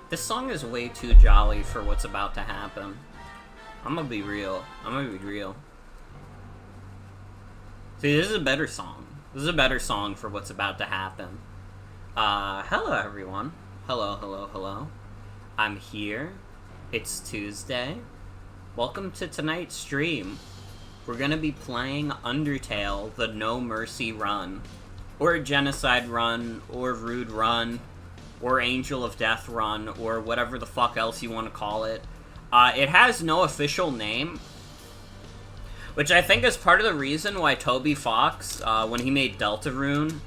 This song is way too jolly for what's about to happen. I'm gonna be real. See, this is a better song. This is a better song for what's about to happen. Hello everyone. Hello. I'm here. It's Tuesday. Welcome to tonight's stream. We're gonna be playing Undertale, the No Mercy run. Or Genocide run, or Rude run, or Angel of Death run, or whatever the fuck else you want to call it. It has no official name, which I think is part of the reason why Toby Fox, when he made Deltarune,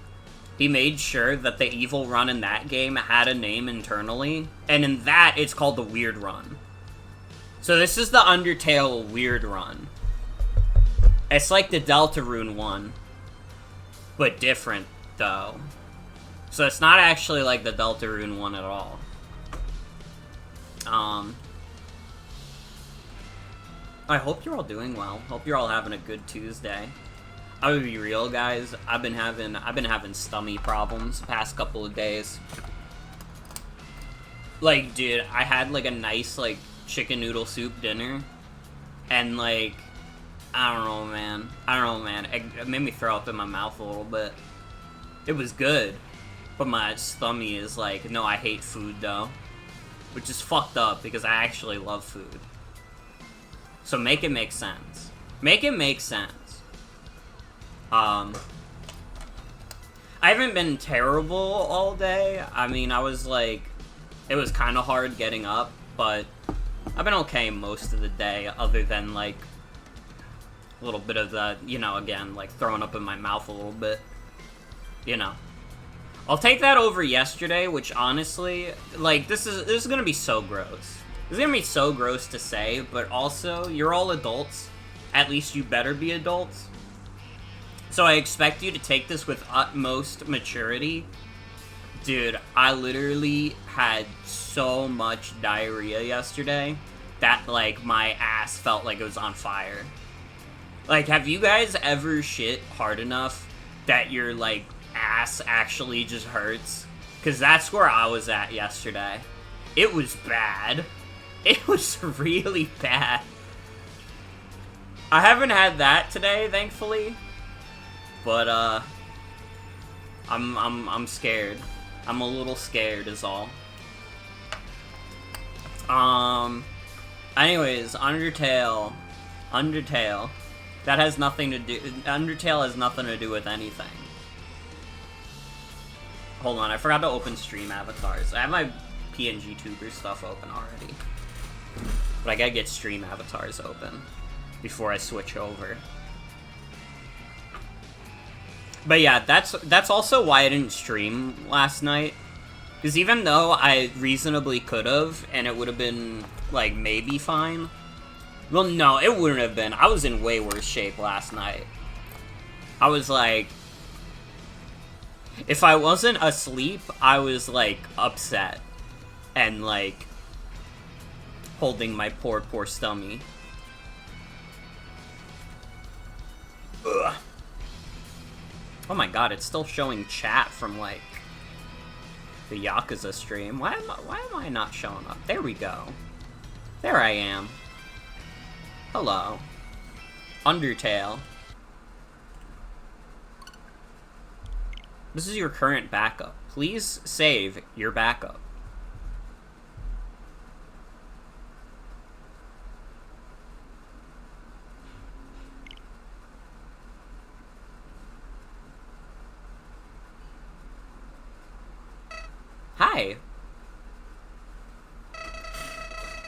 he made sure that the evil run in that game had a name internally, and in that, it's called the Weird Run. So this is the Undertale Weird Run. It's like the Deltarune one, but different, though. So it's not actually like the Deltarune one at all. I hope you're all doing well. Hope you're all having a good Tuesday. I would be real, guys. I've been having stomach problems the past couple of days. Like, dude, I had like a nice like chicken noodle soup dinner, and like, I don't know, man. It made me throw up in my mouth a little bit. It was good, but my stomach is like, no, I hate food though, which is fucked up because I actually love food. So make it make sense. Make it make sense. I haven't been terrible all day. I mean, I was like, it was kind of hard getting up, but I've been okay most of the day, other than like a little bit of the, you know, again, like throwing up in my mouth a little bit, you know. I'll take that over yesterday, which honestly, like, this is gonna be so gross. This is gonna be so gross to say, but also, you're all adults. At least you better be adults. So I expect you to take this with utmost maturity. Dude, I literally had so much diarrhea yesterday that, like, my ass felt like it was on fire. Like, have you guys ever shit hard enough that your, like, ass actually just hurts? Because that's where I was at yesterday. It was bad. It was really bad. I haven't had that today, thankfully. But, I'm scared. I'm a little scared is all. Anyways, Undertale. That has nothing to do... Undertale has nothing to do with anything. Hold on, I forgot to open stream avatars. I have my PNG Tuber stuff open already. But I gotta get stream avatars open before I switch over. But yeah, that's also why I didn't stream last night. Because even though I reasonably could've, and it would've been, like, maybe fine. Well, no, it wouldn't have been. I was in way worse shape last night. I was, like... If I wasn't asleep, I was, like, upset. And, like... holding my poor stomach. Ugh. Oh my god, it's still showing chat from, like, the Yakuza stream. Why am I not showing up? There we go. There I am. Hello. Undertale. This is your current backup. Please save your backup. Hi.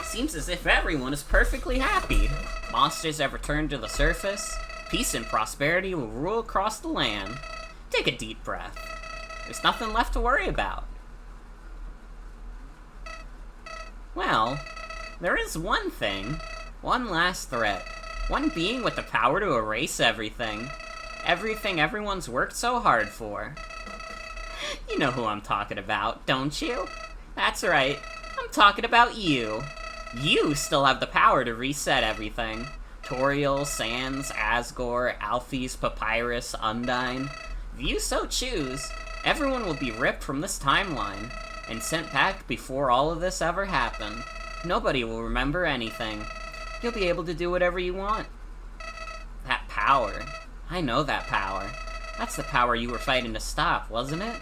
Seems as if everyone is perfectly happy. Monsters have returned to the surface. Peace and prosperity will rule across the land. Take a deep breath. There's nothing left to worry about. Well, there is one thing. One last threat. One being with the power to erase everything. Everything everyone's worked so hard for. You know who I'm talking about, don't you? That's right. I'm talking about you. You still have the power to reset everything. Toriel, Sans, Asgore, Alphys, Papyrus, Undyne. If you so choose, everyone will be ripped from this timeline. and sent back before all of this ever happened. Nobody will remember anything. You'll be able to do whatever you want. That power. I know that power. That's the power you were fighting to stop, wasn't it?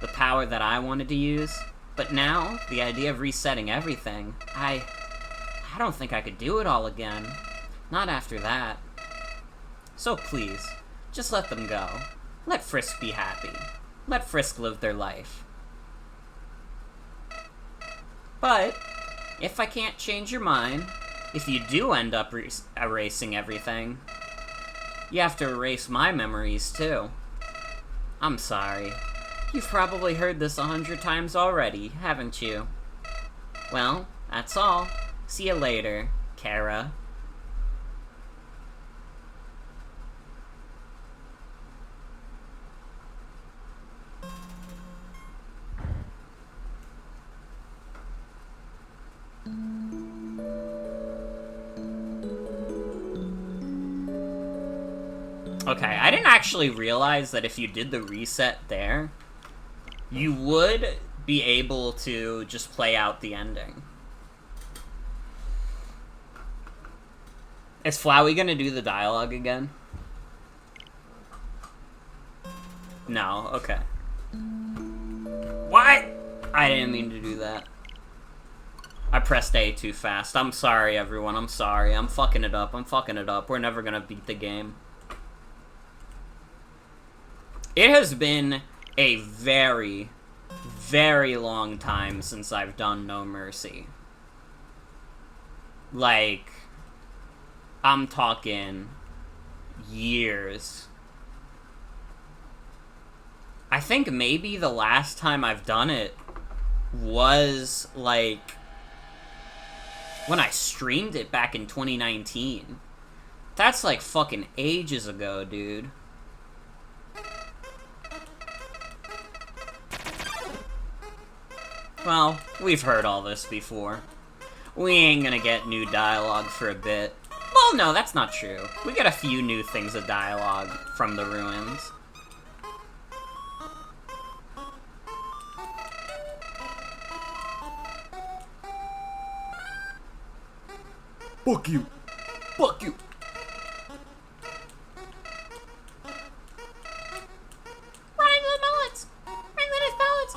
The power that I wanted to use. But now, the idea of resetting everything, I don't think I could do it all again. Not after that. So please, just let them go. Let Frisk be happy. Let Frisk live their life. But, if I can't change your mind, if you do end up erasing everything, you have to erase my memories too. I'm sorry. You've probably heard this 100 times already, haven't you? Well, that's all. See you later, Kara. Okay, I didn't actually realize that if you did the reset there, you would be able to just play out the ending. Is Flowey gonna do the dialogue again? No, okay. What? I didn't mean to do that. I pressed A too fast. I'm sorry, everyone. I'm sorry. I'm fucking it up. I'm fucking it up. We're never gonna beat the game. It has been a very, very long time since I've done No Mercy. Like, I'm talking years. I think maybe the last time I've done it was, like, when I streamed it back in 2019. That's, like, fucking ages ago, dude. Well, we've heard all this before. We ain't gonna get new dialogue for a bit. Well, no, that's not true. We get a few new things of dialogue from the ruins. Fuck you! Fuck you! Wrangling bullets! Wrangling his bullets!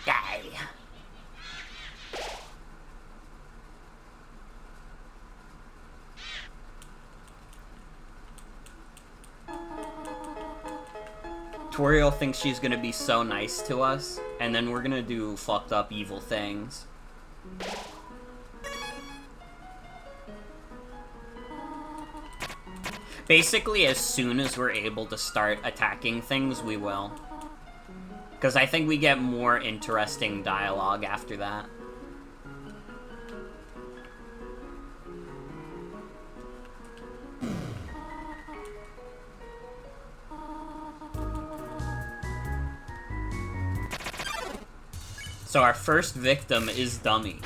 Die. Toriel thinks she's gonna be so nice to us, and then we're gonna do fucked up evil things. Basically, as soon as we're able to start attacking things, we will. Because I think we get more interesting dialogue after that. So our first victim is Dummy.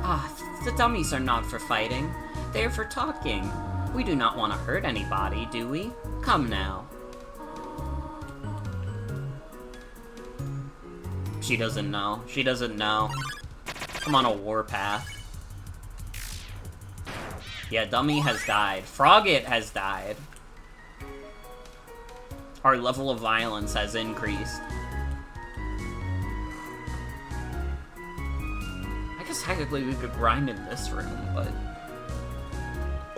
Ah, the dummies are not for fighting. They are for talking. We do not want to hurt anybody, do we? Come now. She doesn't know. She doesn't know. I'm on a warpath. Yeah, Dummy has died. Frogget has died. Our level of violence has increased. I guess technically we could grind in this room, but...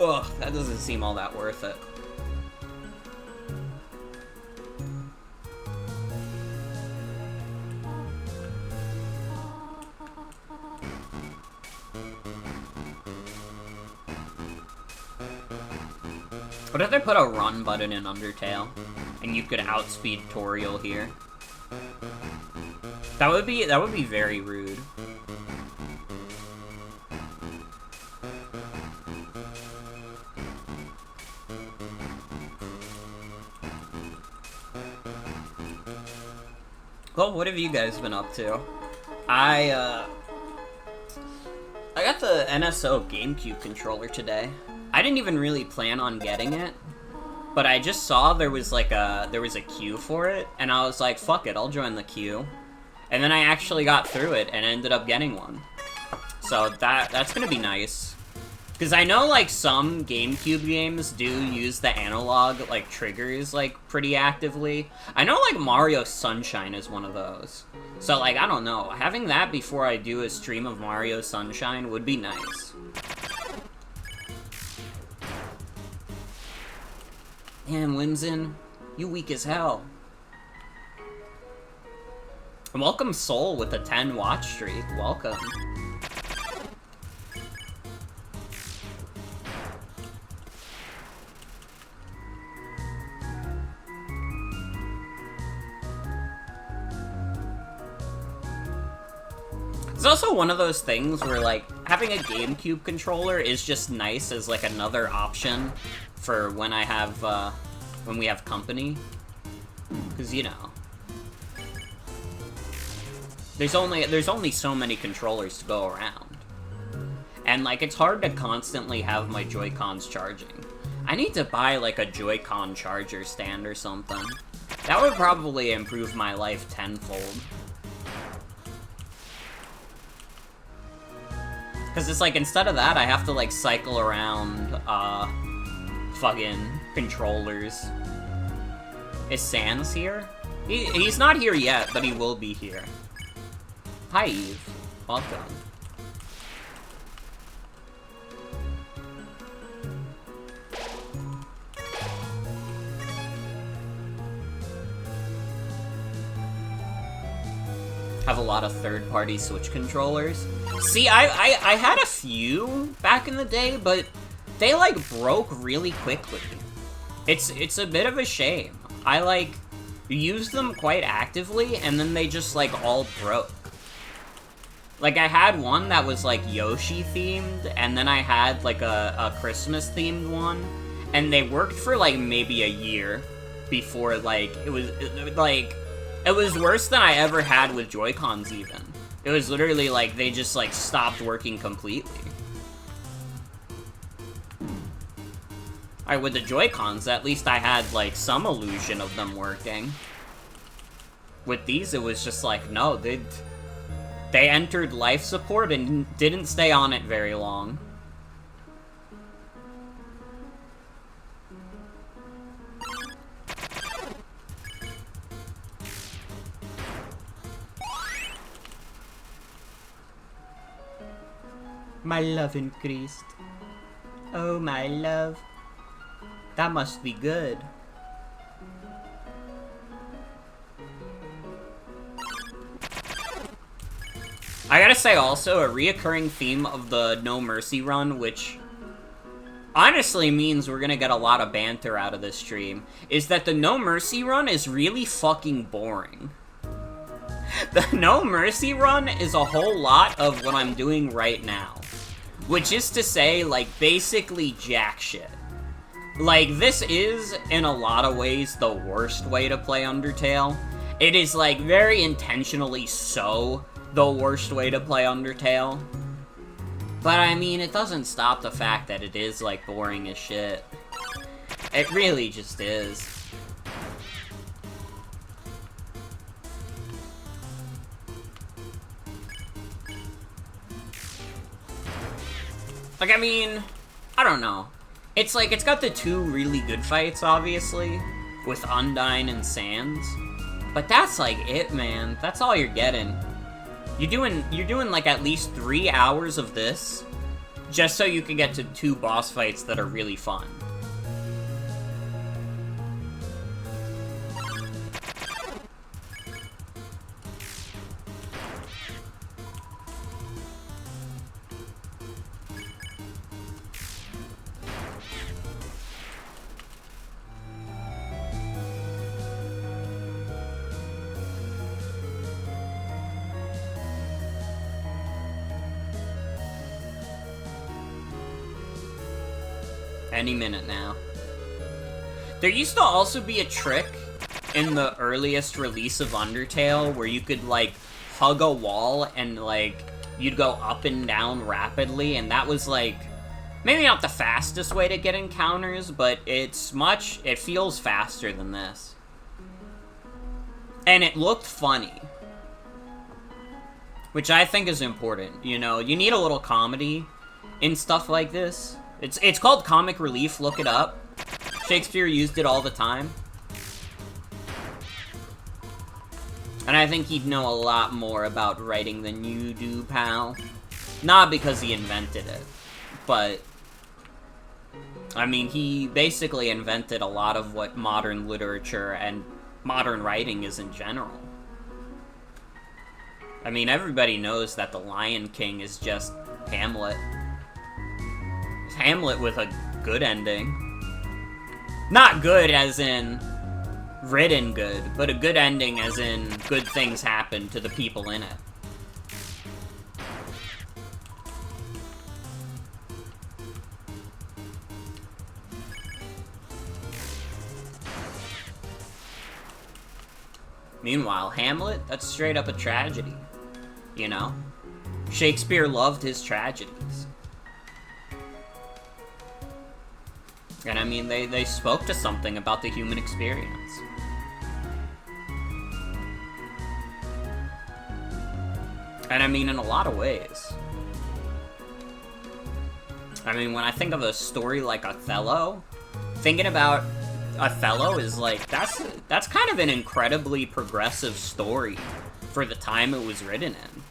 ugh, that doesn't seem all that worth it. What if they put a run button in Undertale, and you could outspeed Toriel here? That would be very rude. Well, what have you guys been up to? I got the NSO GameCube controller today. I didn't even really plan on getting it, but I just saw there was a queue for it, and I was like, fuck it, I'll join the queue. And then I actually got through it and ended up getting one. So that's gonna be nice. Because I know, like, some GameCube games do use the analog, like, triggers, like, pretty actively. I know, like, Mario Sunshine is one of those. So, like, I don't know. Having that before I do a stream of Mario Sunshine would be nice. Damn, Whimsin, you weak as hell. And welcome Soul with a 10 watch streak. Welcome. It's also one of those things where, like, having a GameCube controller is just nice as, like, another option for when I have, when we have company. Because, you know, there's only so many controllers to go around. And, like, it's hard to constantly have my Joy-Cons charging. I need to buy, like, a Joy-Con charger stand or something. That would probably improve my life tenfold. Because it's like, instead of that, I have to, like, cycle around, fucking controllers. Is Sans here? He's not here yet, but he will be here. Hi, Eve. Welcome. Have a lot of third-party Switch controllers. See, I had a few back in the day, but they, like, broke really quickly. It's a bit of a shame. I, like, used them quite actively, and then they just, like, all broke. Like, I had one that was, like, Yoshi-themed, and then I had, like, a Christmas-themed one, and they worked for, like, maybe a year before, like, it was worse than I ever had with Joy-Cons, even. It was literally, like, they just, like, stopped working completely. Alright, with the Joy-Cons, at least I had, like, some illusion of them working. With these, it was just like, no, they entered life support and didn't stay on it very long. My love increased. Oh, my love. That must be good. I gotta say also, a reoccurring theme of the No Mercy run, which honestly means we're gonna get a lot of banter out of this stream, is that the No Mercy run is really fucking boring. The No Mercy run is a whole lot of what I'm doing right now. Which is to say, like, basically jack shit. Like, this is, in a lot of ways, the worst way to play Undertale. It is, like, very intentionally so the worst way to play Undertale. But, I mean, it doesn't stop the fact that it is, like, boring as shit. It really just is. Like, I mean, I don't know. It's like, it's got the two really good fights, obviously, with Undyne and Sans. But that's, like, it, man. That's all you're getting. You're doing, like, at least 3 hours of this, just so you can get to 2 boss fights that are really fun. Any minute now. There used to also be a trick in the earliest release of Undertale, where you could, like, hug a wall and, like, you'd go up and down rapidly, and that was, like, maybe not the fastest way to get encounters, but it feels faster than this. And it looked funny. Which I think is important, you know? You need a little comedy in stuff like this. It's called comic relief, look it up. Shakespeare used it all the time. And I think he'd know a lot more about writing than you do, pal. Not because he invented it, but... I mean, he basically invented a lot of what modern literature and modern writing is in general. I mean, everybody knows that The Lion King is just Hamlet. It's Hamlet with a good ending. Not good as in written good, but a good ending as in good things happen to the people in it. Meanwhile, Hamlet, that's straight up a tragedy. You know? Shakespeare loved his tragedies. And I mean, they spoke to something about the human experience. And I mean, in a lot of ways. I mean, when I think of a story like Othello, thinking about Othello is like, that's kind of an incredibly progressive story for the time it was written in.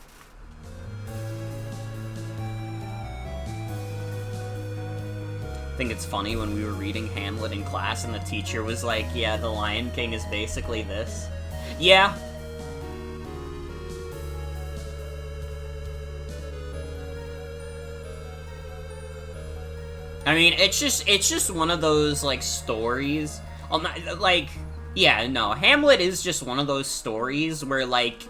I think it's funny when we were reading Hamlet in class and the teacher was like, yeah, The Lion King is basically this. Yeah. I mean, it's just one of those, like, stories. Like, yeah, no, Hamlet is just one of those stories where, like,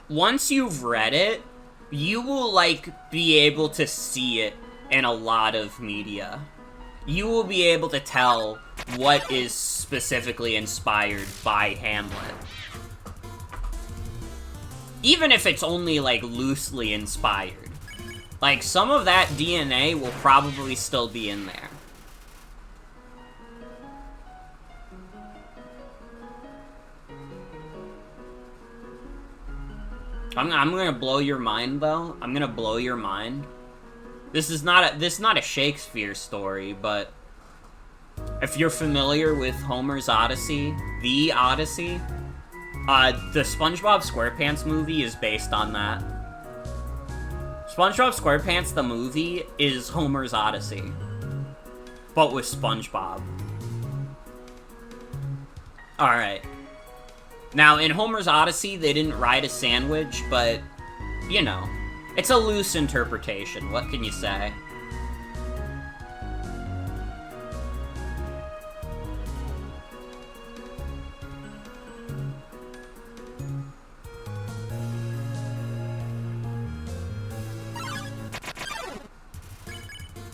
once you've read it, you will, like, be able to see it in a lot of media. You will be able to tell what is specifically inspired by Hamlet. Even if it's only, like, loosely inspired. Like, some of that DNA will probably still be in there. I'm gonna blow your mind, though. I'm gonna blow your mind. This is not a Shakespeare story, but if you're familiar with Homer's Odyssey, the Odyssey, the SpongeBob SquarePants movie is based on that. SpongeBob SquarePants, the movie, is Homer's Odyssey, but with SpongeBob. Alright. Now, in Homer's Odyssey, they didn't ride a sandwich, but, you know, it's a loose interpretation. What can you say?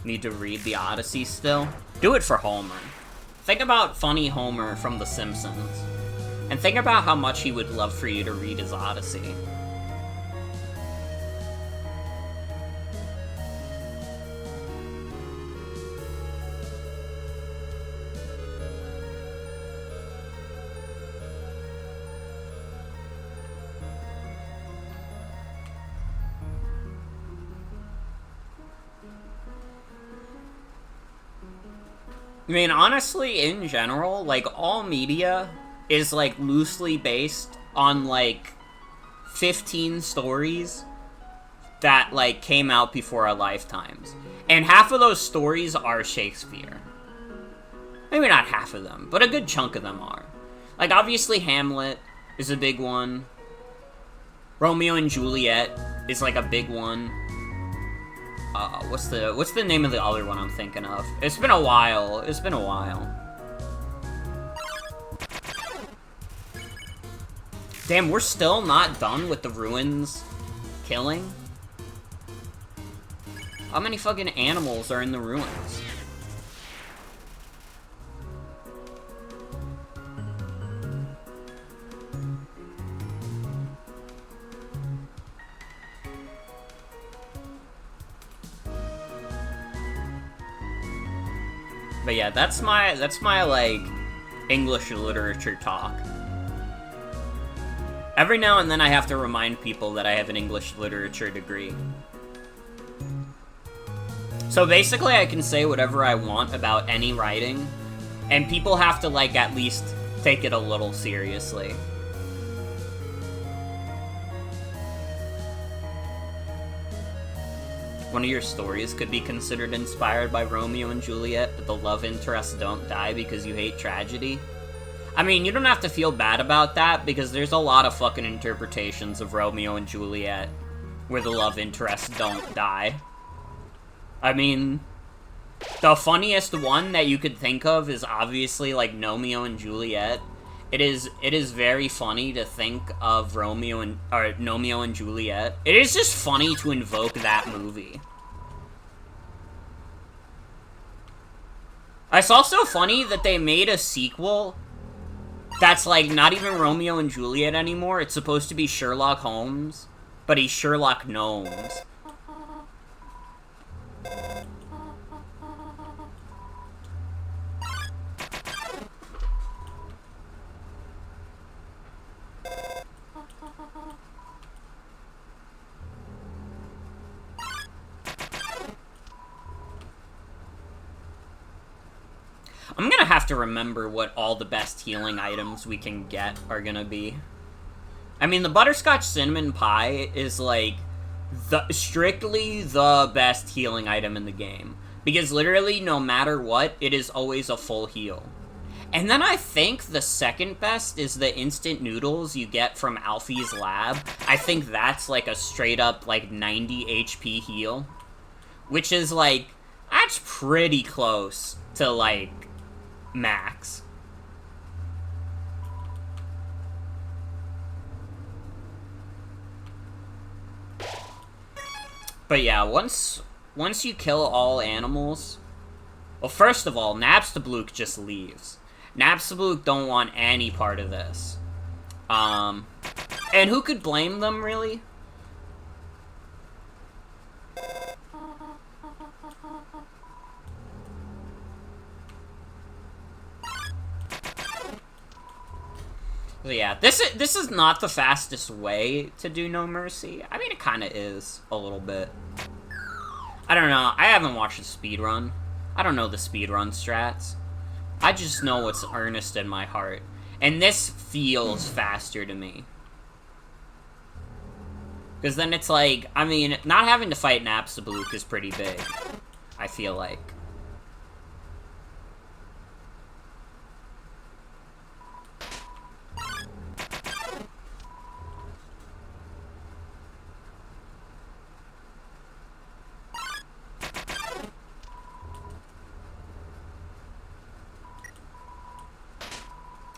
Need to read the Odyssey still? Do it for Homer. Think about funny Homer from The Simpsons. And think about how much he would love for you to read his Odyssey. I mean, honestly, in general, like, all media is, like, loosely based on, like, 15 stories that, like, came out before our lifetimes. And half of those stories are Shakespeare. Maybe not half of them, but a good chunk of them are. Like, obviously, Hamlet is a big one. Romeo and Juliet is, like, a big one. What's the name of the other one I'm thinking of? It's been a while. It's been a while. Damn, we're still not done with the ruins killing? How many fucking animals are in the ruins? But yeah, that's my, like, English literature talk. Every now and then I have to remind people that I have an English literature degree. So basically I can say whatever I want about any writing, and people have to, like, at least take it a little seriously. One of your stories could be considered inspired by Romeo and Juliet, but the love interests don't die because you hate tragedy. I mean, you don't have to feel bad about that, because there's a lot of fucking interpretations of Romeo and Juliet where the love interests don't die. I mean, the funniest one that you could think of is obviously, like, Romeo and Juliet. It is very funny to think of Romeo and Juliet. It is just funny to invoke that movie. It's also funny that they made a sequel that's, like, not even Romeo and Juliet anymore. It's supposed to be Sherlock Holmes, but he's Sherlock Gnomes. I'm gonna have to remember what all the best healing items we can get are gonna be. I mean, the butterscotch cinnamon pie is, like, strictly the best healing item in the game. Because literally, no matter what, it is always a full heal. And then I think the second best is the instant noodles you get from Alfie's lab. I think that's, like, a straight-up, like, 90 HP heal. Which is, like, that's pretty close to, like, max. But yeah, once you kill all animals, well, first of all, Napstablook just leaves. Napstablook don't want any part of this. And who could blame them, really? So yeah, this is not the fastest way to do No Mercy. I mean, it kind of is, a little bit. I don't know, I haven't watched a speedrun. I don't know the speedrun strats. I just know what's earnest in my heart. And this feels faster to me. Because then it's like, I mean, not having to fight Napstablook is pretty big, I feel like.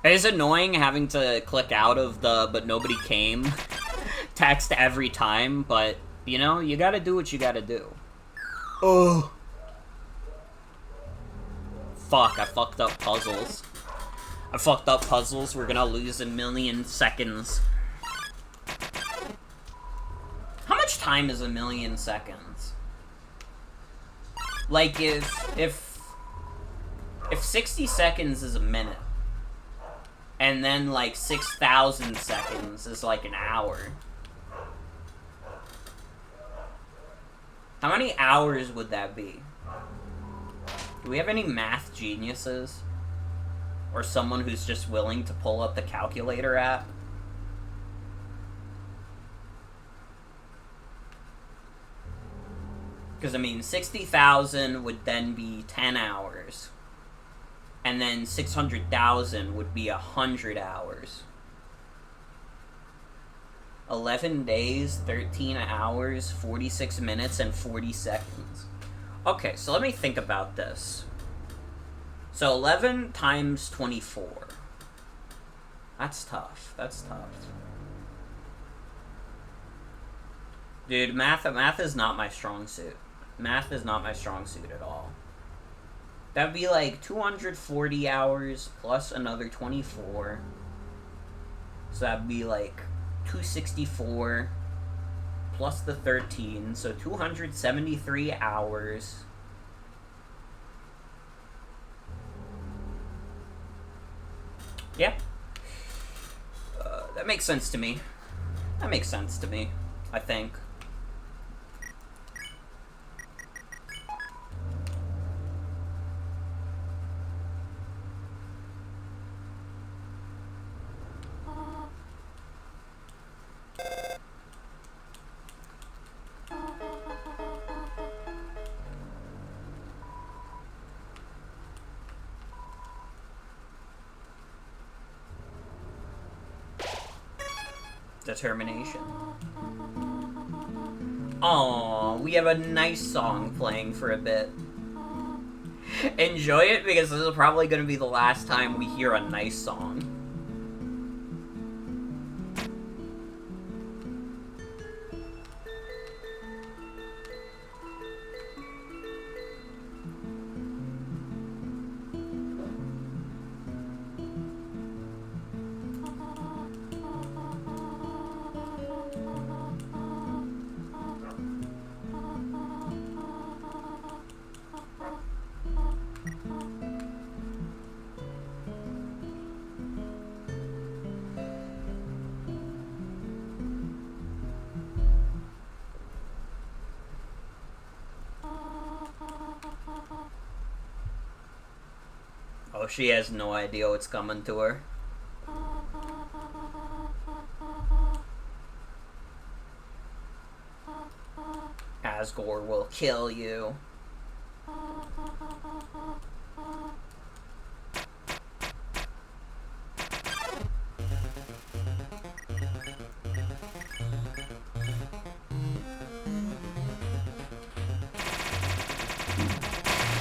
It is annoying having to click out of the "but nobody came" text every time, but, you know, you gotta do what you gotta do. Oh. Fuck, I fucked up puzzles. We're gonna lose a million seconds. How much time is a million seconds? Like, if 60 seconds is a minute, and then, like, 6,000 seconds is, like, an hour. How many hours would that be? Do we have any math geniuses? Or someone who's just willing to pull up the calculator app? Because, I mean, 60,000 would then be 10 hours. And then 600,000 would be 100 hours. 11 days, 13 hours, 46 minutes, and 40 seconds. Okay, so let me think about this. So 11 times 24. That's tough. Dude, math is not my strong suit. Math is not my strong suit at all. That'd be like 240 hours plus another 24. So that'd be like 264 plus the 13. So 273 hours. makes sense to me. That makes sense to me, I think. Determination. Aww, we have a nice song playing for a bit. Enjoy it, because this is probably going to be the last time we hear a nice song. Oh, she has no idea what's coming to her. Asgore will kill you.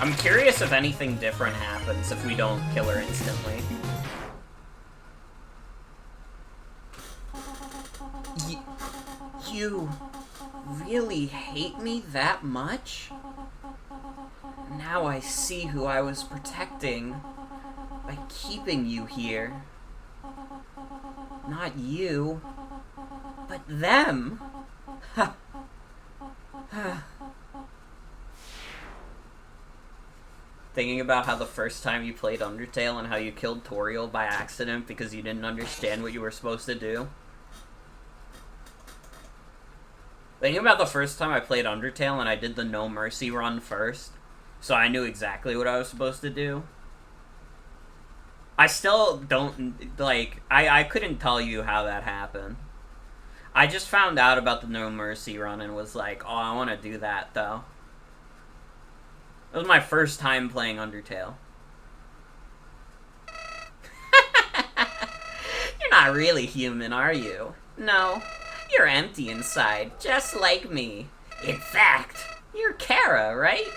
I'm curious if anything different happens if we don't kill her instantly. You really hate me that much? Now I see who I was protecting by keeping you here. Not you, but them. Ha. Thinking about how the first time you played Undertale and how you killed Toriel by accident because you didn't understand what you were supposed to do. Thinking about the first time I played Undertale and I did the No Mercy run first, so I knew exactly what I was supposed to do. I still don't, like, I couldn't tell you how that happened. I just found out about the No Mercy run and was like, oh, I want to do that, though. It was my first time playing Undertale. You're not really human, are you? No. You're empty inside, just like me. In fact, you're Kara, right?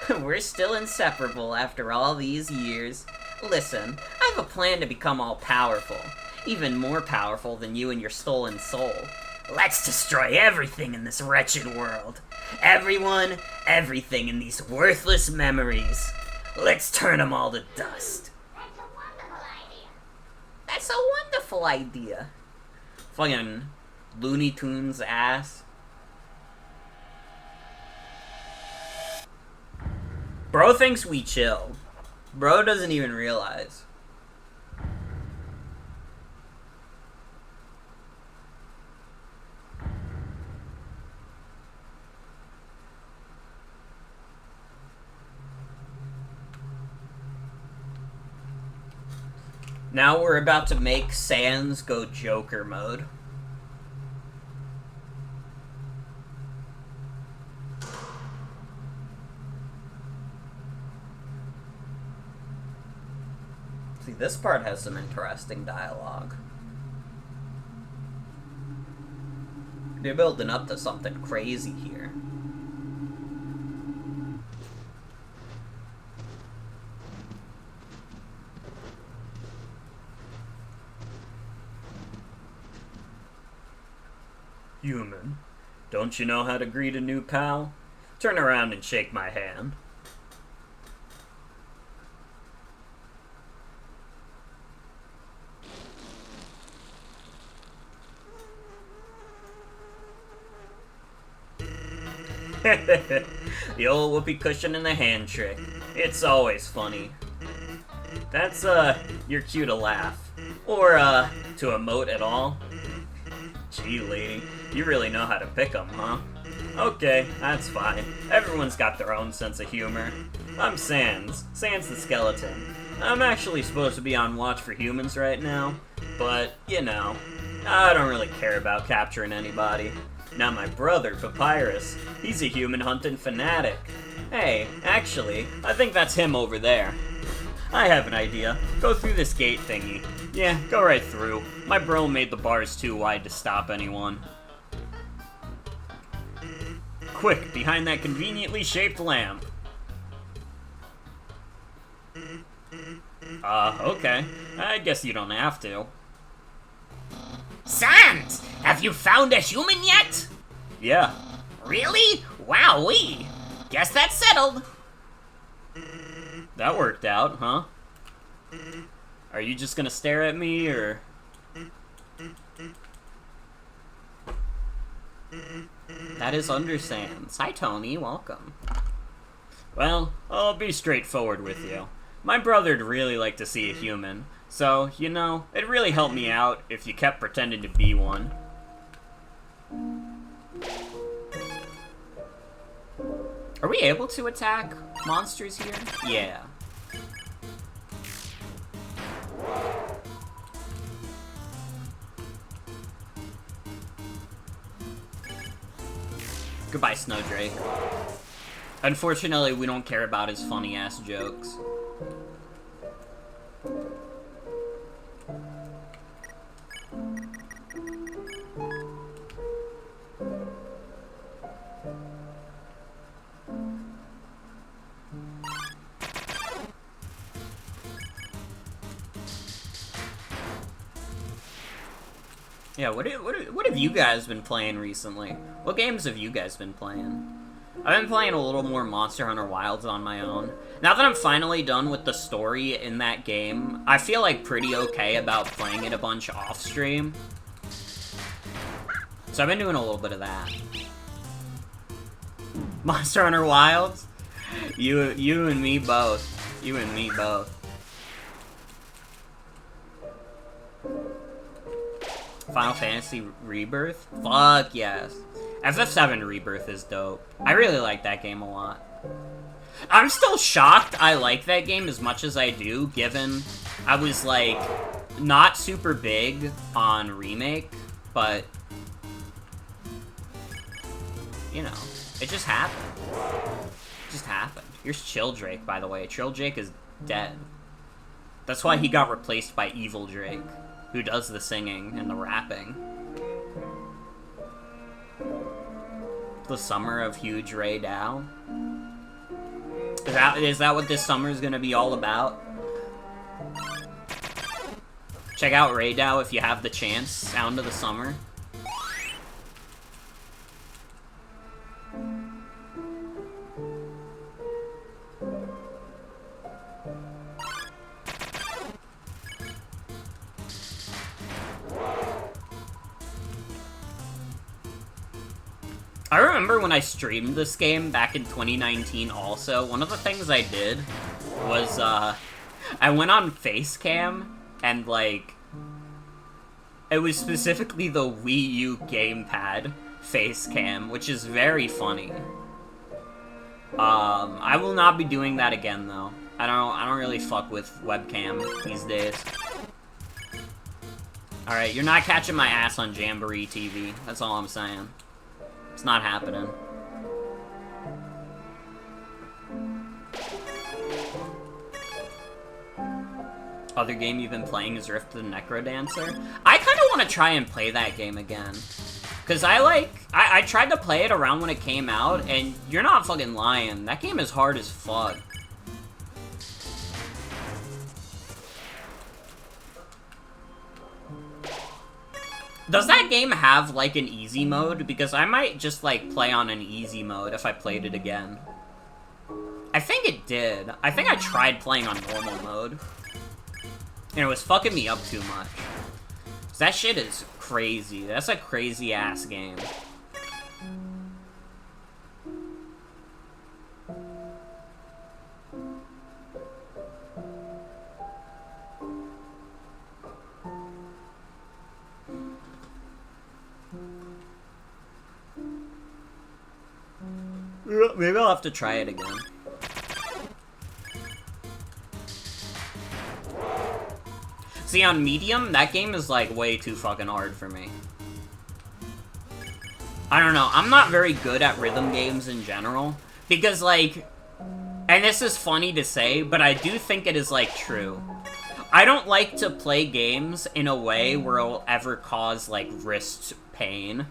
We're still inseparable after all these years. Listen, I have a plan to become all-powerful. Even more powerful than you and your stolen soul. Let's destroy everything in this wretched world. Everyone, everything in these worthless memories. Let's turn them all to dust. That's a wonderful idea. That's a wonderful idea. Fucking Looney Tunes ass. Bro thinks we chill. Bro doesn't even realize. Now we're about to make Sans go Joker mode. See, this part has some interesting dialogue. They're building up to something crazy here. Human, don't you know how to greet a new pal? Turn around and shake my hand. The old whoopee cushion and the hand trick. It's always funny. That's, you're cue to laugh. Or, to emote at all. Gee, lady, you really know how to pick 'em, huh? Okay, that's fine. Everyone's got their own sense of humor. I'm Sans. Sans the skeleton. I'm actually supposed to be on watch for humans right now, but, you know, I don't really care about capturing anybody. Now my brother, Papyrus, he's a human hunting fanatic. Hey, actually, I think that's him over there. I have an idea. Go through this gate thingy. Yeah, go right through. My bro made the bars too wide to stop anyone. Quick, behind that conveniently shaped lamp. Okay. I guess you don't have to. Sans, have you found a human yet? Yeah. Really? Wowee. Guess that's settled. That worked out, huh? Are you just gonna stare at me, or...? That is Undersands. Hi, Tony. Welcome. Well, I'll be straightforward with you. My brother'd really like to see a human, so, you know, it'd really help me out if you kept pretending to be one. Are we able to attack monsters here? Yeah. Goodbye, Snowdrake. Unfortunately, we don't care about his funny-ass jokes. Yeah, what have you guys been playing recently? What games have you guys been playing? I've been playing a little more Monster Hunter Wilds on my own. Now that I'm finally done with the story in that game, I feel like pretty okay about playing it a bunch off-stream. So I've been doing a little bit of that. Monster Hunter Wilds? You and me both. You and me both. Final Fantasy Rebirth? Fuck yes. FF7 Rebirth is dope. I really like that game a lot. I'm still shocked I like that game as much as I do, given I was, like, not super big on Remake, but, you know, it just happened. It just happened. Here's Chilldrake, by the way. Chilldrake is dead. That's why he got replaced by Evil Drake, who does the singing and the rapping. The Summer of Huge Ray Dow? Is that what this summer is gonna be all about? Check out Ray Dow if you have the chance. Sound of the Summer. I remember when I streamed this game back in 2019 also, one of the things I did was, I went on Facecam, and, like, it was specifically the Wii U gamepad Facecam, which is very funny. I will not be doing that again, though. I don't really fuck with webcam these days. Alright, you're not catching my ass on Jamboree TV, that's all I'm saying. It's not happening. Other game you've been playing is Rift the Necrodancer. I kind of want to try and play that game again. Because I tried to play it around when it came out, and you're not fucking lying. That game is hard as fuck. Does that game have, like, an easy mode? Because I might just, like, play on an easy mode if I played it again. I think it did. I think I tried playing on normal mode. And it was fucking me up too much. That shit is crazy. That's a crazy-ass game. Maybe I'll have to try it again. See, on medium, that game is, like, way too fucking hard for me. I don't know, I'm not very good at rhythm games in general, because, like, and this is funny to say, but I do think it is, like, true. I don't like to play games in a way where it'll ever cause, like, wrist pain.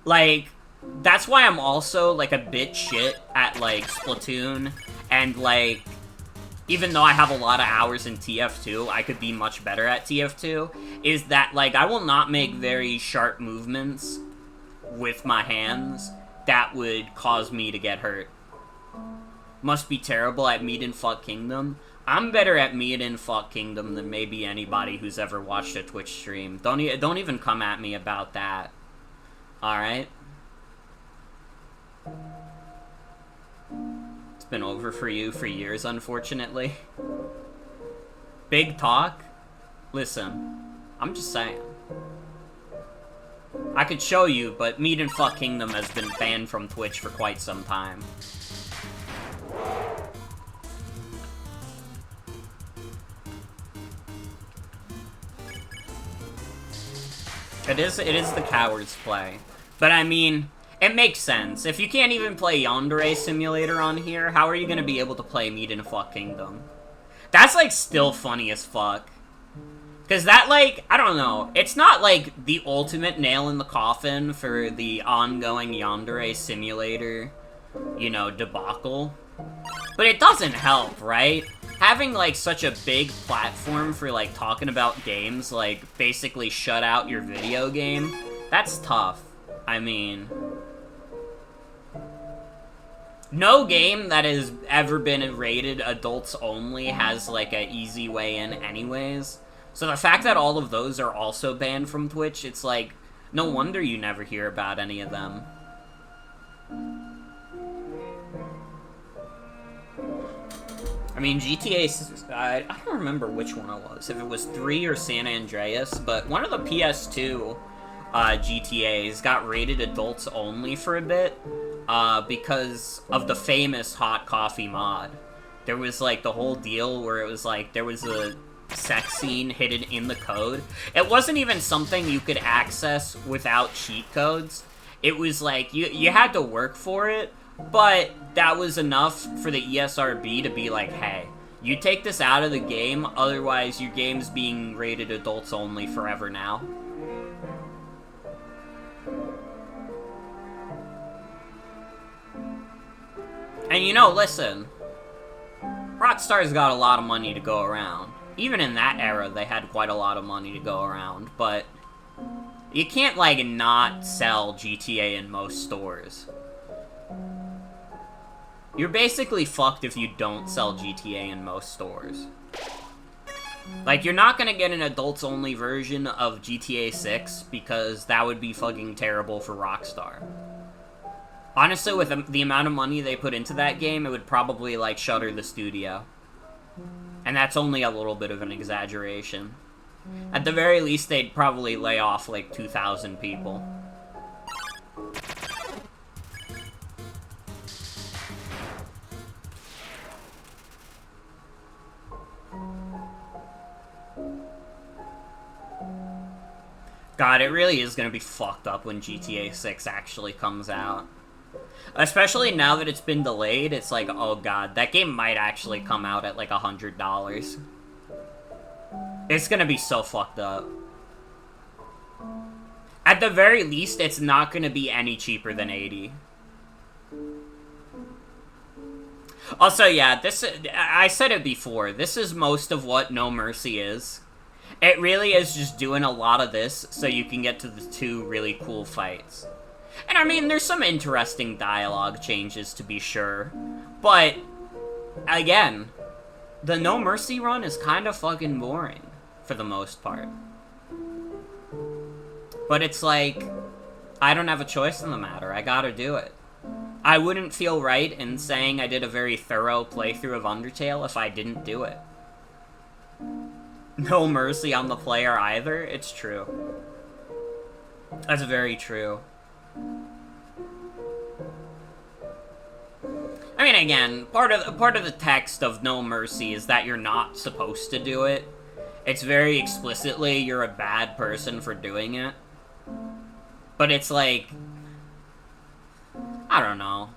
Like, that's why I'm also, like, a bit shit at, like, Splatoon, and, like, even though I have a lot of hours in TF2, I could be much better at TF2, is that, like, I will not make very sharp movements with my hands that would cause me to get hurt. Must be terrible at Meat and Fuck Kingdom. I'm better at Meat and Fuck Kingdom than maybe anybody who's ever watched a Twitch stream. Don't even come at me about that. Alright? It's been over for you for years, unfortunately. Big talk? Listen, I'm just saying. I could show you, but Meat and Fuck Kingdom has been banned from Twitch for quite some time. It is the coward's play. But I mean, it makes sense. If you can't even play Yandere Simulator on here, how are you gonna be able to play Meat and Fuck Kingdom? That's, like, still funny as fuck. Because that, like, I don't know, it's not, like, the ultimate nail in the coffin for the ongoing Yandere Simulator, you know, debacle. But it doesn't help, right? Having, like, such a big platform for, like, talking about games, like, basically shut out your video game, that's tough. I mean, no game that has ever been rated adults only has, like, an easy way in anyways. So the fact that all of those are also banned from Twitch, it's like, no wonder you never hear about any of them. I mean, GTA, I don't remember which one it was, if it was 3 or San Andreas, but one of the PS2 GTAs got rated adults only for a bit, because of the famous hot coffee mod. There was, like, the whole deal where it was, like, there was a sex scene hidden in the code. It wasn't even something you could access without cheat codes. It was, like, you had to work for it, but that was enough for the ESRB to be like, hey, you take this out of the game, otherwise your game's being rated adults only forever now. And you know, listen, Rockstar's got a lot of money to go around. Even in that era, they had quite a lot of money to go around, but you can't, like, not sell GTA in most stores. You're basically fucked if you don't sell GTA in most stores. Like, you're not gonna get an adults-only version of GTA 6, because that would be fucking terrible for Rockstar. Honestly, with the amount of money they put into that game, it would probably, like, shutter the studio. And that's only a little bit of an exaggeration. At the very least, they'd probably lay off, like, 2,000 people. God, it really is gonna be fucked up when GTA 6 actually comes out. Especially now that it's been delayed, it's like, oh god, that game might actually come out at like $100. It's gonna be so fucked up. At the very least, it's not gonna be any cheaper than 80. Also, yeah, I said it before, this is most of what No Mercy is. It really is just doing a lot of this so you can get to the 2 really cool fights. And I mean, there's some interesting dialogue changes to be sure, but again, the No Mercy run is kind of fucking boring for the most part. But it's like, I don't have a choice in the matter, I gotta do it. I wouldn't feel right in saying I did a very thorough playthrough of Undertale if I didn't do it. No mercy on the player either, it's true. That's very true. then again, part of the text of No Mercy is that you're not supposed to do it. It's very explicitly you're a bad person for doing it. But it's like, I don't know.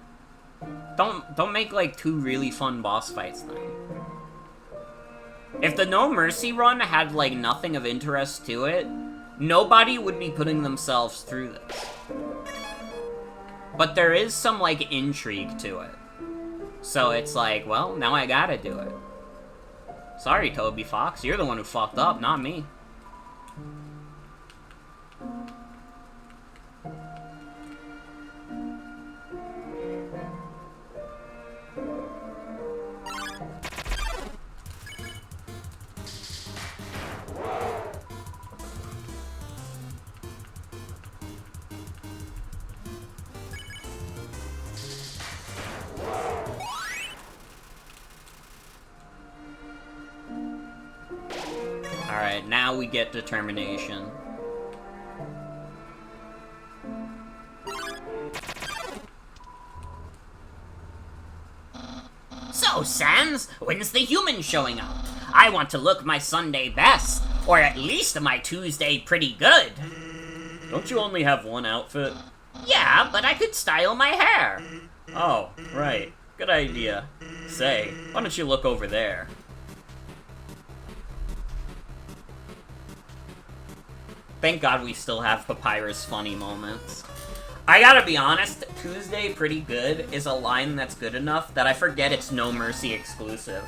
Don't make like 2 really fun boss fights then. If the No Mercy run had like nothing of interest to it, nobody would be putting themselves through this. But there is some like intrigue to it. So it's like, well, now I gotta do it. Sorry, Toby Fox, you're the one who fucked up, not me. Alright, now we get determination. So, Sans, when's the human showing up? I want to look my Sunday best, or at least my Tuesday pretty good. Don't you only have one outfit? Yeah, but I could style my hair. Oh, right. Good idea. Say, why don't you look over there? Thank God we still have Papyrus funny moments. I gotta be honest, Tuesday pretty good is a line that's good enough that I forget it's No Mercy exclusive.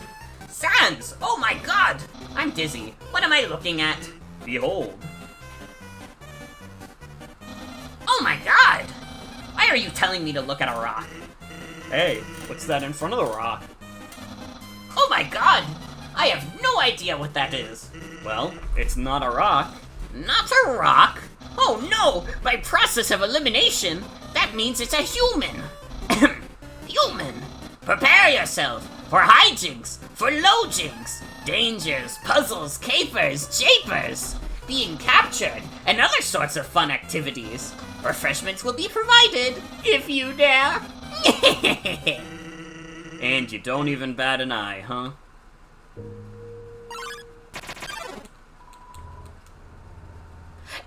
Sans! Oh my god! I'm dizzy. What am I looking at? Behold. Oh my god! Why are you telling me to look at a rock? Hey, what's that in front of the rock? Oh my god! I have no idea what that is. Well, it's not a rock. Not a rock? Oh no! By process of elimination, that means it's a human! Human! Prepare yourself for hijinks, for lowjinks, dangers, puzzles, capers, japers, being captured, and other sorts of fun activities. Refreshments will be provided, if you dare. And you don't even bat an eye, huh?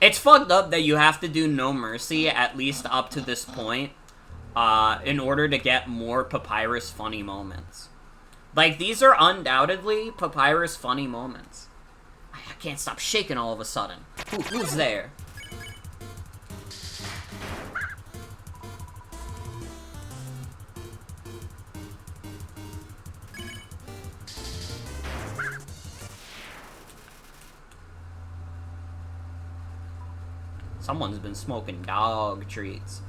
It's fucked up that you have to do No Mercy, at least up to this point, in order to get more Papyrus funny moments. Like, these are undoubtedly Papyrus funny moments. I can't stop shaking all of a sudden. Who's there? Someone's been smoking dog treats.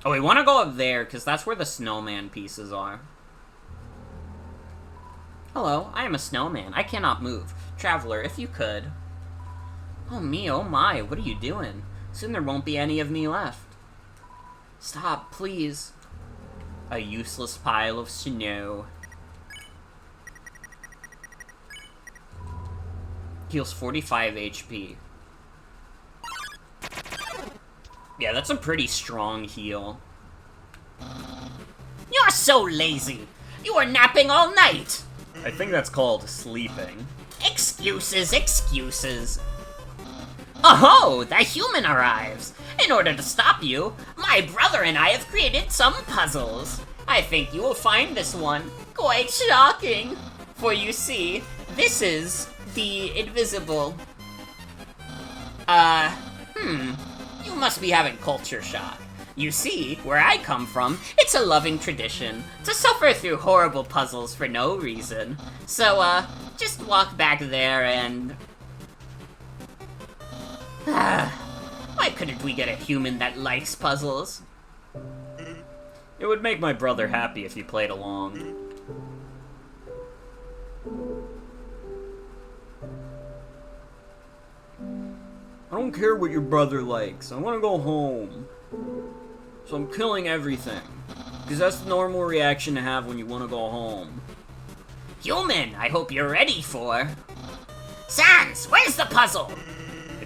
Oh, we want to go up there, because that's where the snowman pieces are. Hello, I am a snowman. I cannot move. Traveler, if you could. Oh me, oh my, what are you doing? Soon there won't be any of me left. Stop, please. A useless pile of snow. Heals 45 HP. Yeah, that's a pretty strong heal. You're so lazy. You were napping all night. I think that's called sleeping. Excuses, excuses. Oh, the human arrives. In order to stop you, my brother and I have created some puzzles. I think you will find this one quite shocking. For you see, this is the invisible. You must be having culture shock. You see, where I come from, it's a loving tradition to suffer through horrible puzzles for no reason. So, just walk back there and... Why couldn't we get a human that likes puzzles? It would make my brother happy if you played along. I don't care what your brother likes. I want to go home. So I'm killing everything. Because that's the normal reaction to have when you want to go home. Human, I hope you're ready for... Sans, where's the puzzle?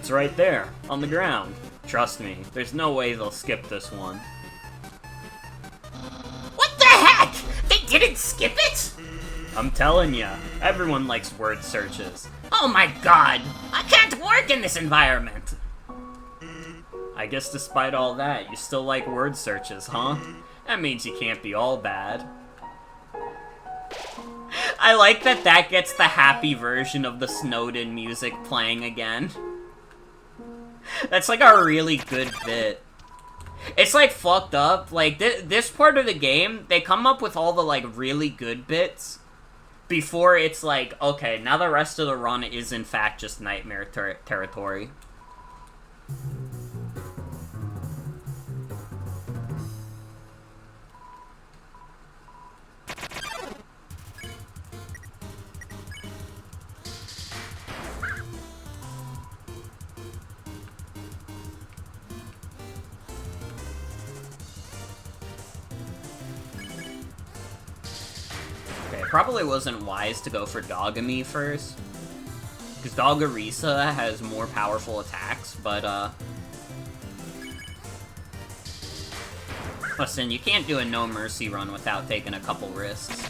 It's right there, on the ground. Trust me, there's no way they'll skip this one. What the heck? They didn't skip it? I'm telling ya, everyone likes word searches. Oh my god, I can't work in this environment. I guess despite all that, you still like word searches, huh? That means you can't be all bad. I like that that gets the happy version of the Snowden music playing again. That's like a really good bit. It's like fucked up. Like this part of the game, they come up with all the like really good bits before it's like, okay, now the rest of the run is in fact just nightmare territory. Probably wasn't wise to go for Dogami first, because Doggerisa has more powerful attacks, but, listen, you can't do a no mercy run without taking a couple risks.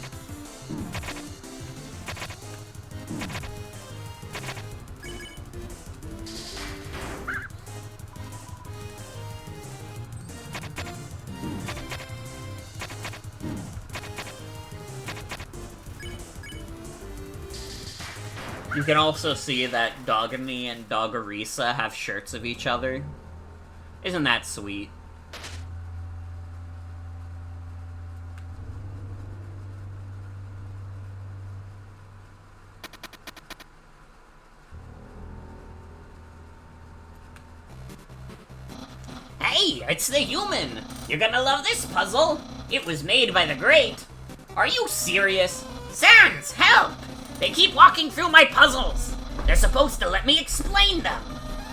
You can also see that Dogami and Doggerisa have shirts of each other. Isn't that sweet? Hey, it's the human! You're gonna love this puzzle! It was made by the great! Are you serious? Sans, help! They keep walking through my puzzles! They're supposed to let me explain them!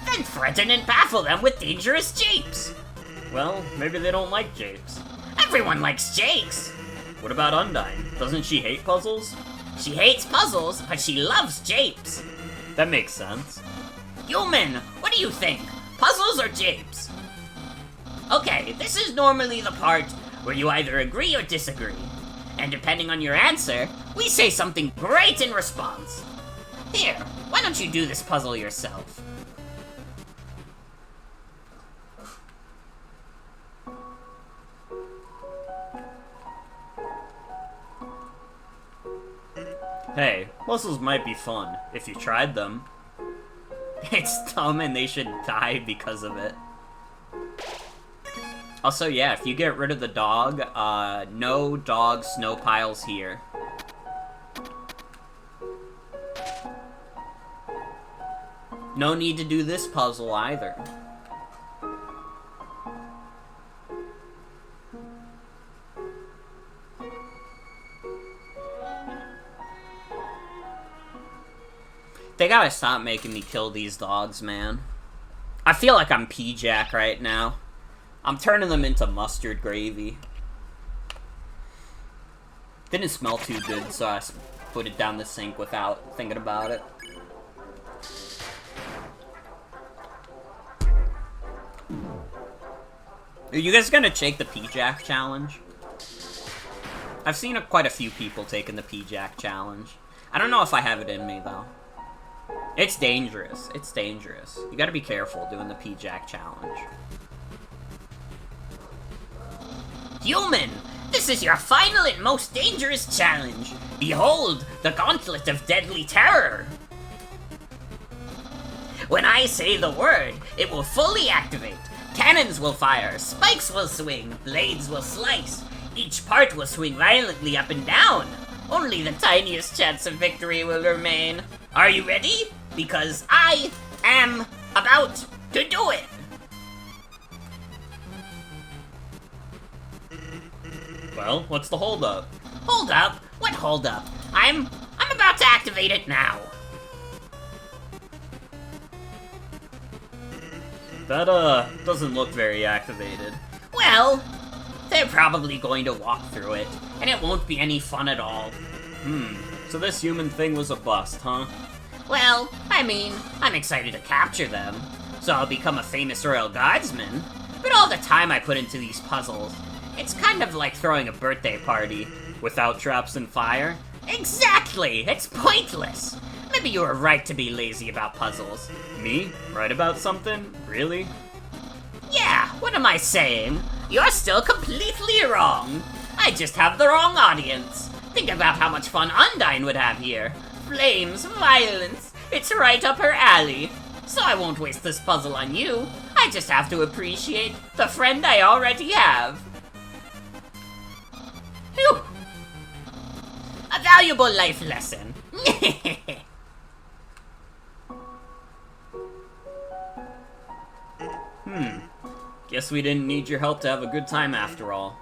Then threaten and baffle them with dangerous japes! Well, maybe they don't like japes. Everyone likes japes! What about Undyne? Doesn't she hate puzzles? She hates puzzles, but she loves japes! That makes sense. Human, what do you think? Puzzles or japes? Okay, this is normally the part where you either agree or disagree. And depending on your answer, we say something great in response. Here, why don't you do this puzzle yourself? Hey, puzzles might be fun, if you tried them. It's dumb and they should die because of it. Also, yeah, if you get rid of the dog, no dog snow piles here. No need to do this puzzle either. They gotta stop making me kill these dogs, man. I feel like I'm P-Jack right now. I'm turning them into mustard gravy. Didn't smell too good, so I put it down the sink without thinking about it. Are you guys gonna take the P-Jack challenge? I've seen quite a few people taking the P-Jack challenge. I don't know if I have it in me, though. It's dangerous. It's dangerous. You gotta be careful doing the P-Jack challenge. Human, this is your final and most dangerous challenge. Behold, the Gauntlet of Deadly Terror. When I say the word, it will fully activate. Cannons will fire, spikes will swing, blades will slice. Each part will swing violently up and down. Only the tiniest chance of victory will remain. Are you ready? Because I am about to do it. Well, what's the holdup? Hold up? What hold up? I'm about to activate it now. That, doesn't look very activated. Well, they're probably going to walk through it, and it won't be any fun at all. So this human thing was a bust, huh? Well, I mean, I'm excited to capture them, so I'll become a famous royal guardsman. But all the time I put into these puzzles, it's kind of like throwing a birthday party. Without traps and fire? Exactly! It's pointless! Maybe you were right to be lazy about puzzles. Me? Right about something? Really? Yeah, what am I saying? You're still completely wrong. I just have the wrong audience. Think about how much fun Undyne would have here. Flames, violence, it's right up her alley. So I won't waste this puzzle on you. I just have to appreciate the friend I already have. Phew! A valuable life lesson. Guess we didn't need your help to have a good time after all.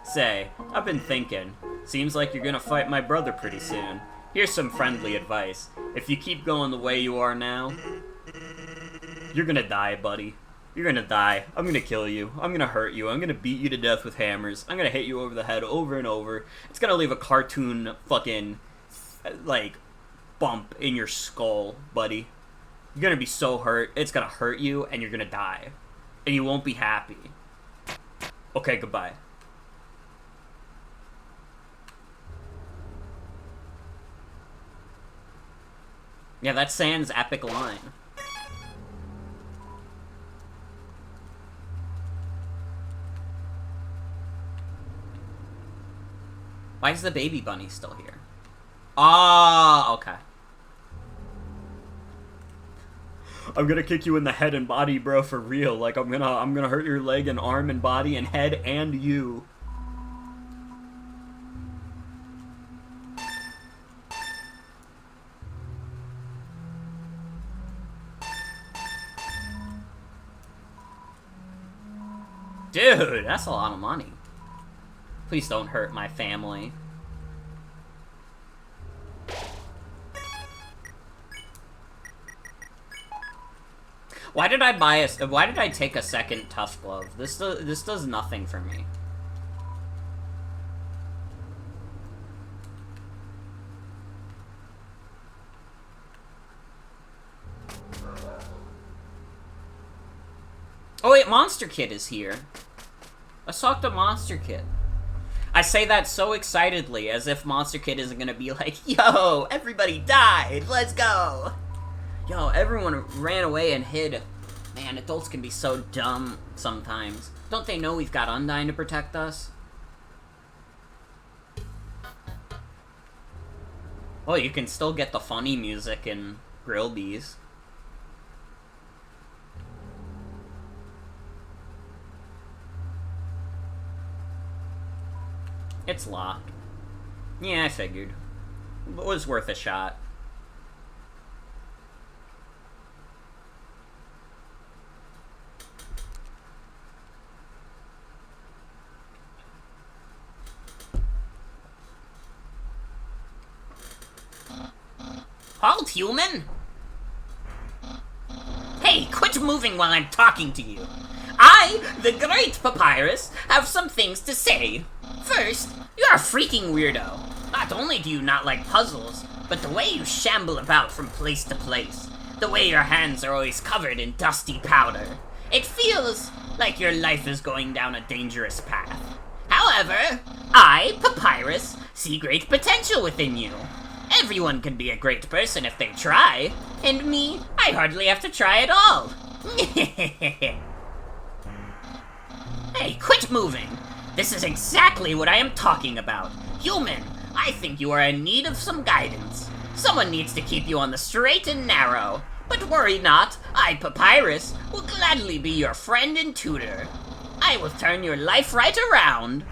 Say, I've been thinking. Seems like you're gonna fight my brother pretty soon. Here's some friendly advice. If you keep going the way you are now, you're gonna die, buddy. You're gonna die. I'm gonna kill you. I'm gonna hurt you. I'm gonna beat you to death with hammers. I'm gonna hit you over the head over and over. It's gonna leave a cartoon fucking, like, bump in your skull, buddy. You're gonna be so hurt. It's gonna hurt you, and you're gonna die. And you won't be happy. Okay, goodbye. Yeah, that's Sans epic line. Why is the baby bunny still here? Ah, okay. I'm gonna kick you in the head and body, bro, for real. Like, I'm gonna hurt your leg and arm and body and head and you. Dude, that's a lot of money. Please don't hurt my family. Why did I take a second tough glove? This does nothing for me. Oh wait, Monster Kid is here. Let's talk to Monster Kid. I say that so excitedly, as if Monster Kid isn't gonna be like, yo, everybody died, let's go! Yo, everyone ran away and hid. Man, adults can be so dumb sometimes. Don't they know we've got Undyne to protect us? Well, you can still get the funny music in Grillby's. It's locked. Yeah, I figured. It was worth a shot. Halt, human! Hey, quit moving while I'm talking to you. I, the great Papyrus, have some things to say. First, you're a freaking weirdo. Not only do you not like puzzles, but the way you shamble about from place to place, the way your hands are always covered in dusty powder, it feels like your life is going down a dangerous path. However, I, Papyrus, see great potential within you. Everyone can be a great person if they try, and me, I hardly have to try at all. Hey, quit moving! This is exactly what I am talking about. Human, I think you are in need of some guidance. Someone needs to keep you on the straight and narrow. But worry not, I, Papyrus, will gladly be your friend and tutor. I will turn your life right around.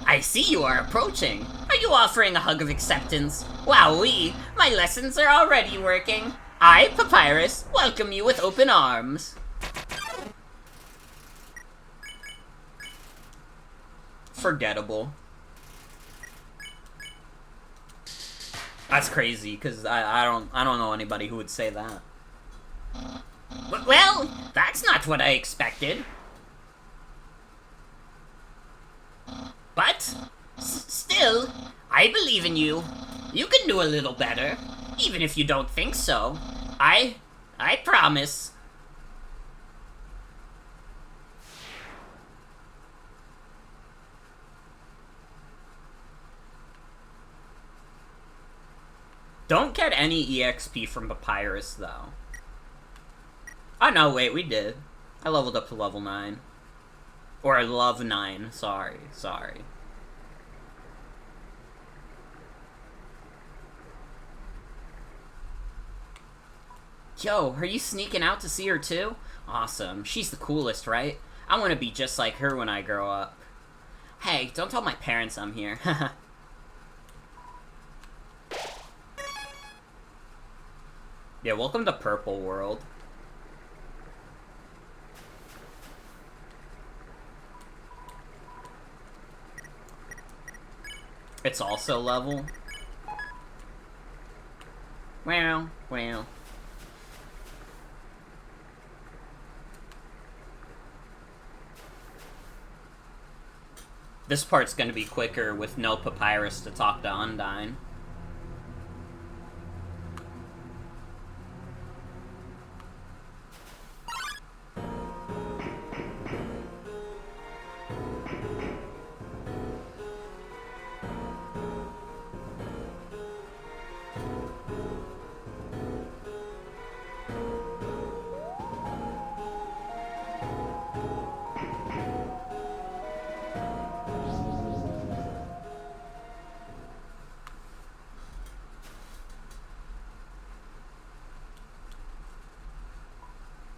I see you are approaching. Are you offering a hug of acceptance? Wowee, my lessons are already working. I, Papyrus, welcome you with open arms. Forgettable. That's crazy, because I don't know anybody who would say that. Well, that's not what I expected. But, still, I believe in you. You can do a little better, even if you don't think so. I promise. Don't get any EXP from Papyrus, though. Oh, no, wait, we did. I leveled up to level 9. Or love 9, sorry. Yo, are you sneaking out to see her too? Awesome. She's the coolest, right? I want to be just like her when I grow up. Hey, don't tell my parents I'm here. Yeah, welcome to Purple World. It's also level. Well. This part's gonna be quicker with no Papyrus to talk to Undyne.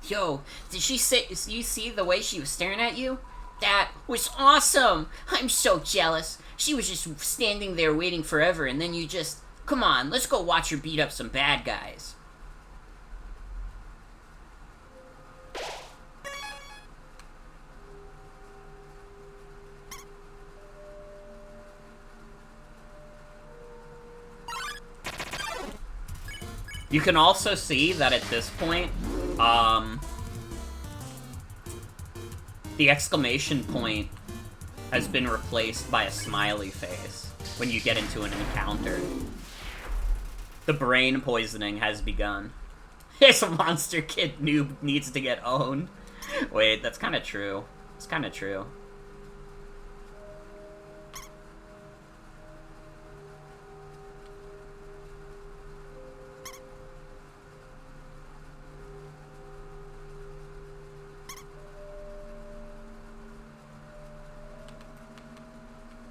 Yo, did you see the way she was staring at you? That was awesome! I'm so jealous. She was just standing there waiting forever, and then you just... Come on, let's go watch her beat up some bad guys. You can also see that at this point, the exclamation point has been replaced by a smiley face when you get into an encounter. The brain poisoning has begun. This monster kid noob needs to get owned. Wait, that's kind of true. It's kind of true.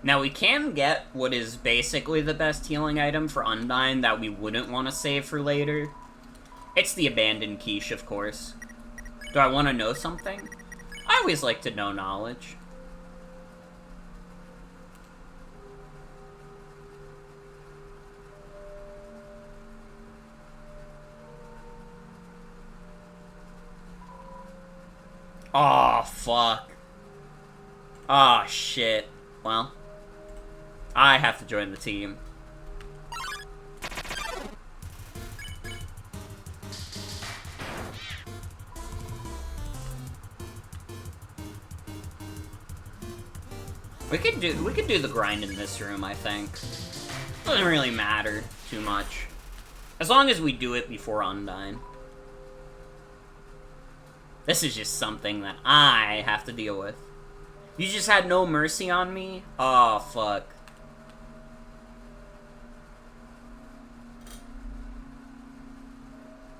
Now, we can get what is basically the best healing item for Undyne that we wouldn't want to save for later. It's the Abandoned Quiche, of course. Do I want to know something? I always like to know knowledge. Oh, fuck. Oh, shit. Well, I have to join the team. We could do the grind in this room, I think. Doesn't really matter too much. As long as we do it before Undyne. This is just something that I have to deal with. You just had no mercy on me? Oh, fuck.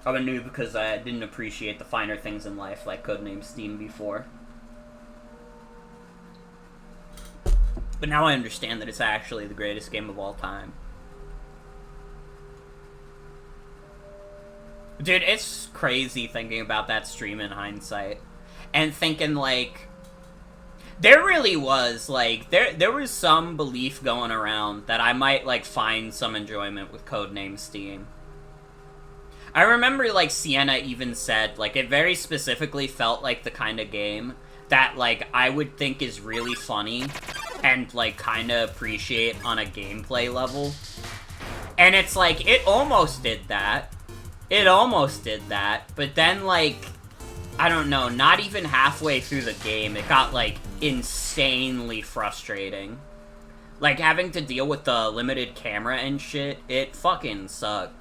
I'm a noob because I didn't appreciate the finer things in life, like Codename Steam before. But now I understand that it's actually the greatest game of all time. Dude, it's crazy thinking about that stream in hindsight. And thinking, like... There really was, like, there was some belief going around that I might, like, find some enjoyment with Codename Steam. I remember, like, Sienna even said, like, it very specifically felt like the kind of game that, like, I would think is really funny and, like, kind of appreciate on a gameplay level. And it's like, it almost did that. It almost did that, but then, like, I don't know, not even halfway through the game, it got, like, insanely frustrating. Like, having to deal with the limited camera and shit, it fucking sucked.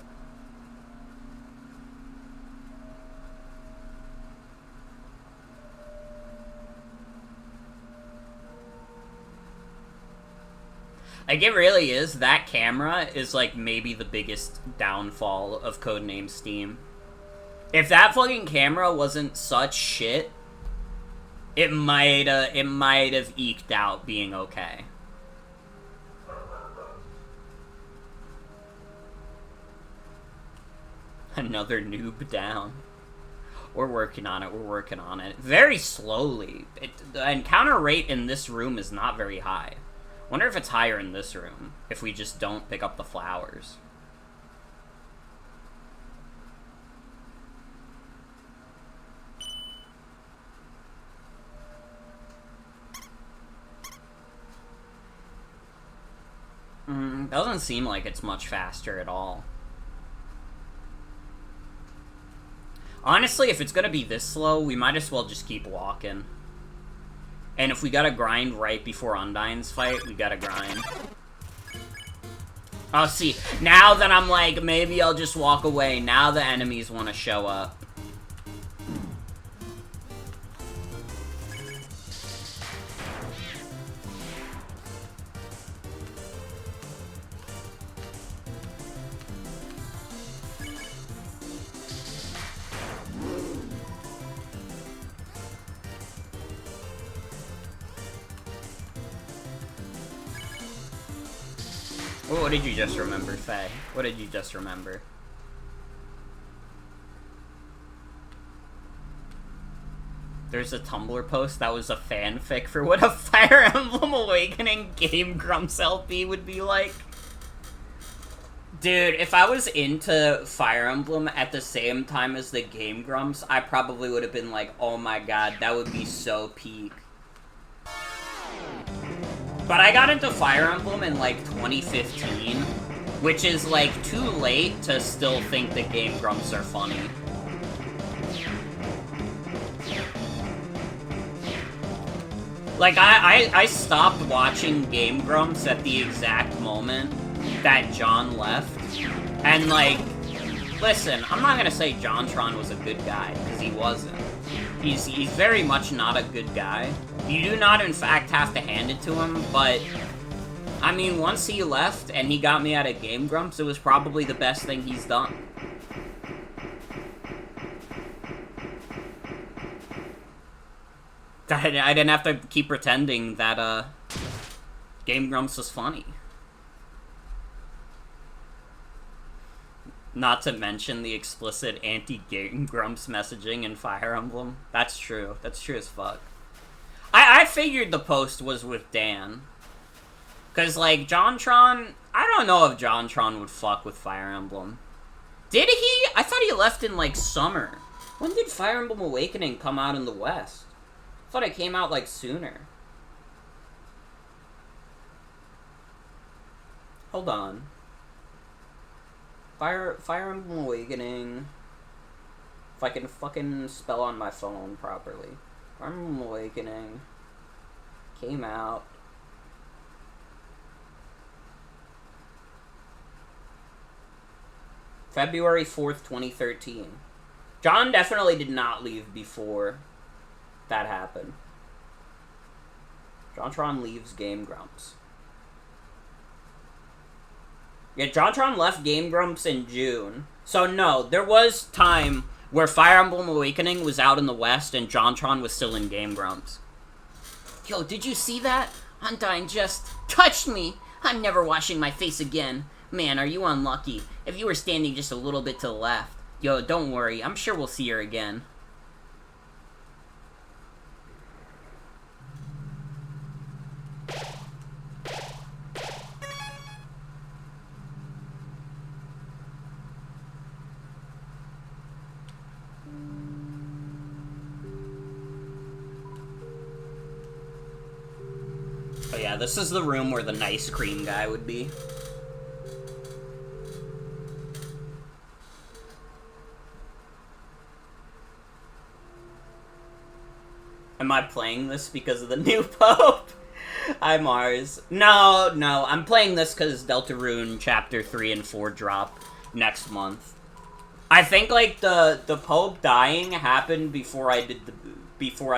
Like, it really is. That camera is, like, maybe the biggest downfall of Codename Steam. If that fucking camera wasn't such shit, it might have eked out being okay. Another noob down. We're working on it, we're working on it. Very slowly. The encounter rate in this room is not very high. Wonder if it's higher in this room, if we just don't pick up the flowers. Doesn't seem like it's much faster at all. Honestly, if it's gonna be this slow, we might as well just keep walking. And if we gotta grind right before Undyne's fight, we gotta grind. Oh, see, now that I'm like, maybe I'll just walk away, now the enemies want to show up. What did you just remember, Faye? What did you just remember? There's a Tumblr post that was a fanfic for what a Fire Emblem Awakening Game Grumps LP would be like. Dude, if I was into Fire Emblem at the same time as the Game Grumps, I probably would have been like, oh my god, that would be so peak. But I got into Fire Emblem in, like, 2015, which is, like, too late to still think that Game Grumps are funny. Like, I stopped watching Game Grumps at the exact moment that John left, and, like, listen, I'm not gonna say JonTron was a good guy, because he wasn't. He's very much not a good guy. You do not, in fact, have to hand it to him, but, I mean, once he left and he got me out of Game Grumps, it was probably the best thing he's done. I didn't have to keep pretending that, Game Grumps was funny. Not to mention the explicit anti-Game Grumps messaging in Fire Emblem. That's true. That's true as fuck. I figured the post was with Dan. Because, like, JonTron... I don't know if JonTron would fuck with Fire Emblem. Did he? I thought he left in, like, summer. When did Fire Emblem Awakening come out in the West? I thought it came out, like, sooner. Hold on. Fire Emblem Awakening... If I can fucking spell on my phone properly. Fire Emblem Awakening came out February 4th, 2013. John definitely did not leave before that happened. JonTron leaves Game Grumps. Yeah, JonTron left Game Grumps in June. So no, there was time where Fire Emblem Awakening was out in the West and JonTron was still in Game Grumps. Yo, did you see that? Undyne just touched me. I'm never washing my face again. Man, are you unlucky. If you were standing just a little bit to the left. Yo, don't worry. I'm sure we'll see her again. Oh yeah, this is the room where the nice cream guy would be. Am I playing this because of the new Pope? Hi, Mars. No, I'm playing this because Deltarune Chapter 3 and 4 drop next month. I think, like, the Pope dying happened before I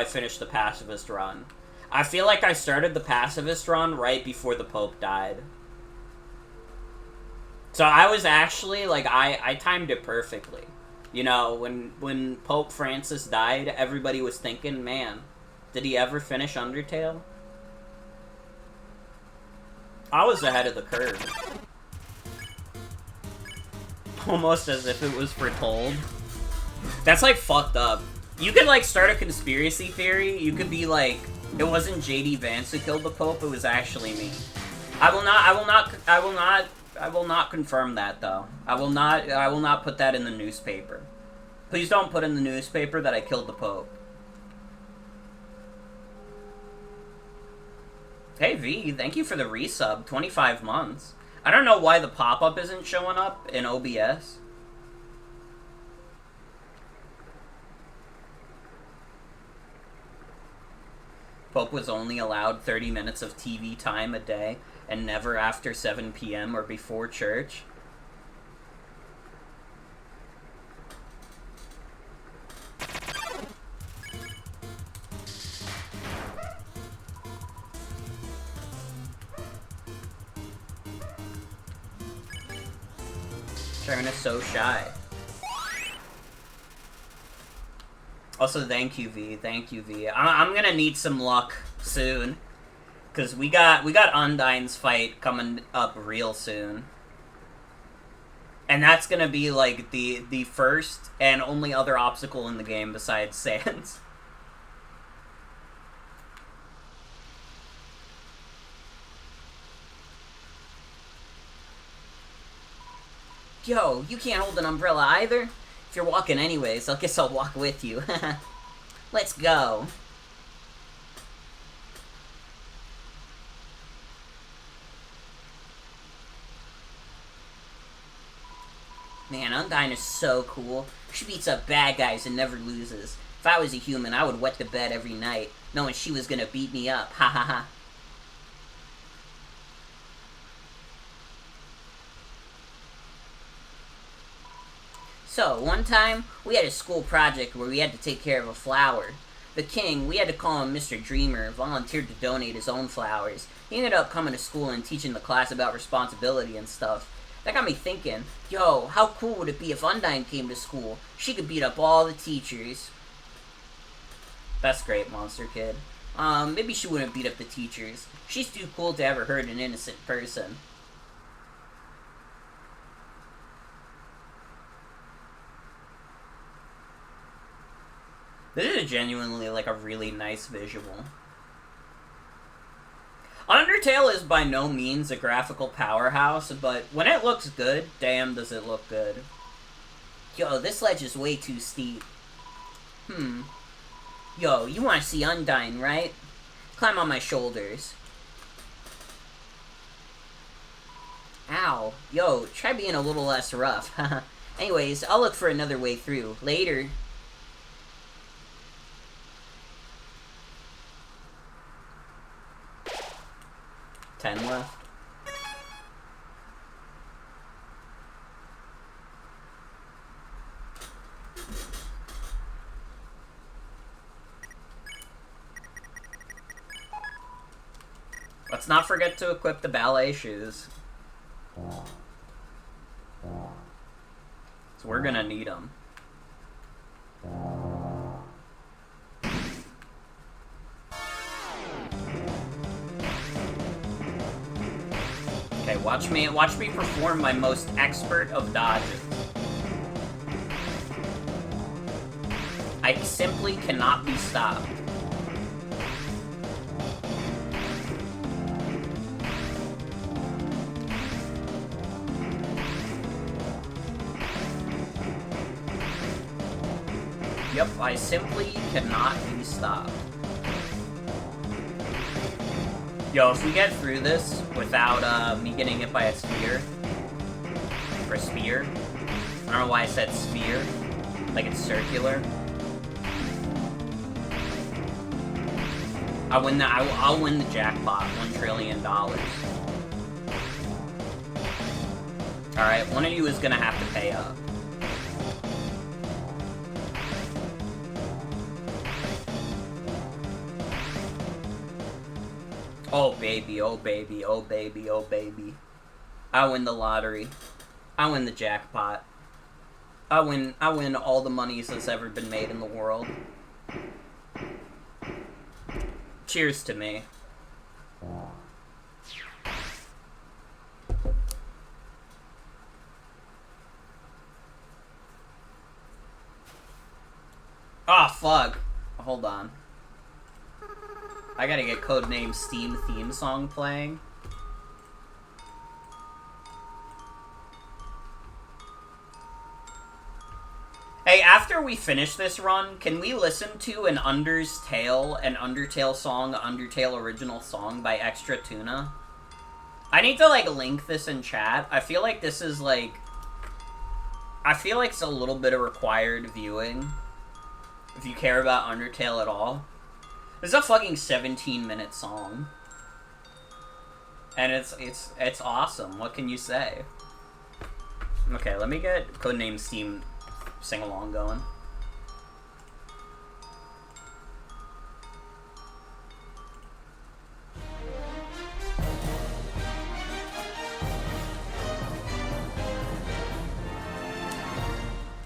finished the Pacifist run. I feel like I started the Pacifist run right before the Pope died. So I was actually, like, I timed it perfectly. You know, when Pope Francis died, everybody was thinking, man, did he ever finish Undertale? I was ahead of the curve. Almost as if it was foretold. That's, like, fucked up. You could, like, start a conspiracy theory. You could be like, it wasn't J.D. Vance who killed the Pope, it was actually me. I will not confirm that, though. I will not put that in the newspaper. Please don't put in the newspaper that I killed the Pope. Hey, V, thank you for the resub. 25 months. I don't know why the pop-up isn't showing up in OBS. Pope was only allowed 30 minutes of TV time a day, and never after 7 p.m. or before church. Sharon is so shy. Also, thank you, V. Thank you, V. I'm gonna need some luck soon, cause we got Undyne's fight coming up real soon, and that's gonna be like the first and only other obstacle in the game besides Sans. Yo, you can't hold an umbrella either? If you're walking anyways, I guess I'll walk with you. Let's go. Man, Undyne is so cool. She beats up bad guys and never loses. If I was a human, I would wet the bed every night, knowing she was gonna beat me up. Ha ha ha. So, one time, we had a school project where we had to take care of a flower. The king, we had to call him Mr. Dreamer, volunteered to donate his own flowers. He ended up coming to school and teaching the class about responsibility and stuff. That got me thinking, yo, how cool would it be if Undyne came to school? She could beat up all the teachers. That's great, Monster Kid. Maybe she wouldn't beat up the teachers. She's too cool to ever hurt an innocent person. This is genuinely, like, a really nice visual. Undertale is by no means a graphical powerhouse, but when it looks good, damn does it look good. Yo, this ledge is way too steep. Yo, you want to see Undyne, right? Climb on my shoulders. Ow. Yo, try being a little less rough. Anyways, I'll look for another way through. Later. 10 left. Let's not forget to equip the ballet shoes. So we're gonna need them. Okay, watch me perform my most expert of dodges. I simply cannot be stopped. Yep, I simply cannot be stopped. Yo, if we get through this without me getting hit by a sphere, or spear, I don't know why I said sphere, like it's circular. I'll win the jackpot, $1 trillion. Alright, one of you is gonna have to pay up. Oh baby, oh baby, oh baby, oh baby. I win the lottery. I win the jackpot. I win all the monies that's ever been made in the world. Cheers to me. Ah, fuck. Hold on. I gotta get Codename Steam theme song playing. Hey, after we finish this run, can we listen to an Undertale song, Undertale original song by Extra Tuna? I need to, like, link this in chat. I feel like this is, like... I feel like it's a little bit of required viewing. If you care about Undertale at all. This is a fucking 17-minute song. And it's awesome. What can you say? Okay, let me get Codename Steam sing-along going.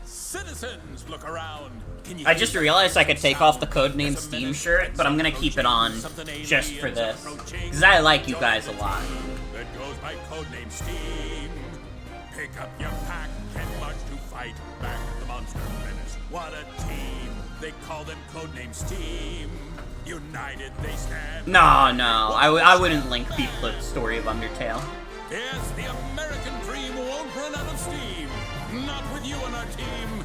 Citizens, look around. I just realized I could take off the Codename Steam shirt, but I'm gonna keep it on just for this. Because I like you guys a lot. That goes by Codename Steam. Pick up your pack and march to fight back the monster menace. What a team. They call them Codename Steam. United they stand. No, I wouldn't link people to the story of Undertale. Yes, the American dream won't run out of steam. Not with you on our team.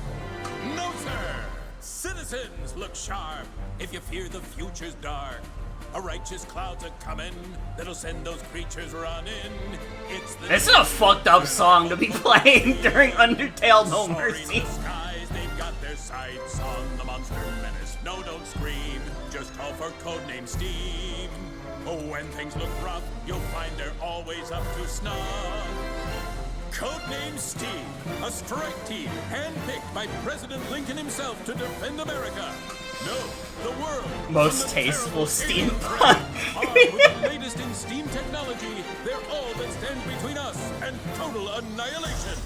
No, sir. Citizens, look sharp. If you fear the future's dark, a righteous cloud's a-comin' that'll send those creatures running. It's the This is a fucked up song to be playing during Undertale No Mercy. In the skies, they've got their sights on the monster menace. No, don't scream. Just call for Codename Steam. Oh, when things look rough, you'll find they're always up to snuff. Codename Steam, a strike team handpicked by President Lincoln himself to defend America. No, the world. Most tasteful steampunk. With the latest in steam technology, they're all that stands between us and total annihilation.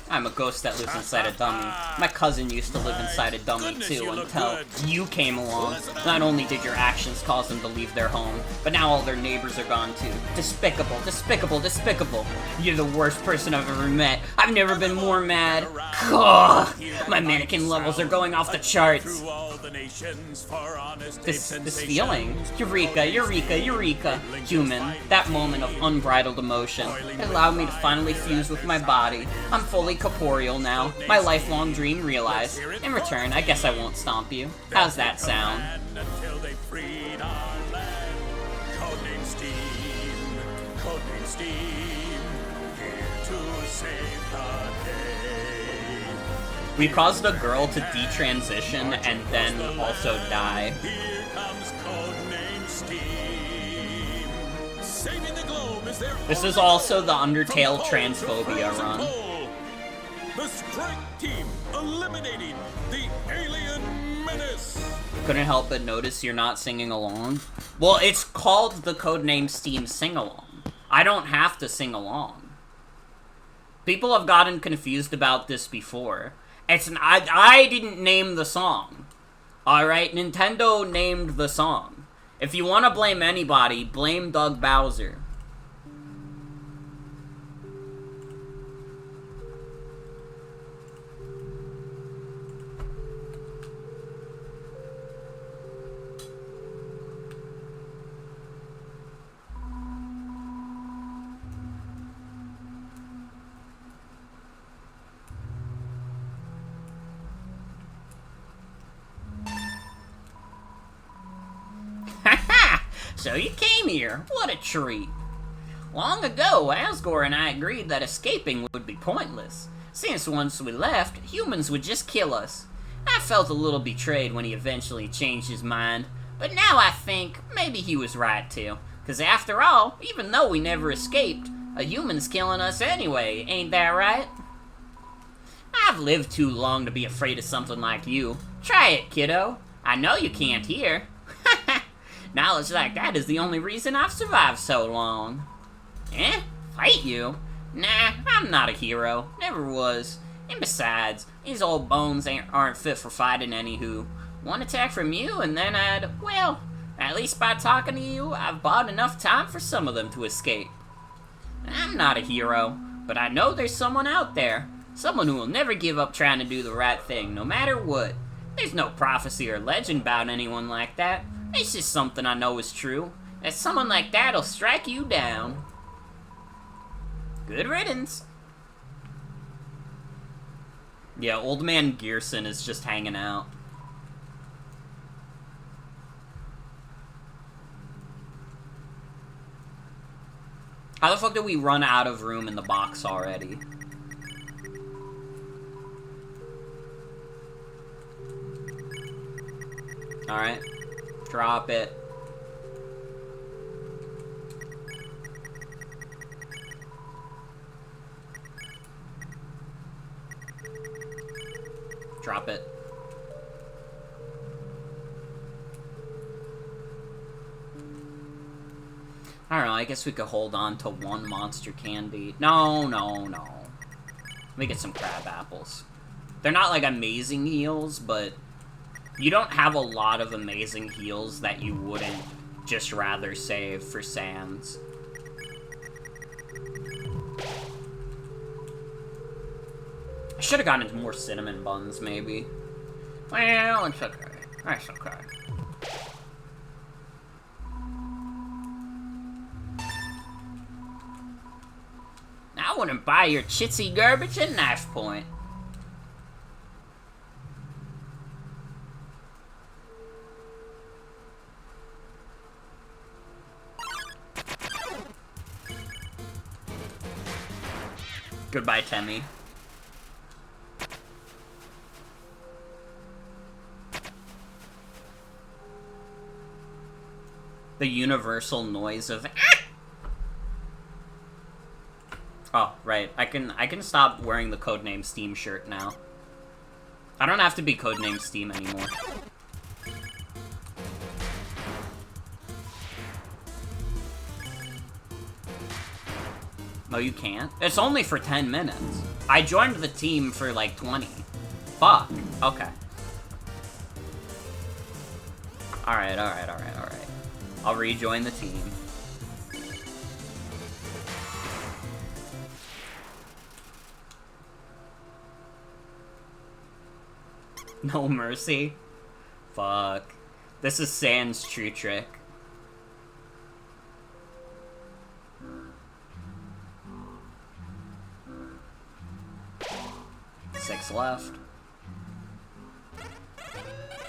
I'm a ghost that lives inside a dummy. My cousin used to live inside a dummy too until you came along. Not only did your actions cause them to leave their home, but now all their neighbors are gone too. Despicable, despicable, despicable. You're the worst person I've ever met. I've never been more mad. Ugh, my mannequin levels are going off the charts. This feeling. Eureka, eureka, eureka. Human. That moment of unbridled emotion. It allowed me to finally fuse with my body. I'm fully corporeal now. My lifelong dream realized. In return, I guess I won't stomp you. How's that sound? Until they freed our land. Codename Steam. Codename Steam. Here to save the day. We caused a girl to detransition and then also die. Here comes Codename Steam. Saving the globe is their This is also the Undertale transphobia run. The strike team eliminating the alien menace. Couldn't help but notice you're not singing along. Well, it's called the Codename Steam Sing-Along. I don't have to sing along. People have gotten confused about this before. I didn't name the song. Alright, Nintendo named the song. If you want to blame anybody, blame Doug Bowser. So you came here. What a treat. Long ago, Asgore and I agreed that escaping would be pointless, since once we left, humans would just kill us. I felt a little betrayed when he eventually changed his mind, But now I think maybe he was right too. Cause after all, even though we never escaped, a human's killing us anyway, ain't that right? I've lived too long to be afraid of something like you. Try it, kiddo. I know you can't hear. Knowledge like that is the only reason I've survived so long. Eh? Fight you? Nah, I'm not a hero. Never was. And besides, these old bones aren't fit for fighting anywho. One attack from you and then well, at least by talking to you, I've bought enough time for some of them to escape. I'm not a hero, but I know there's someone out there. Someone who will never give up trying to do the right thing, no matter what. There's no prophecy or legend about anyone like that. It's just something I know is true. That someone like that'll strike you down. Good riddance. Yeah, old man Gearson is just hanging out. How the fuck did we run out of room in the box already? Alright. Drop it. Drop it. I don't know, I guess we could hold on to one monster candy. No. Let me get some crab apples. They're not like amazing heals, but you don't have a lot of amazing heals that you wouldn't just rather save for Sans. I should have gotten into more cinnamon buns, maybe. Well, it's okay. That's okay. I wouldn't buy your chitsy garbage at knife point. Goodbye, Temmie. The universal noise of Oh, right. I can stop wearing the Codename Steam shirt now. I don't have to be Codename Steam anymore. No, you can't. It's only for 10 minutes. I joined the team for like 20. Fuck. Okay. Alright. I'll rejoin the team. No mercy? Fuck. This is Sans' true trick. Six left.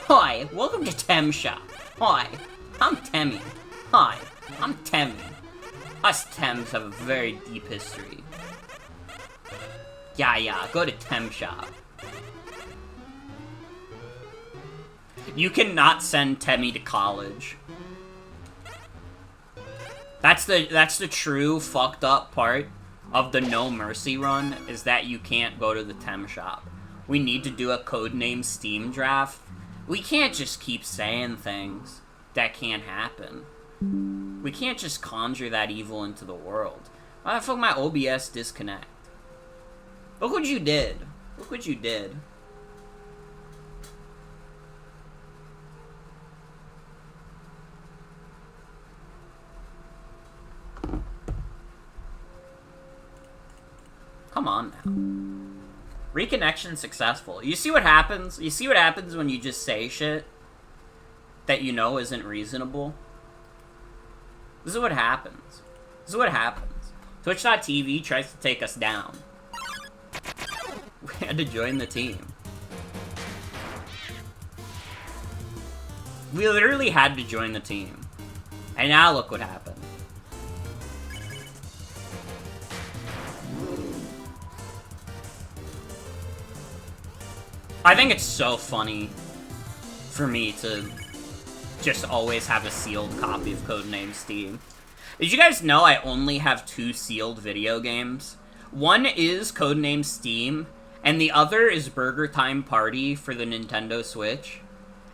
Hi, welcome to Tem Shop. Hi, I'm Temmie. Hi, I'm Temmie. Us Tems have a very deep history. Yeah, go to Tem Shop. You cannot send Temmie to college. That's the true fucked up part of the No Mercy run, is that you can't go to the Tem Shop. We need to do a Codename Steam draft. We can't just keep saying things that can't happen. We can't just conjure that evil into the world. Why the fuck my OBS disconnect? Look what you did. Look what you did. Come on now. Reconnection successful. You see what happens? You see what happens when you just say shit that you know isn't reasonable? This is what happens. This is what happens. Twitch.tv tries to take us down. We had to join the team. We literally had to join the team. And now look what happened. I think it's so funny for me to just always have a sealed copy of Codename Steam. Did you guys know I only have 2 sealed video games? One is Codename Steam, and the other is Burger Time Party for the Nintendo Switch.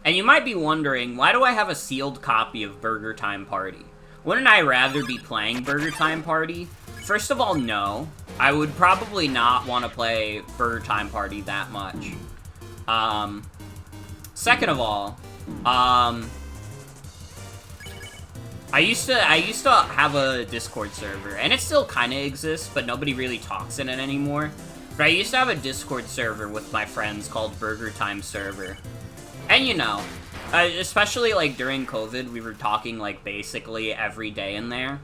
And you might be wondering, why do I have a sealed copy of Burger Time Party? Wouldn't I rather be playing Burger Time Party? First of all, no. I would probably not want to play Burger Time Party that much. Second of all, I used to have a Discord server, and it still kind of exists, but nobody really talks in it anymore. But I used to have a Discord server with my friends called Burger Time Server. And you know, especially like during COVID, we were talking like basically every day in there.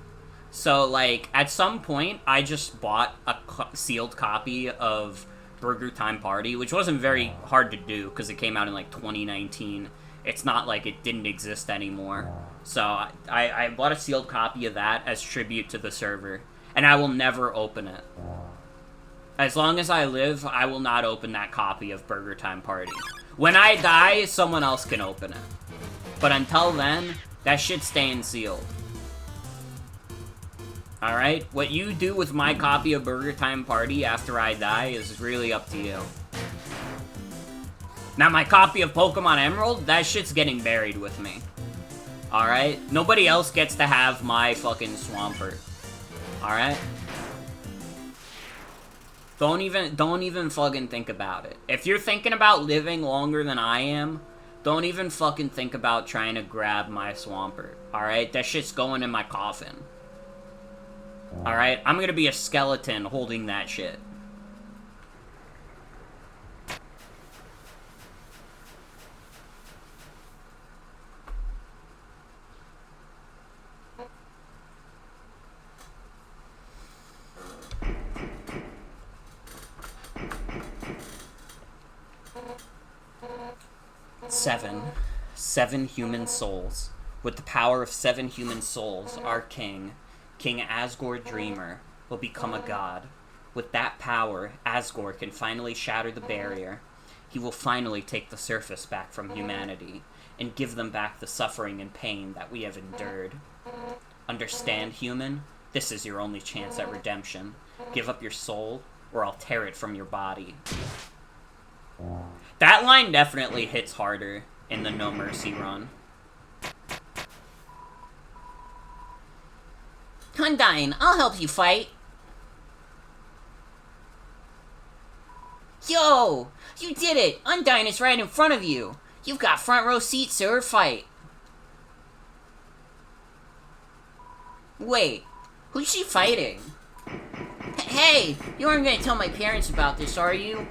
So like at some point, I just bought a sealed copy of Burger Time Party, which wasn't very hard to do because it came out in like 2019. It's not like it didn't exist anymore. So I bought a sealed copy of that as tribute to the server, and I will never open it. As long as I live, I will not open that copy of Burger Time Party. When I die, someone else can open it. But until then, that shit's staying sealed. Alright? What you do with my copy of Burger Time Party after I die is really up to you. Now, my copy of Pokemon Emerald, that shit's getting buried with me. Alright? Nobody else gets to have my fucking Swampert. Alright? Don't even fucking think about it. If you're thinking about living longer than I am, don't even fucking think about trying to grab my Swampert. Alright? That shit's going in my coffin. Alright? I'm gonna be a skeleton holding that shit. Seven human souls. With the power of 7 human souls, our king, King Asgore Dreamer, will become a god. With that power, Asgore can finally shatter the barrier. He will finally take the surface back from humanity, and give them back the suffering and pain that we have endured. Understand, human? This is your only chance at redemption. Give up your soul, or I'll tear it from your body. That line definitely hits harder in the No Mercy run. Undyne, I'll help you fight. Yo! You did it! Undyne is right in front of you! You've got front row seats to her fight. Wait, who's she fighting? Hey! You aren't gonna tell my parents about this, are you?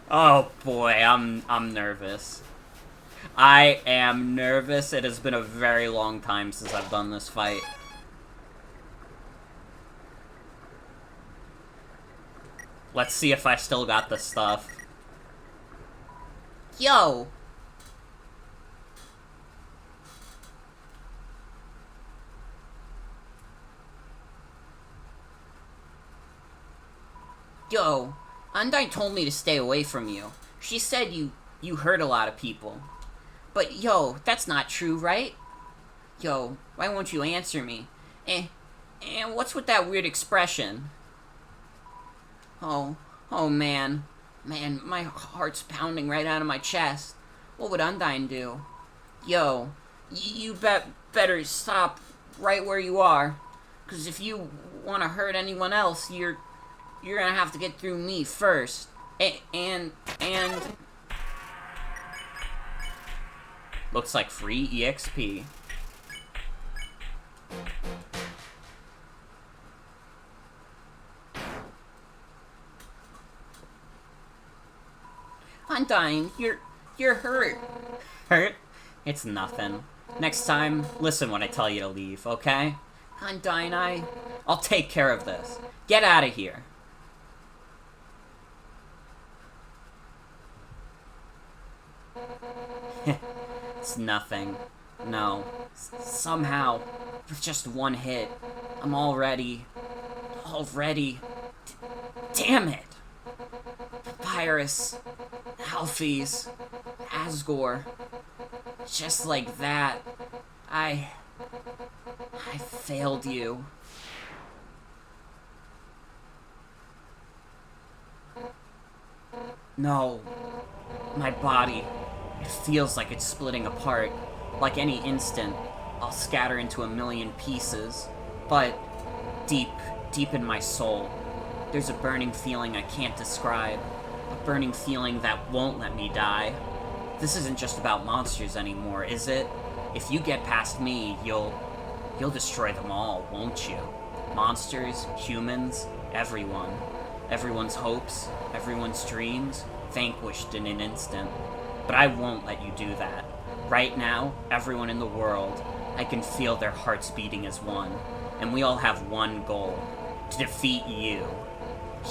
Oh boy, I'm nervous. I am nervous. It has been a very long time since I've done this fight. Let's see if I still got the stuff. Yo! Yo, Undyne told me to stay away from you. She said you hurt a lot of people. But yo, that's not true, right? Yo, why won't you answer me? And what's with that weird expression? Oh man. Man, my heart's pounding right out of my chest. What would Undyne do? Yo, you better stop right where you are. 'Cause if you want to hurt anyone else, you're gonna have to get through me first. And... Looks like free EXP. Undyne, you're hurt. Hurt? It's nothing. Next time, listen when I tell you to leave, okay? Undyne, I'll take care of this. Get out of here. It's nothing. No. Somehow, With just one hit, I'm already... Damn it! Papyrus, Alphys, Asgore, just like that, I failed you. No, my body, it feels like it's splitting apart. Like any instant, I'll scatter into a million pieces. But deep in my soul, there's a burning feeling I can't describe. A burning feeling that won't let me die. This isn't just about monsters anymore, is it? If you get past me, you'll destroy them all, won't you? Monsters, humans, everyone. Everyone's hopes, everyone's dreams, vanquished in an instant. But I won't let you do that. Right now, everyone in the world, I can feel their hearts beating as one. And we all have one goal. To defeat you.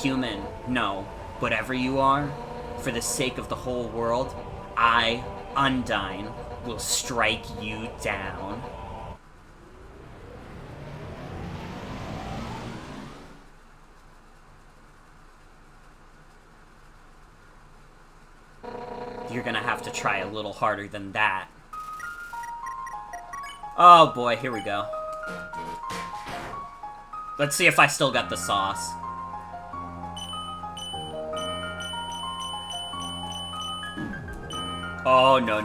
Human, no. Whatever you are, for the sake of the whole world, I, Undyne, will strike you down. You're gonna have to try a little harder than that. Oh boy, here we go. Let's see if I still got the sauce. Oh, no.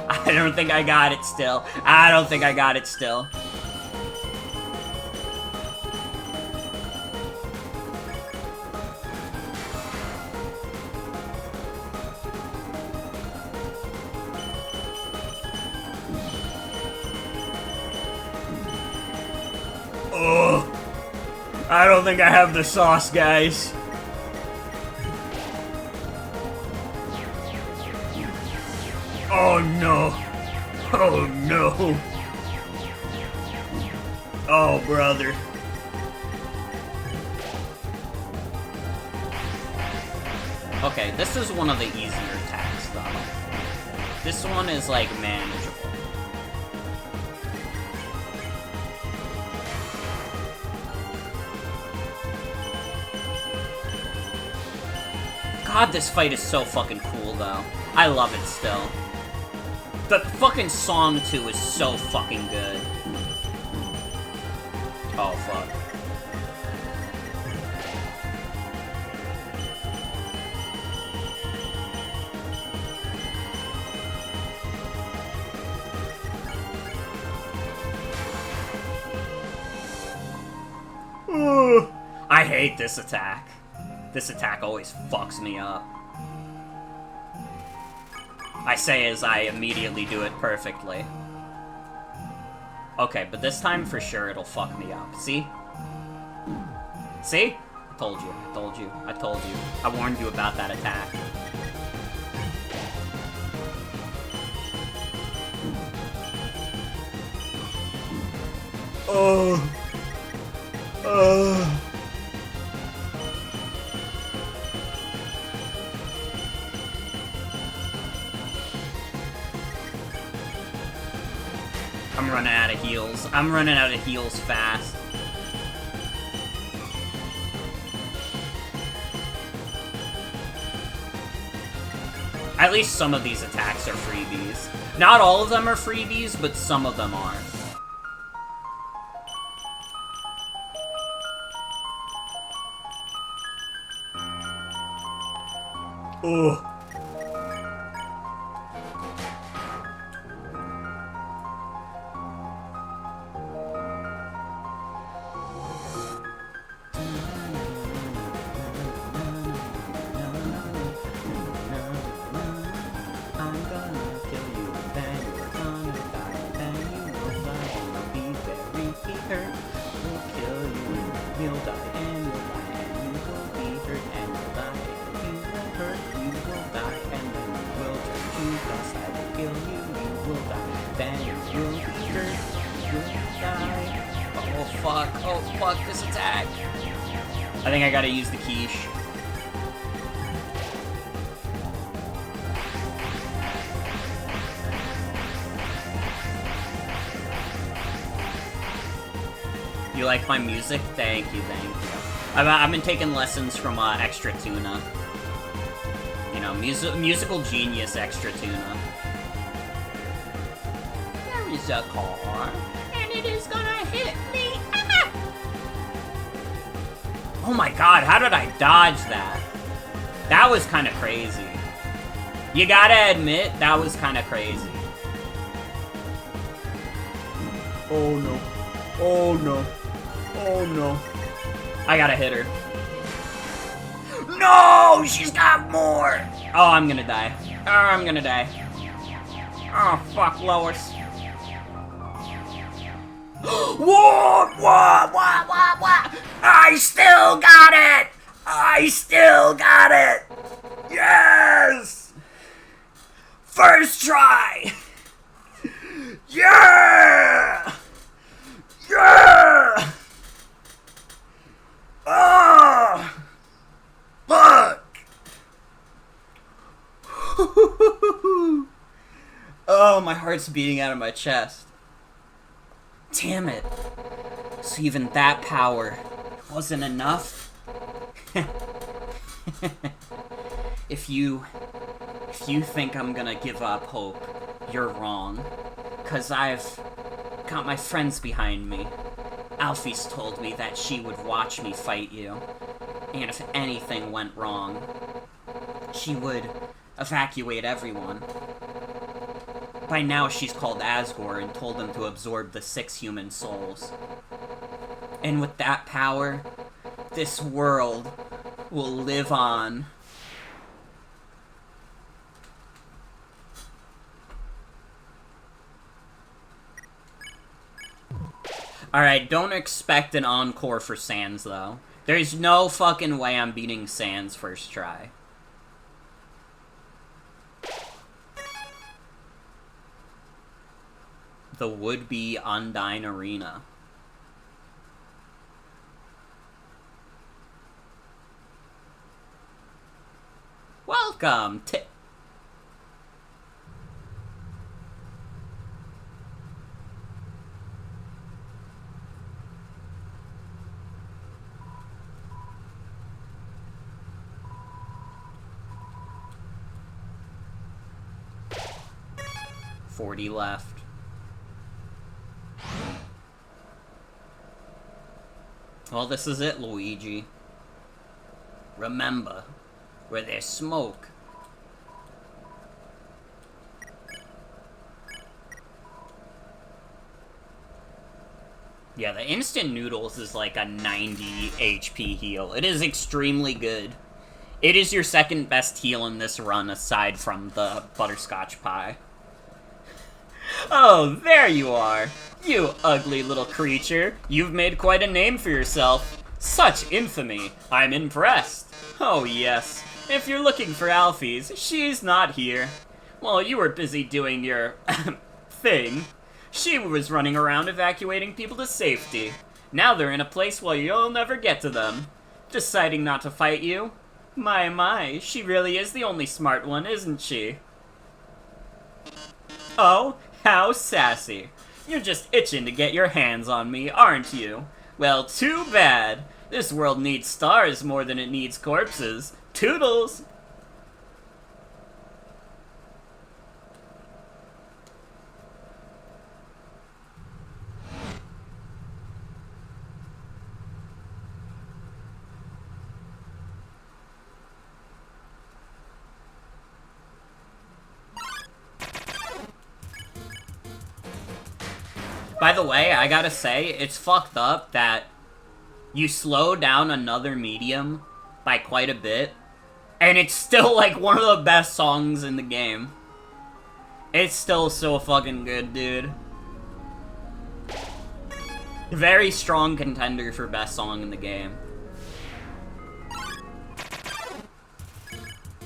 I don't think I got it still. Oh, I don't think I have the sauce, guys. Oh no. Oh no. Oh, brother. Okay, this is one of the easier attacks, though. This one is, like, manageable. God, this fight is so fucking cool, though. I love it still. The fucking song, too, is so fucking good. Oh, fuck. I hate this attack. This attack always fucks me up. I say as I immediately do it perfectly. Okay, but this time for sure it'll fuck me up. See? See? I told you. I warned you about that attack. I'm running out of heals. I'm running out of heals fast. At least some of these attacks are freebies. Not all of them are freebies, but some of them are. Ugh. Oh fuck, this attack. I think I gotta use the quiche. You like my music? Thank you, thank you. I've been taking lessons from Extra Tuna. You know, musical genius Extra Tuna. There is a car, and it is gonna hit me. Oh my god, how did I dodge that? That was kind of crazy. You gotta admit, that was kind of crazy. Oh no. Oh no. Oh no. I gotta hit her. No, she's got more. Oh, I'm gonna die. Oh, I'm gonna die. Oh, fuck, Lois. What? I still got it! I still got it! Yes! First try! Yeah! Yeah! Oh! Fuck! Oh, my heart's beating out of my chest. Damn it. So even that power wasn't enough? If you think I'm gonna give up hope, you're wrong. 'Cause I've got my friends behind me. Alfie's told me that she would watch me fight you. And if anything went wrong, she would evacuate everyone. By now, she's called Asgore and told them to absorb the 6 human souls. And with that power, this world will live on. Alright, don't expect an encore for Sans, though. There's no fucking way I'm beating Sans first try. The would-be Undyne Arena. Welcome to... $40 left. Well, this is it, Luigi. Remember, where there's smoke. Yeah, the instant noodles is like a 90 HP heal. It is extremely good. It is your second best heal in this run aside from the butterscotch pie. Oh, there you are. You ugly little creature. You've made quite a name for yourself. Such infamy. I'm impressed. Oh, yes. If you're looking for Alphys, she's not here. While you were busy doing your... thing, she was running around evacuating people to safety. Now they're in a place where you'll never get to them. Deciding not to fight you? My, she really is the only smart one, isn't she? Oh, how sassy. You're just itching to get your hands on me, aren't you? Well, too bad. This world needs stars more than it needs corpses. Toodles! By the way, I gotta say, it's fucked up that you slow down another medium by quite a bit, and it's still, like, one of the best songs in the game. It's still so fucking good, dude. Very strong contender for best song in the game.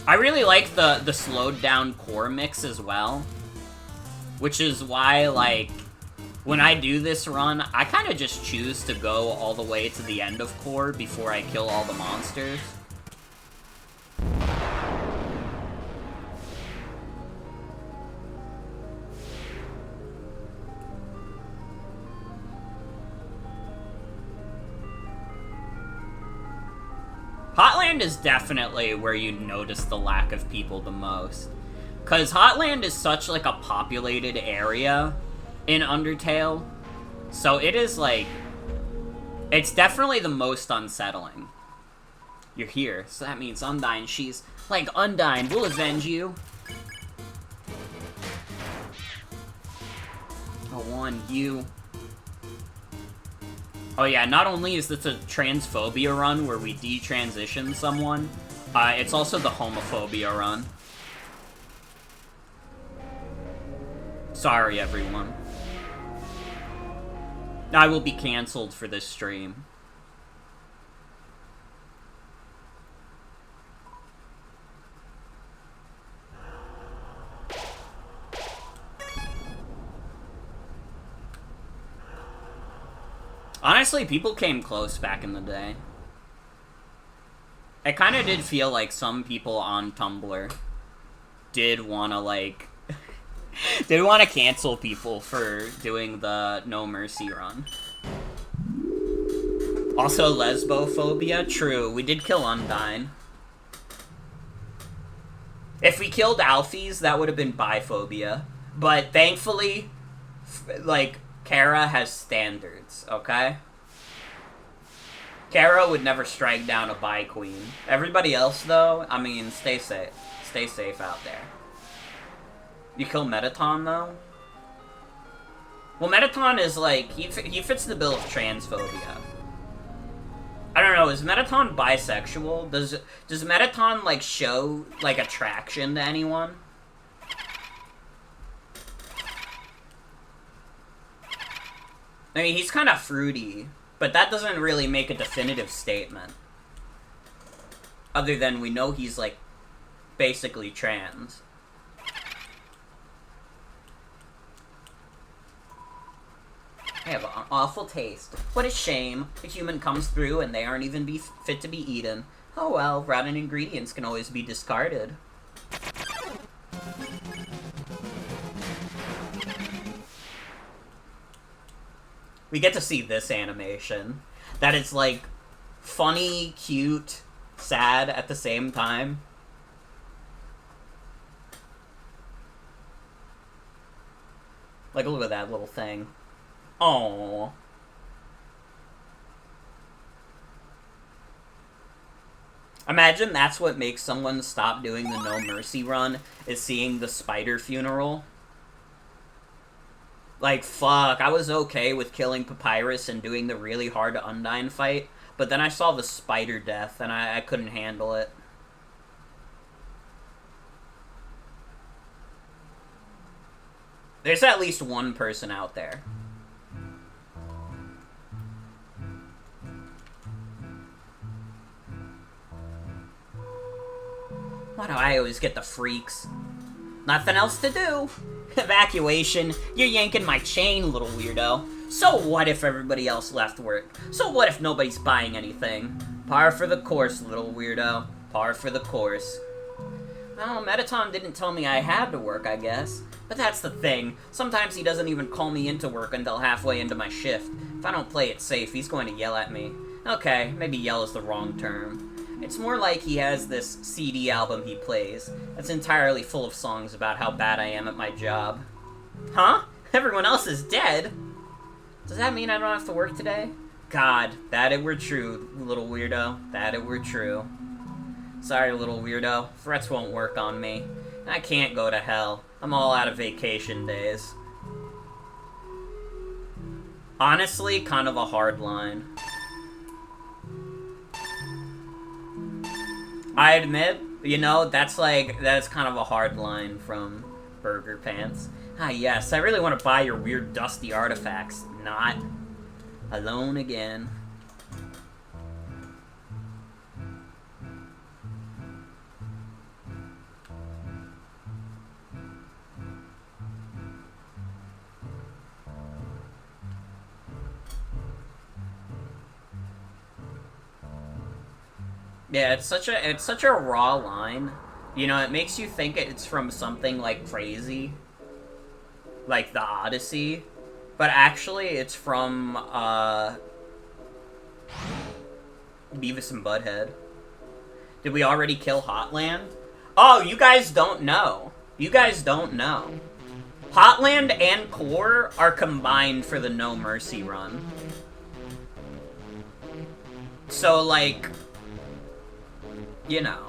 I really like the slowed down core mix as well, which is why, like, when I do this run, I kind of just choose to go all the way to the end of core before I kill all the monsters. Hotland is definitely where you notice the lack of people the most. Because Hotland is such, like, a populated area in Undertale. So it is, like... It's definitely the most unsettling. You're here, so that means Undyne. She's like, Undyne, we'll avenge you. Oh, one, you. Oh yeah, not only is this a transphobia run where we detransition someone, it's also the homophobia run. Sorry, everyone. I will be cancelled for this stream. Honestly, people came close back in the day. It kind of did feel like some people on Tumblr did want to, like... did want to cancel people for doing the No Mercy run. Also, lesbophobia? True, we did kill Undyne. If we killed Alphys, that would have been biphobia. But thankfully, like, Kara has standards, okay? Kara would never strike down a bi queen. Everybody else, though, I mean, stay safe. Stay safe out there. You kill Metaton, though? Well, Metaton is, like, he fits the bill of transphobia. I don't know, is Metaton bisexual? Does Metaton, like, show, like, attraction to anyone? I mean, he's kind of fruity, but that doesn't really make a definitive statement. Other than we know he's, like, basically trans. I have an awful taste. What a shame. A human comes through and they aren't even fit to be eaten. Oh well, rotten ingredients can always be discarded. We get to see this animation. That is, like, funny, cute, sad at the same time. Like, look at that little thing. Aww. Imagine that's what makes someone stop doing the No Mercy run, is seeing the spider funeral. Like, fuck, I was okay with killing Papyrus and doing the really hard Undyne fight, but then I saw the spider death and I couldn't handle it. There's at least one person out there. Why do I always get the freaks? Nothing else to do. Evacuation. You're yanking my chain, little weirdo. So what if everybody else left work? So what if nobody's buying anything? Par for the course, little weirdo. Par for the course. Well, Metaton didn't tell me I had to work, I guess. But that's the thing. Sometimes he doesn't even call me into work until halfway into my shift. If I don't play it safe, he's going to yell at me. Okay, maybe yell is the wrong term. It's more like he has this CD album he plays that's entirely full of songs about how bad I am at my job. Huh? Everyone else is dead? Does that mean I don't have to work today? God, that it were true, little weirdo. That it were true. Sorry, little weirdo. Threats won't work on me. I can't go to hell. I'm all out of vacation days. Honestly, kind of a hard line. I admit, you know, that's kind of a hard line from Burger Pants. Ah, yes, I really want to buy your weird dusty artifacts. Not. Alone again. Yeah, it's such a raw line. You know, it makes you think it's from something like crazy, like the Odyssey, but actually it's from Beavis and Butthead. Did we already kill Hotland? Oh, you guys don't know. You guys don't know. Hotland and Core are combined for the No Mercy run. So, like, you know.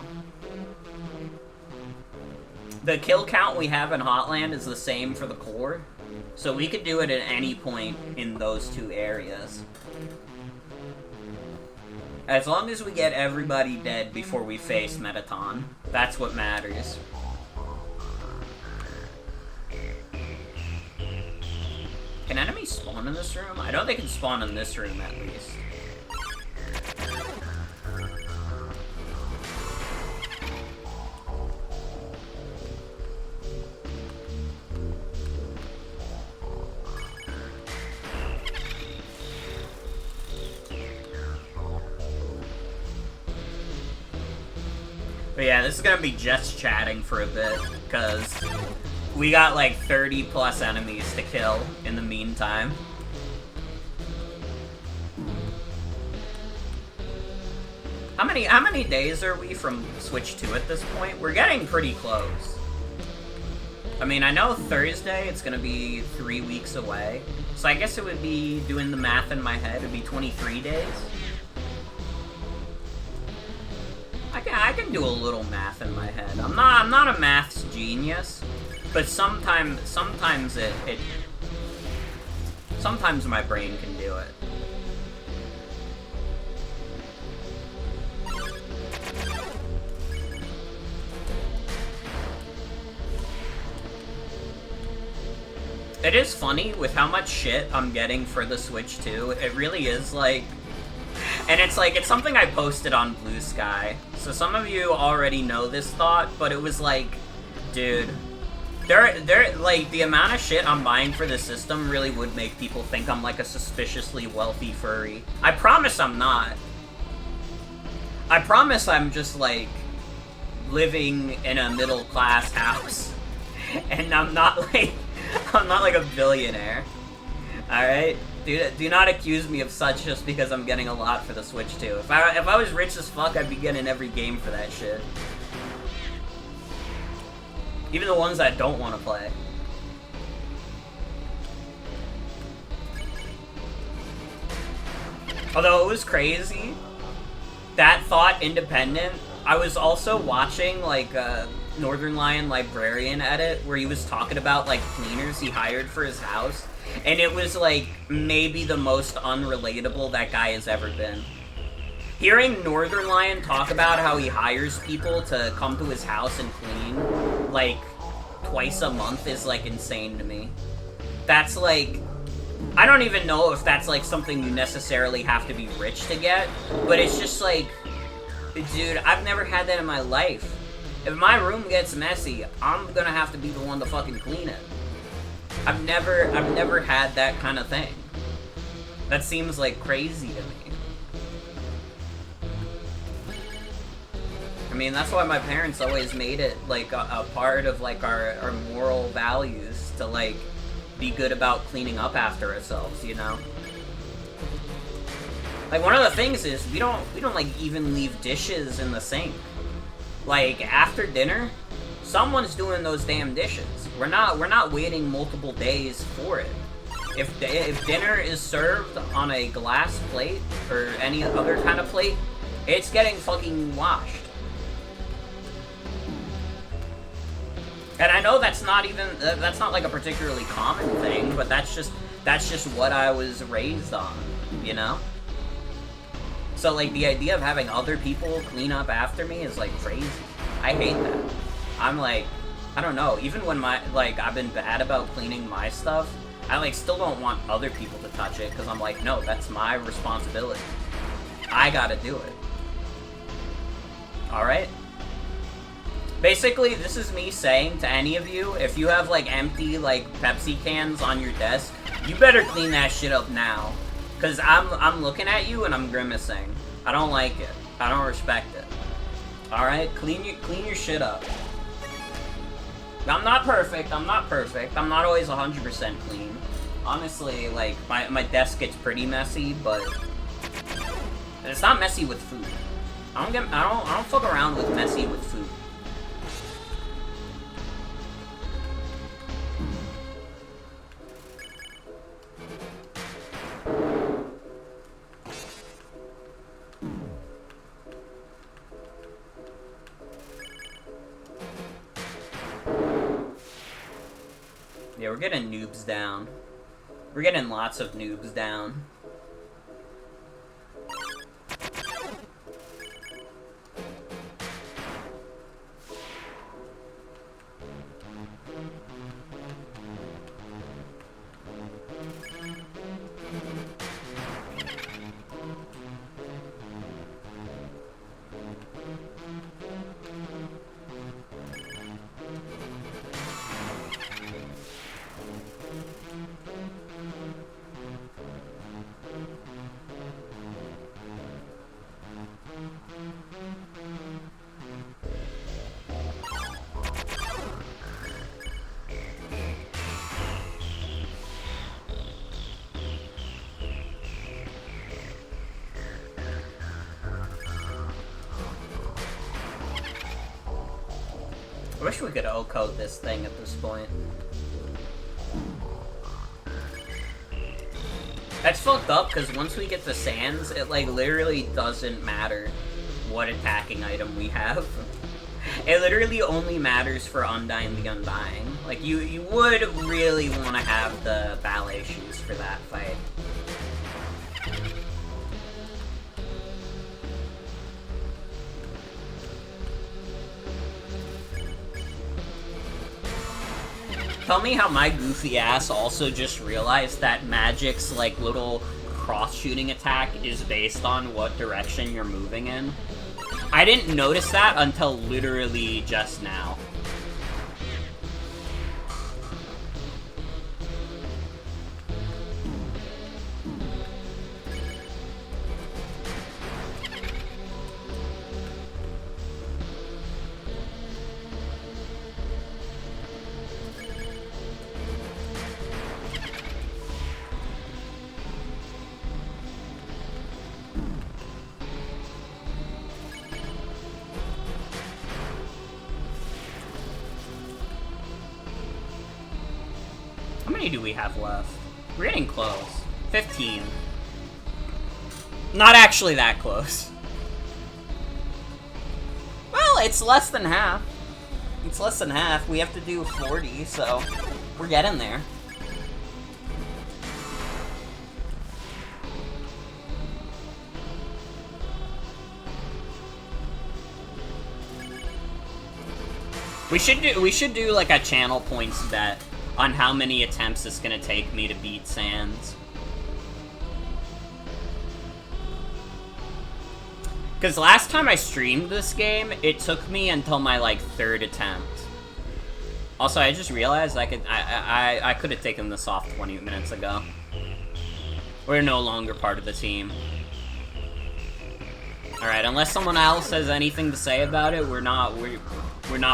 The kill count we have in Hotland is the same for the Core. So we could do it at any point in those two areas. As long as we get everybody dead before we face Metaton. That's what matters. Can enemies spawn in this room? I know they can spawn in this room at least. But yeah, this is gonna be just chatting for a bit, because we got like 30 plus enemies to kill in the meantime. How many days are we from Switch 2 at this point? We're getting pretty close. I mean, I know Thursday it's gonna be 3 weeks away, so I guess it would be, doing the math in my head, it'd be 23 days. I can do a little math in my head. I'm not a maths genius, but sometimes my brain can do it. It is funny with how much shit I'm getting for the Switch 2. It really is like, and it's like, it's something I posted on Blue Sky. So some of you already know this thought, but it was like, dude, they're like, the amount of shit I'm buying for the system really would make people think I'm like a suspiciously wealthy furry. I promise I'm not. I promise I'm just like living in a middle class house. And I'm not like a billionaire. Alright? Do not accuse me of such just because I'm getting a lot for the Switch 2. If I was rich as fuck, I'd be getting every game for that shit. Even the ones I don't want to play. Although it was crazy, that thought independent, I was also watching like Northern Lion Librarian edit where he was talking about like cleaners he hired for his house. And it was, like, maybe the most unrelatable that guy has ever been. Hearing Northern Lion talk about how he hires people to come to his house and clean, like, twice a month is, like, insane to me. That's, like... I don't even know if that's, like, something you necessarily have to be rich to get, but it's just, like... Dude, I've never had that in my life. If my room gets messy, I'm gonna have to be the one to fucking clean it. I've never had that kind of thing. That seems like crazy to me. I mean, that's why my parents always made it like a part of like our moral values to like be good about cleaning up after ourselves, you know? Like one of the things is we don't like even leave dishes in the sink. Like after dinner, someone's doing those damn dishes. We're not waiting multiple days for it. If dinner is served on a glass plate or any other kind of plate, it's getting fucking washed. And I know that's not like a particularly common thing, but that's just what I was raised on, you know? So like the idea of having other people clean up after me is like crazy. I hate that. I'm like, I don't know, even when I've been bad about cleaning my stuff, I like still don't want other people to touch it, because I'm like, no, that's my responsibility. I gotta do it. Alright? Basically, this is me saying to any of you, if you have like empty like Pepsi cans on your desk, you better clean that shit up now. Because I'm looking at you and I'm grimacing. I don't like it. I don't respect it. Alright? Clean your shit up. I'm not perfect. I'm not always 100% clean. Honestly, like, my desk gets pretty messy, but it's not messy with food. I don't fuck around with messy with food. Yeah, we're getting noobs down. We're getting lots of noobs down. I wish we could O-code this thing at this point. That's fucked up, because once we get the sands, it, like, literally doesn't matter what attacking item we have. It literally only matters for Undyne the Undying. Like, you would really want to have the ballet shoes for that fight. Tell me how my goofy ass also just realized that Magic's, like, little cross-shooting attack is based on what direction you're moving in. I didn't notice that until literally just now. How many do we have left? We're getting close. 15. Not actually that close. Well, it's less than half. It's less than half. We have to do 40, so we're getting there. We should do like a channel points bet on how many attempts it's gonna take me to beat Sans. Because last time I streamed this game, it took me until my, like, 3rd attempt. Also, I just realized I could have taken this off 20 minutes ago. We're no longer part of the team. Alright, unless someone else has anything to say about it, we're not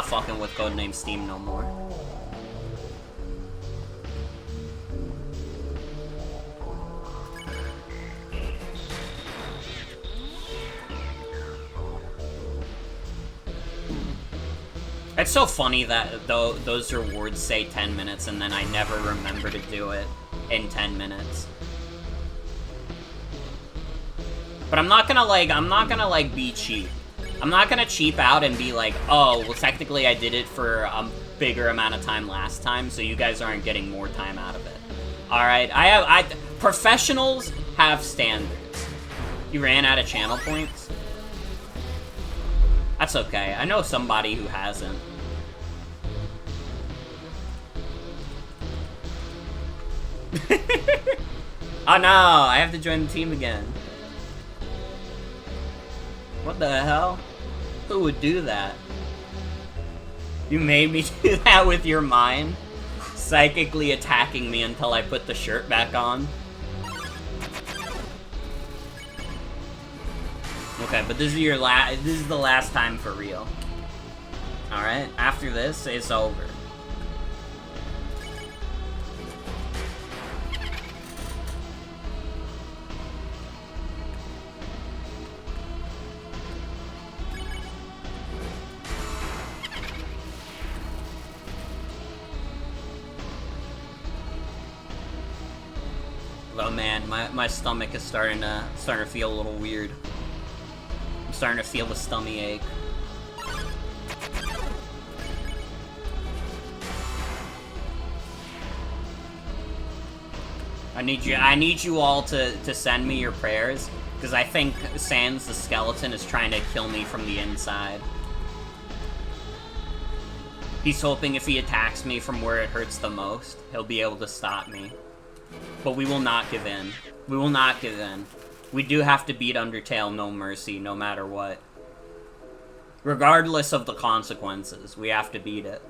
fucking with Codename Steam no more. It's so funny that those rewards say 10 minutes and then I never remember to do it in 10 minutes. But I'm not gonna be cheap. I'm not gonna cheap out and be like, oh, well, technically I did it for a bigger amount of time last time, so you guys aren't getting more time out of it. Alright, professionals have standards. You ran out of channel points? That's okay. I know somebody who hasn't. Oh no, I have to join the team again. What the hell? Who would do that? You made me do that with your mind? Psychically attacking me until I put the shirt back on? Okay, but this is the last time for real. Alright, after this, it's over. man, my stomach is starting to feel a little weird. I'm starting to feel the stomach ache. I need you all to send me your prayers, because I think Sans the skeleton is trying to kill me from the inside. He's hoping if he attacks me from where it hurts the most, he'll be able to stop me. But we will not give in. We will not give in. We do have to beat Undertale no mercy, no matter what. Regardless of the consequences, we have to beat it.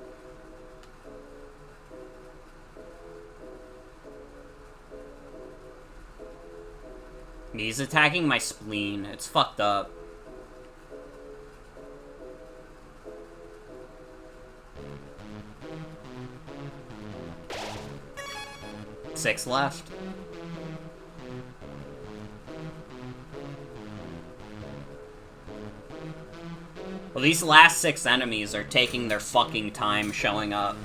He's attacking my spleen. It's fucked up. Six left. Well, these last 6 enemies are taking their fucking time showing up.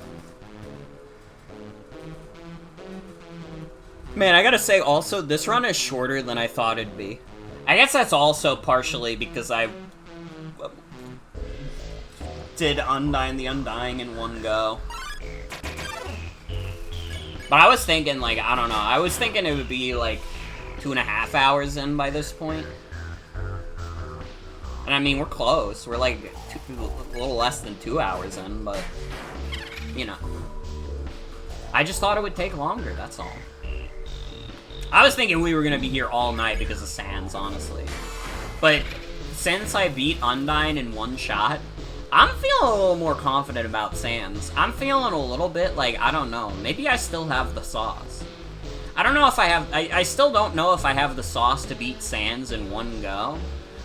Man, I gotta say also, this run is shorter than I thought it'd be. I guess that's also partially because I did Undyne the Undying in one go. But I was thinking, like, I don't know, I was thinking it would be, like, 2.5 hours in by this point. And I mean, we're close. We're, like, a little less than 2 hours in, but, you know. I just thought it would take longer, that's all. I was thinking we were gonna be here all night because of Sans, honestly. But since I beat Undyne in one shot, I'm feeling a little more confident about Sans. I'm feeling a little bit like, I don't know, maybe I still have the sauce. I don't know if I have, I still don't know if I have the sauce to beat Sans in one go,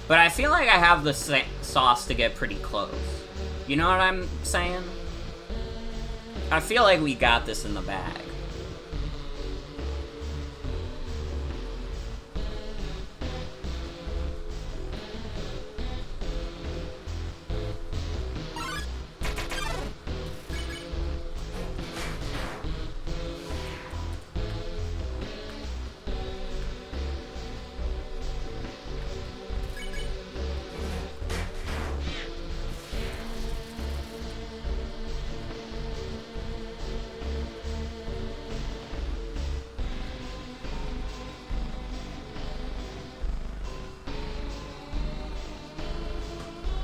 but I feel like I have the sauce to get pretty close. You know what I'm saying? I feel like we got this in the bag.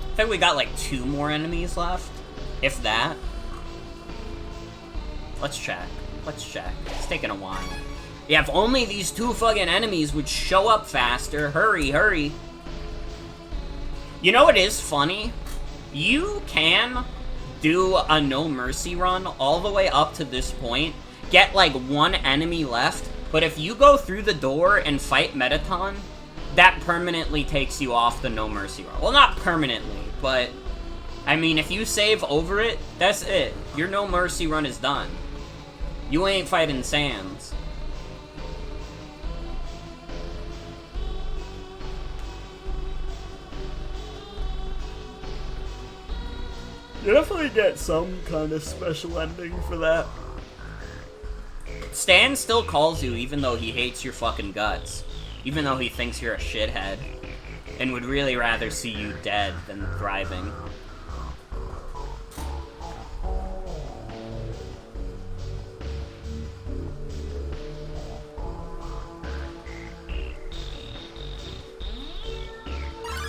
I think we got like 2 more enemies left, if that. Let's check. Let's check. It's taking a while. Yeah, if only these 2 fucking enemies would show up faster. Hurry, hurry. You know what is funny? You can do a no mercy run all the way up to this point, get like 1 enemy left, but if you go through the door and fight Mettaton, that permanently takes you off the no mercy run. Well, not permanently, but I mean, if you save over it, that's it. Your no mercy run is done. You ain't fighting Sans. You definitely get some kind of special ending for that. Stan still calls you even though he hates your fucking guts. Even though he thinks you're a shithead. And would really rather see you dead than thriving.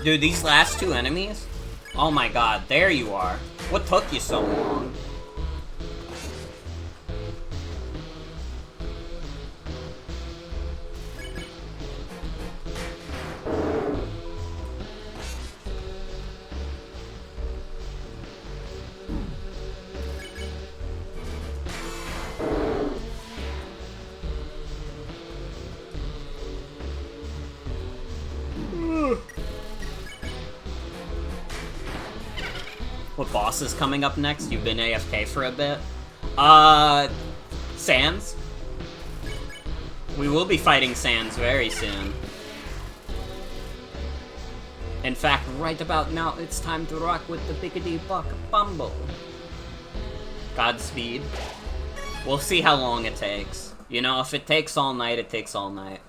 Dude, these last 2 enemies? Oh my god, there you are. What took you so long? What boss is coming up next? You've been AFK for a bit. Sans? We will be fighting Sans very soon. In fact, right about now, it's time to rock with the biggity-buck bumble. Godspeed. We'll see how long it takes. You know, if it takes all night, it takes all night.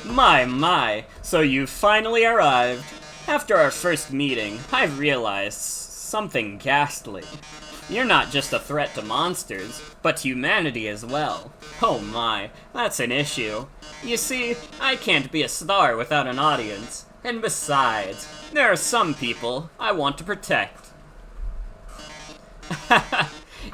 My, so you've finally arrived. After our first meeting, I've realized something ghastly. You're not just a threat to monsters, but humanity as well. Oh my, that's an issue. You see, I can't be a star without an audience. And besides, there are some people I want to protect.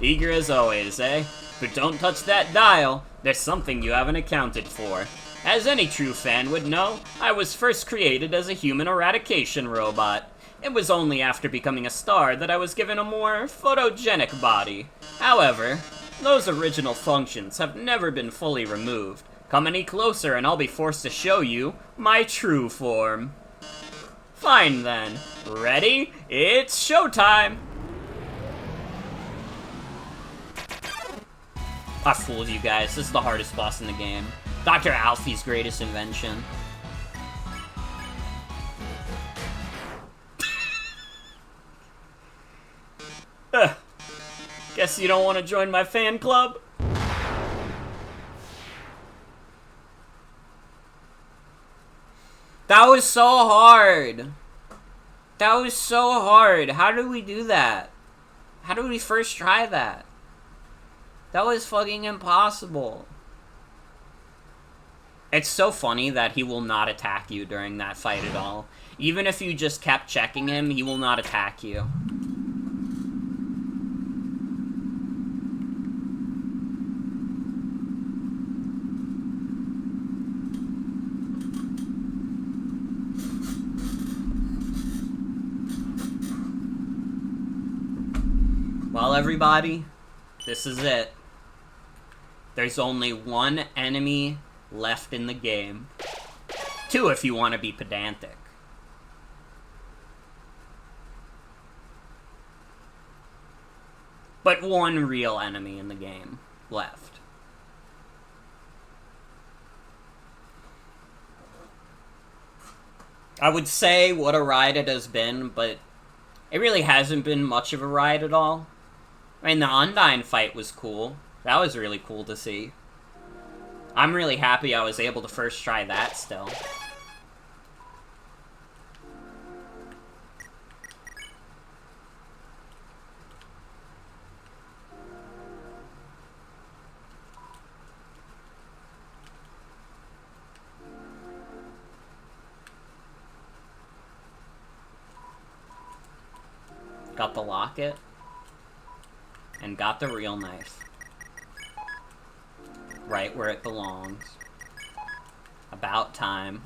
Eager as always, eh? But don't touch that dial. There's something you haven't accounted for. As any true fan would know, I was first created as a human eradication robot. It was only after becoming a star that I was given a more photogenic body. However, those original functions have never been fully removed. Come any closer and I'll be forced to show you my true form. Fine then. Ready? It's showtime! I fooled you guys. This is the hardest boss in the game. Dr. Alfie's greatest invention. Guess you don't want to join my fan club? That was so hard. That was so hard. How did we do that? How did we first try that? That was fucking impossible. It's so funny that he will not attack you during that fight at all. Even if you just kept checking him, he will not attack you. Well, everybody, this is it. There's only one enemy left in the game. Two if you want to be pedantic. But one real enemy in the game left. I would say what a ride it has been, but it really hasn't been much of a ride at all. I mean, the Undyne fight was cool. That was really cool to see. I'm really happy I was able to first try that still. Got the locket. And got the real knife. Right where it belongs. About time.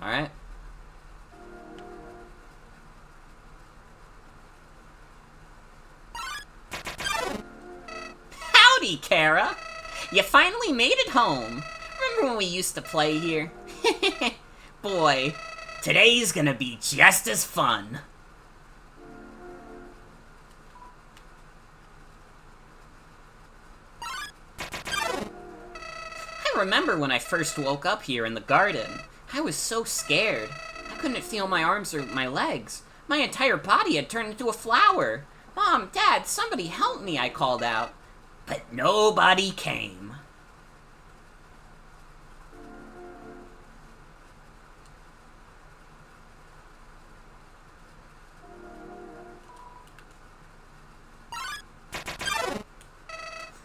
Alright. Howdy, Kara! You finally made it home. Remember when we used to play here? Boy, today's gonna be just as fun. I remember when I first woke up here in the garden. I was so scared. I couldn't feel my arms or my legs. My entire body had turned into a flower. Mom, Dad, somebody help me, I called out. But nobody came.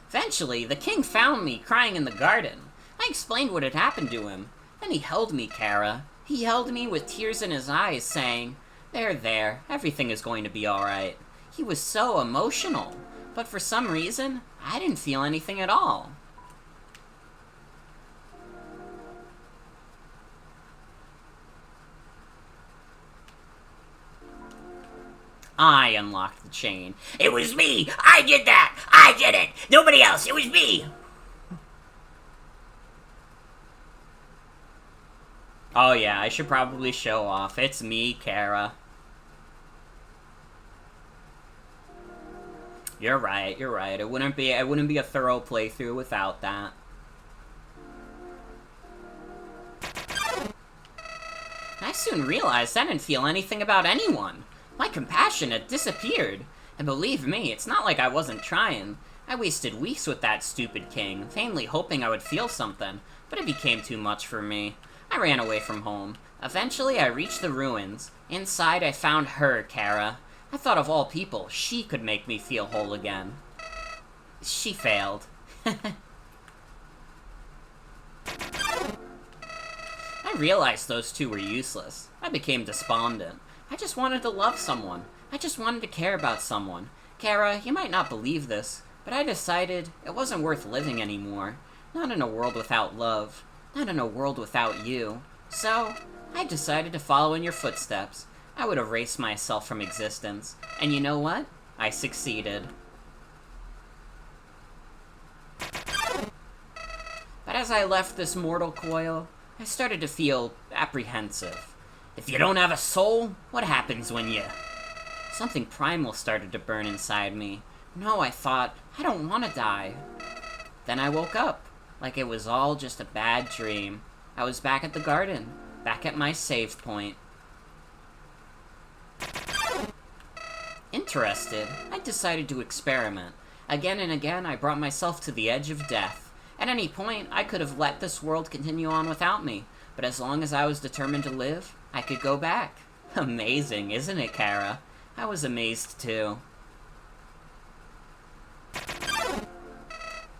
Eventually, the king found me crying in the garden. I explained what had happened to him. Then he held me, Kara. He held me with tears in his eyes, saying, there, everything is going to be alright. He was so emotional. But for some reason, I didn't feel anything at all. I unlocked the chain. It was me! I did that! I did it! Nobody else! It was me! Oh yeah, I should probably show off. It's me, Kara. You're right, you're right. It wouldn't be a thorough playthrough without that. soon realized I didn't feel anything about anyone. My compassion had disappeared. And believe me, it's not like I wasn't trying. I wasted weeks with that stupid king, vainly hoping I would feel something, but it became too much for me. I ran away from home. Eventually, I reached the ruins. Inside, I found her, Kara. I thought of all people, she could make me feel whole again. She failed. I realized those two were useless. I became despondent. I just wanted to love someone. I just wanted to care about someone. Kara, you might not believe this, but I decided it wasn't worth living anymore. Not in a world without love. Not in a world without you. So, I decided to follow in your footsteps. I would erase myself from existence. And you know what? I succeeded. But as I left this mortal coil, I started to feel apprehensive. If you don't have a soul, what happens when you... Something primal started to burn inside me. No, I thought, I don't want to die. Then I woke up, like it was all just a bad dream. I was back at the garden, back at my save point. Interested, I decided to experiment. Again and again, I brought myself to the edge of death. At any point, I could have let this world continue on without me, but as long as I was determined to live, I could go back. Amazing, isn't it, Kara? I was amazed too.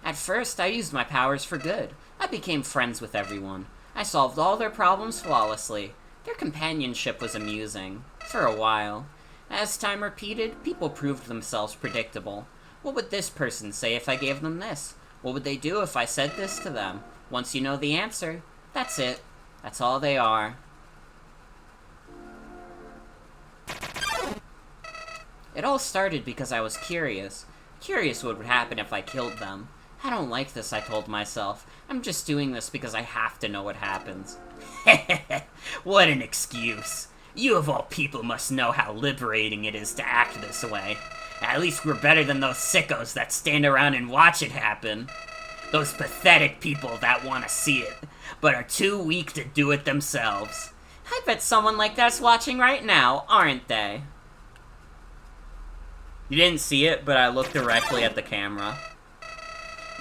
At first, I used my powers for good. I became friends with everyone. I solved all their problems flawlessly. Their companionship was amusing. For a while. As time repeated, people proved themselves predictable. What would this person say if I gave them this? What would they do if I said this to them? Once you know the answer, that's it. That's all they are. It all started because I was curious. Curious what would happen if I killed them. I don't like this, I told myself. I'm just doing this because I have to know what happens. What an excuse. You of all people must know how liberating it is to act this way. At least we're better than those sickos that stand around and watch it happen. Those pathetic people that want to see it, but are too weak to do it themselves. I bet someone like that's watching right now, aren't they? You didn't see it, but I looked directly at the camera.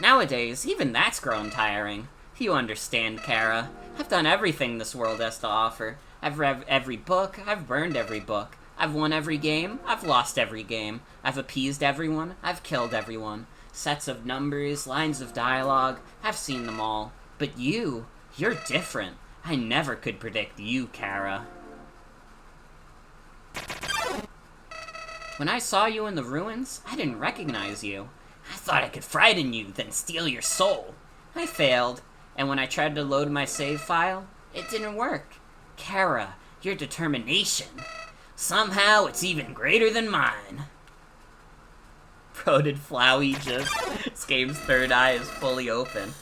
Nowadays, even that's grown tiring. You understand, Kara. I've done everything this world has to offer. I've read every book, I've burned every book. I've won every game, I've lost every game. I've appeased everyone, I've killed everyone. Sets of numbers, lines of dialogue, I've seen them all. But you're different. I never could predict you, Kara. When I saw you in the ruins, I didn't recognize you. I thought I could frighten you, then steal your soul. I failed, and when I tried to load my save file, it didn't work. Kara, your determination. Somehow it's even greater than mine. Bro, did Flowey just... This game's third eye is fully open.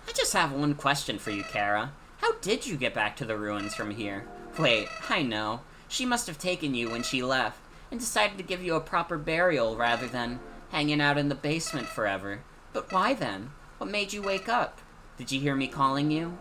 I just have one question for you, Kara. How did you get back to the ruins from here? Wait, I know. She must have taken you when she left, and decided to give you a proper burial rather than hanging out in the basement forever. But why then? What made you wake up? Did you hear me calling you?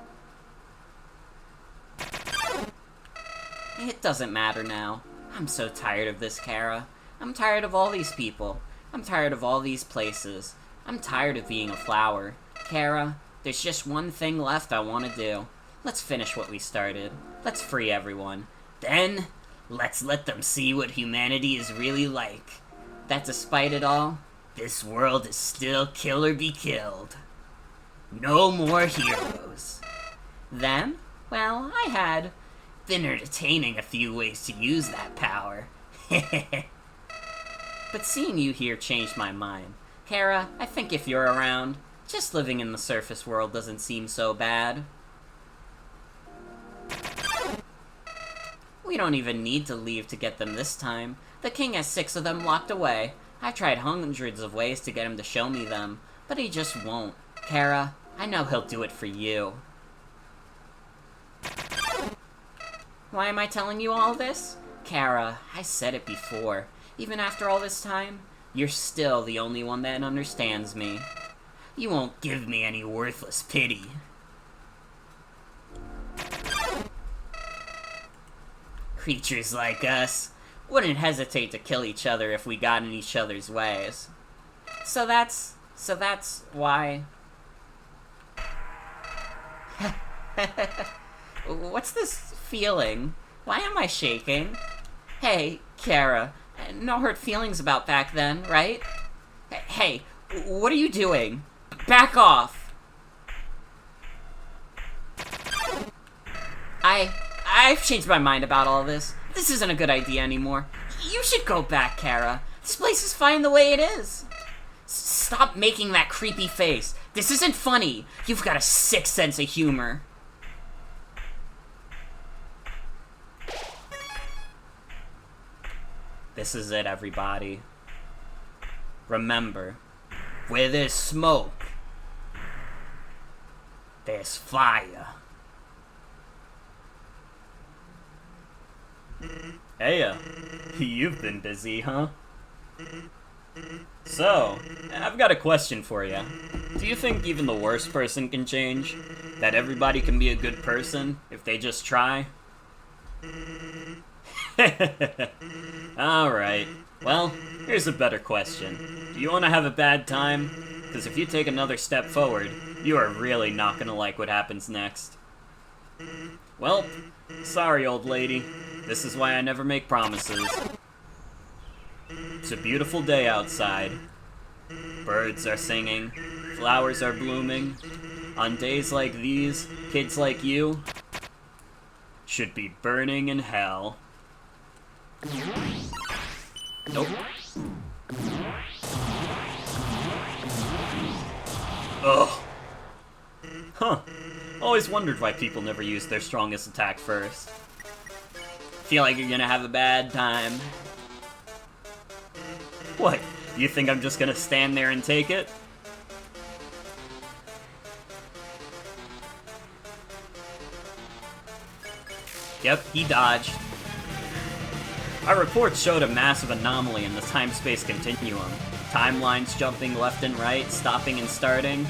It doesn't matter now. I'm so tired of this, Kara. I'm tired of all these people. I'm tired of all these places. I'm tired of being a flower. Kara, there's just one thing left I want to do. Let's finish what we started. Let's free everyone. Then, let's let them see what humanity is really like. That despite it all, this world is still kill or be killed. No more heroes. Then, well, I had been entertaining a few ways to use that power. But seeing you here changed my mind. Kara, I think if you're around, just living in the surface world doesn't seem so bad. We don't even need to leave to get them this time. The king has 6 of them locked away. I tried hundreds of ways to get him to show me them, but he just won't. Kara, I know he'll do it for you. Why am I telling you all this? Kara, I said it before. Even after all this time, you're still the only one that understands me. You won't give me any worthless pity. Creatures like us wouldn't hesitate to kill each other if we got in each other's ways. So that's why... What's this feeling? Why am I shaking? Hey, Kara, no hurt feelings about back then, right? Hey, what are you doing? Back off! I've changed my mind about all this. This isn't a good idea anymore. You should go back, Kara. This place is fine the way it is. Stop making that creepy face. This isn't funny. You've got a sick sense of humor. This is it, everybody. Remember, where there's smoke, there's fire. Hey, you've been busy, huh? So, I've got a question for you. Do you think even the worst person can change? That everybody can be a good person if they just try? Alright. Well, here's a better question. Do you want to have a bad time? Because if you take another step forward, you are really not going to like what happens next. Well, sorry, old lady. This is why I never make promises. It's a beautiful day outside. Birds are singing. Flowers are blooming. On days like these, kids like you should be burning in hell. Nope. Ugh. Huh. Always wondered why people never use their strongest attack first. Feel like you're gonna have a bad time. What? You think I'm just gonna stand there and take it? Yep, he dodged. Our reports showed a massive anomaly in the time-space continuum. Timelines jumping left and right, stopping and starting.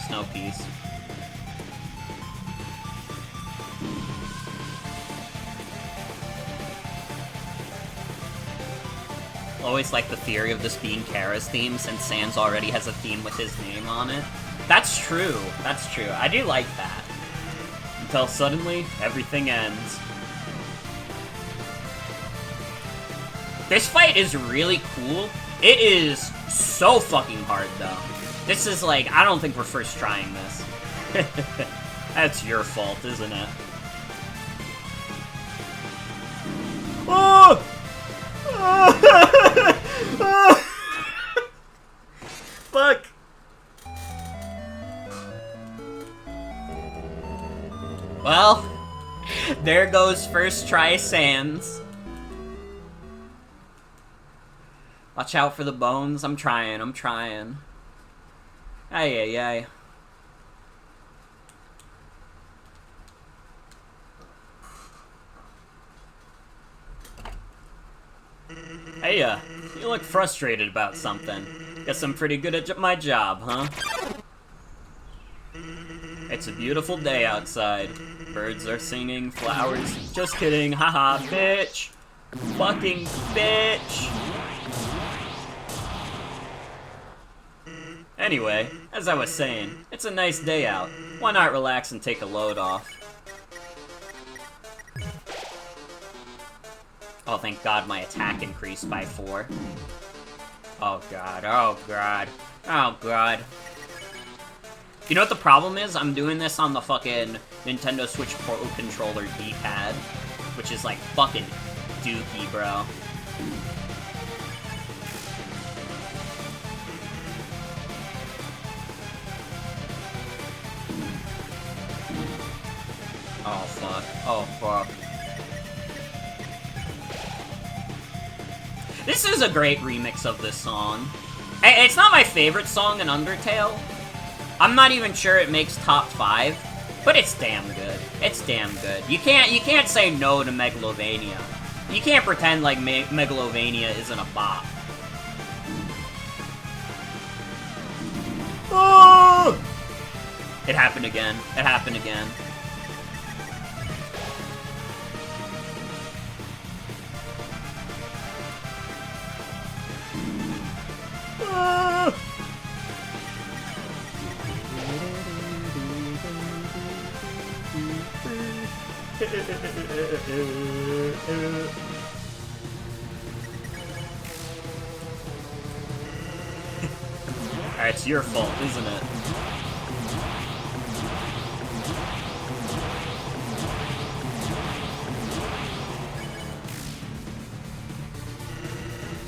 Snow piece. Always like the theory of this being Kara's theme, since Sans already has a theme with his name on it. That's true. That's true. I do like that. Until suddenly, everything ends. This fight is really cool. It is so fucking hard, though. This is like, I don't think we're first trying this. That's your fault, isn't it? Oh! Fuck! Well, there goes first try Sans. Watch out for the bones. I'm trying. Ay, ay, ay. Hey, you look frustrated about something. Guess I'm pretty good at my job, huh? It's a beautiful day outside. Birds are singing, flowers... Just kidding, haha, bitch! Fucking bitch! Anyway, as I was saying, it's a nice day out. Why not relax and take a load off? Oh, thank God my attack increased by 4. Oh God, oh God, oh God. You know what the problem is? I'm doing this on the fucking Nintendo Switch Pro controller D-pad, which is like fucking dookie, bro. Oh fuck, oh fuck. This is a great remix of this song. It's not my favorite song in Undertale. I'm not even sure it makes top 5, but it's damn good. It's damn good. You can't say no to Megalovania. You can't pretend like Megalovania isn't a bop. It happened again. It happened again. Ah! Alright, it's your fault, isn't it?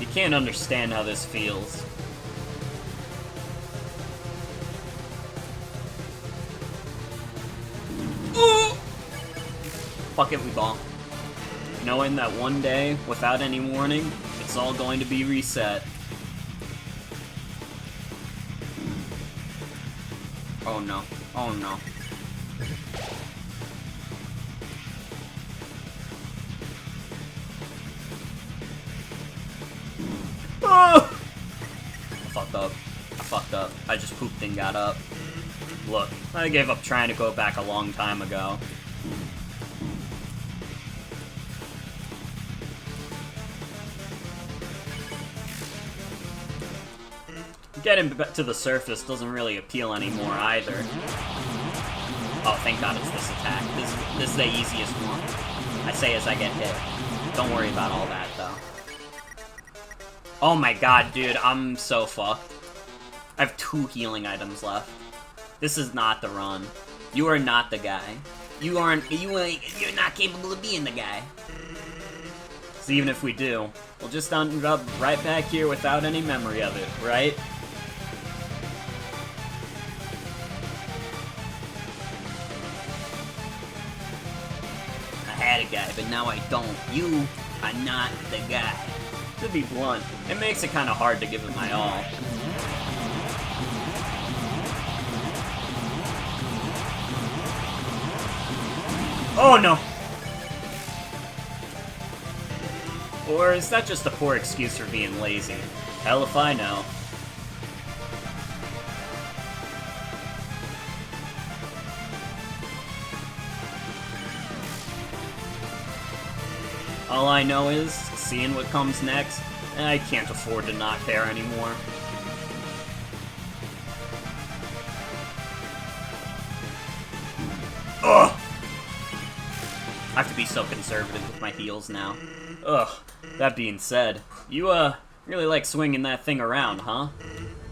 You can't understand how this feels. Ooh! Fuck it, we bonk. Knowing that one day, without any warning, it's all going to be reset. Oh no. Oh no. Oh! I fucked up. I fucked up. I just pooped and got up. Look, I gave up trying to go back a long time ago. Getting to the surface doesn't really appeal anymore either. Oh, thank God it's this attack. This is the easiest one. I say as I get hit. Don't worry about all that, though. Oh my God, dude, I'm so fucked. I have 2 healing items left. This is not the run. You are not the guy. You're not capable of being the guy. So even if we do, we'll just end up right back here without any memory of it, right? I had a guy, but now I don't. You are not the guy. To be blunt, it makes it kind of hard to give it my all. Oh no! Or is that just a poor excuse for being lazy? Hell if I know. All I know is, seeing what comes next, I can't afford to not care anymore. Ugh! I have to be so conservative with my heals now. Ugh. That being said, you, really like swinging that thing around, huh?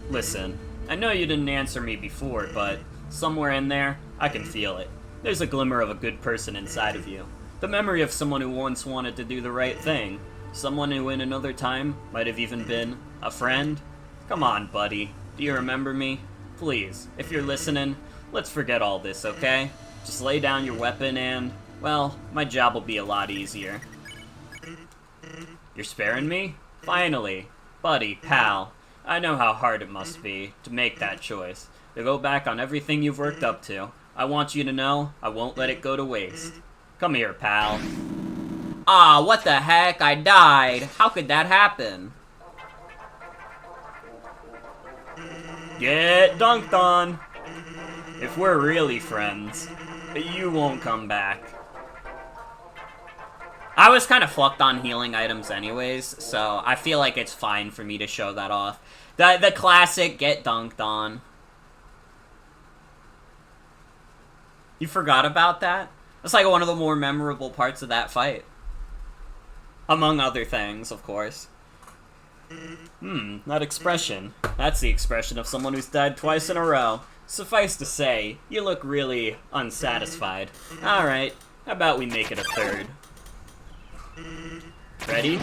Listen, I know you didn't answer me before, but somewhere in there, I can feel it. There's a glimmer of a good person inside of you. The memory of someone who once wanted to do the right thing. Someone who in another time might have even been a friend. Come on, buddy. Do you remember me? Please, if you're listening, let's forget all this, okay? Just lay down your weapon and, well, my job will be a lot easier. You're sparing me? Finally. Buddy, pal, I know how hard it must be to make that choice. To go back on everything you've worked up to. I want you to know I won't let it go to waste. Come here, pal. Ah, what the heck? I died. How could that happen? Get dunked on. If we're really friends, you won't come back. I was kind of fucked on healing items anyways, so I feel like it's fine for me to show that off. The classic get dunked on. You forgot about that? That's like one of the more memorable parts of that fight. Among other things, of course. That expression. That's the expression of someone who's died twice in a row. Suffice to say, you look really unsatisfied. Alright, how about we make it a third? Ready?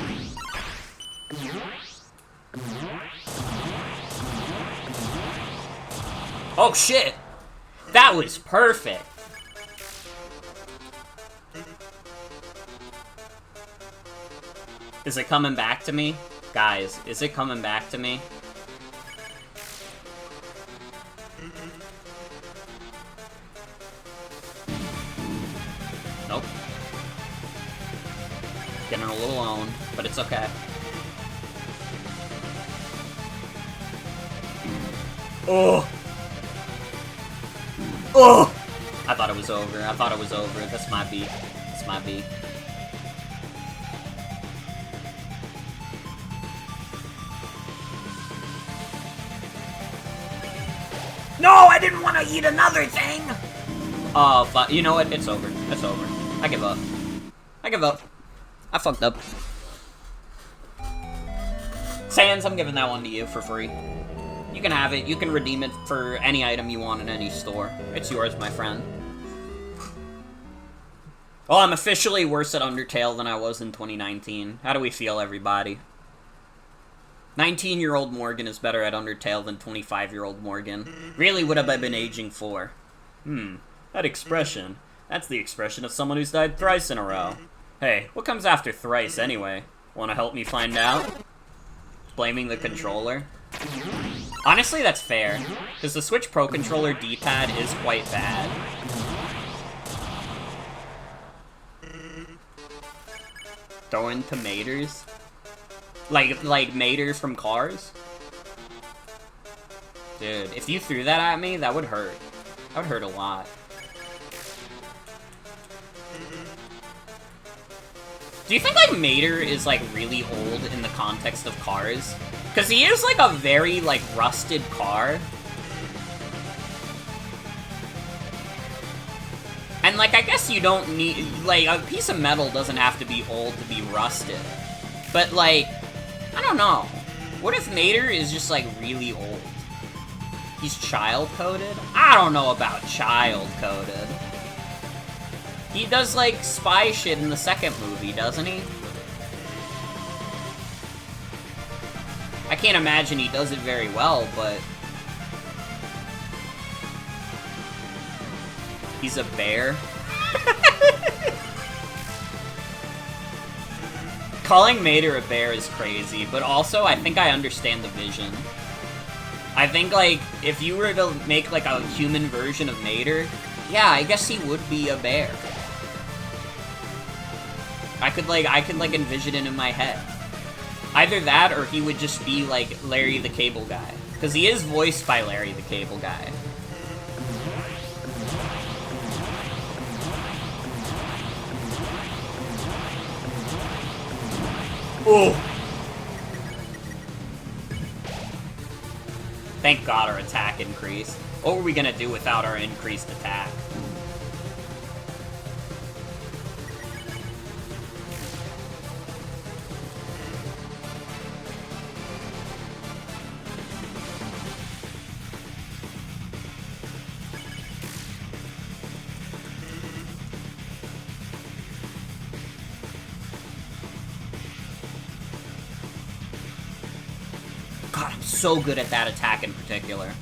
Oh shit! That was perfect! Is it coming back to me? Guys, is it coming back to me? Nope. Getting a little owned, but it's okay. Oh! Oh! I thought it was over. I thought it was over. This might be. This might be. No, I didn't want to eat another thing! Oh, but you know what? It's over. It's over. I give up. I give up. I fucked up. Sans, I'm giving that one to you for free. You can have it. You can redeem it for any item you want in any store. It's yours, my friend. Well, I'm officially worse at Undertale than I was in 2019. How do we feel, everybody? 19-year-old Morgan is better at Undertale than 25-year-old Morgan. Really, what have I been aging for? That expression. That's the expression of someone who's died thrice in a row. Hey, what comes after thrice, anyway? Wanna help me find out? Blaming the controller? Honestly, that's fair, because the Switch Pro Controller D-pad is quite bad. Throwing tomatoes? Like Mater from Cars? Dude, if you threw that at me, that would hurt. That would hurt a lot. Do you think, like, Mater is, like, really old in the context of Cars? Because he is, like, a very, like, rusted car. And, like, I guess you don't need... Like, a piece of metal doesn't have to be old to be rusted. But, like... I don't know. What if Mater is just, like, really old? He's child-coded? I don't know about child-coded. He does, like, spy shit in the second movie, doesn't he? I can't imagine he does it very well, but... He's a bear? Calling Mater a bear is crazy, but also I think I understand the vision. I think, like, if you were to make, like, a human version of Mater, yeah, I guess he would be a bear. I could envision it in my head. Either that, or he would just be, like, Larry the Cable Guy. Because he is voiced by Larry the Cable Guy. Oh! Thank God our attack increased. What were we gonna do without our increased attack? God, I'm so good at that attack in particular.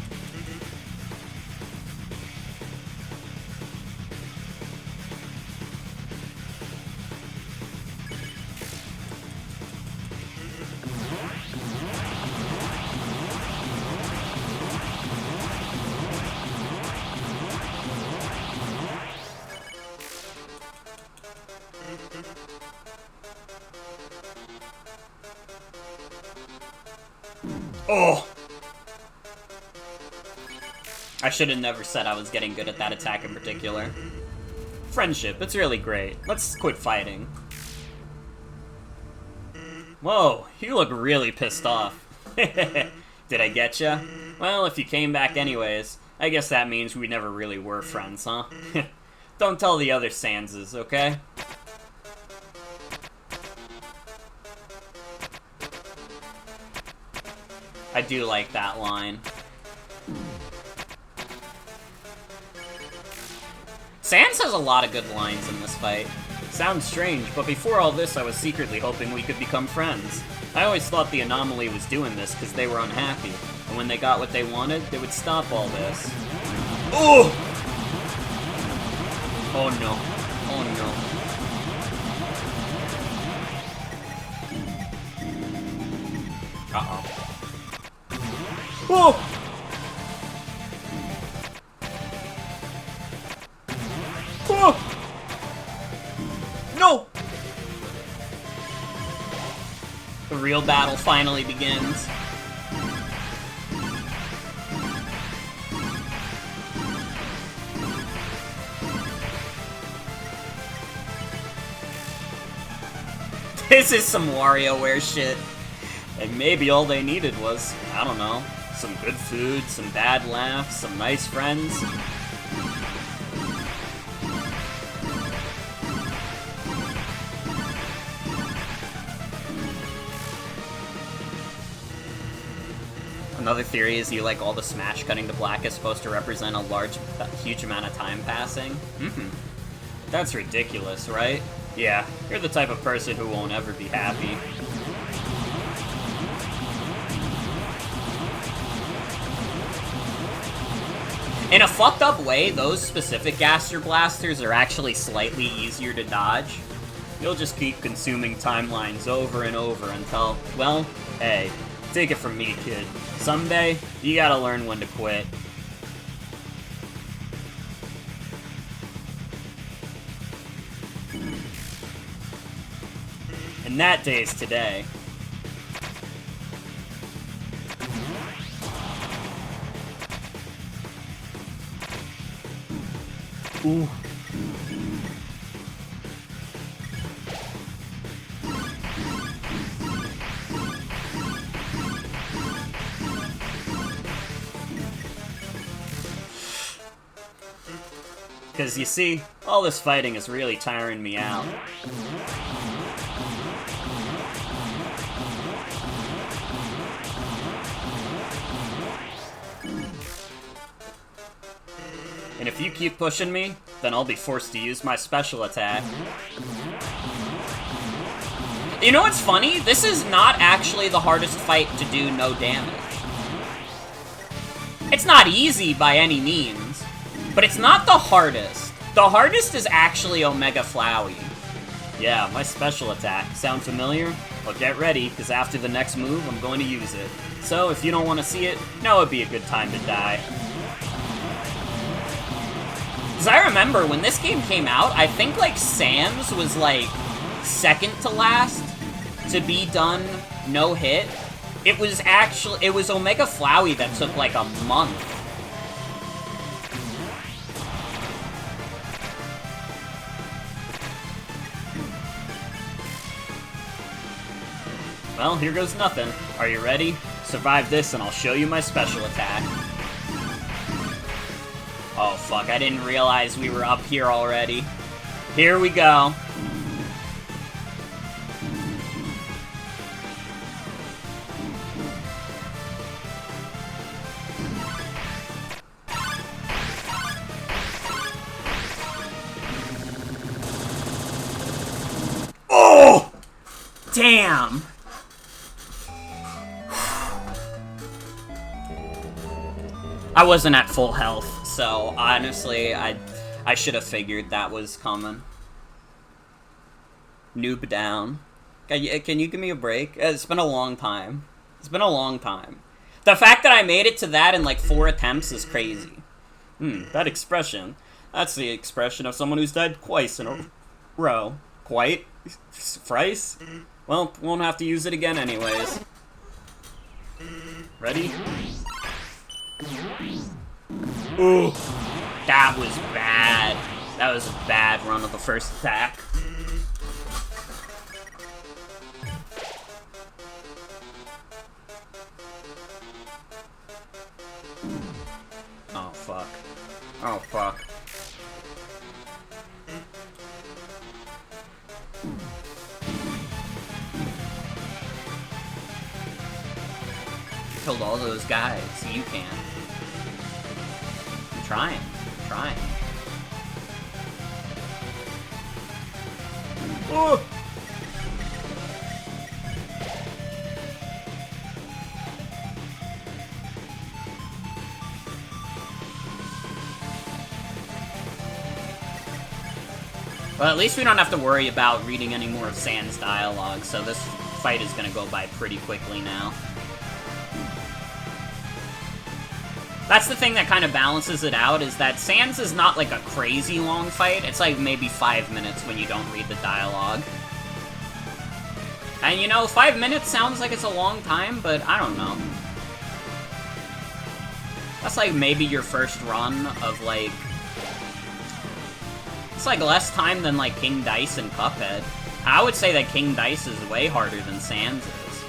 Oh! I should have never said I was getting good at that attack in particular. Friendship, it's really great. Let's quit fighting. Whoa, you look really pissed off. Did I get ya? Well, if you came back anyways, I guess that means we never really were friends, huh? Don't tell the other Sanses, okay? I do like that line. Sans has a lot of good lines in this fight. Sounds strange, but before all this I was secretly hoping we could become friends. I always thought the Anomaly was doing this because they were unhappy, and when they got what they wanted, they would stop all this. Oh! Oh no. Oh no. Uh-oh. Whoa! Whoa! No! The real battle finally begins. This is some WarioWare shit. And maybe all they needed was, I don't know, some good food, some bad laughs, some nice friends. Another theory is all the smash cutting to black is supposed to represent a huge amount of time passing. That's ridiculous, right? Yeah, you're the type of person who won't ever be happy. In a fucked up way, those specific Gaster Blasters are actually slightly easier to dodge. You'll just keep consuming timelines over and over until, well, hey, take it from me, kid. Someday, you gotta learn when to quit. And that day's today. Ooh. Because, you see, all this fighting is really tiring me out. And if you keep pushing me, then I'll be forced to use my special attack. You know what's funny? This is not actually the hardest fight to do no damage. It's not easy by any means, but it's not the hardest. The hardest is actually Omega Flowey. Yeah, my special attack. Sound familiar? Well, get ready, because after the next move, I'm going to use it. So, if you don't want to see it, now would be a good time to die. Because I remember, when this game came out, I think, Sans was, second to last to be done no hit. It was Omega Flowey that took, a month. Well, here goes nothing. Are you ready? Survive this and I'll show you my special attack. Oh fuck, I didn't realize we were up here already. Here we go. Oh! Damn! I wasn't at full health, so honestly, I should have figured that was coming. Noob down. Can you give me a break? It's been a long time. It's been a long time. The fact that I made it to that in 4 attempts is crazy. That expression. That's the expression of someone who's died twice in a row. Quite? Thrice? Well, won't have to use it again anyways. Ready? Ooh, that was bad. That was a bad run of the first attack. Oh, fuck. Oh, fuck. Killed all those guys, so you can. I'm trying. I'm trying. Oh! Well, at least we don't have to worry about reading any more of Sans dialogue, so this fight is gonna go by pretty quickly now. That's the thing that kind of balances it out, is that Sans is not a crazy long fight. It's maybe 5 minutes when you don't read the dialogue. And 5 minutes sounds like it's a long time, but I don't know. That's maybe your first run of it's less time than King Dice and Cuphead. I would say that King Dice is way harder than Sans is.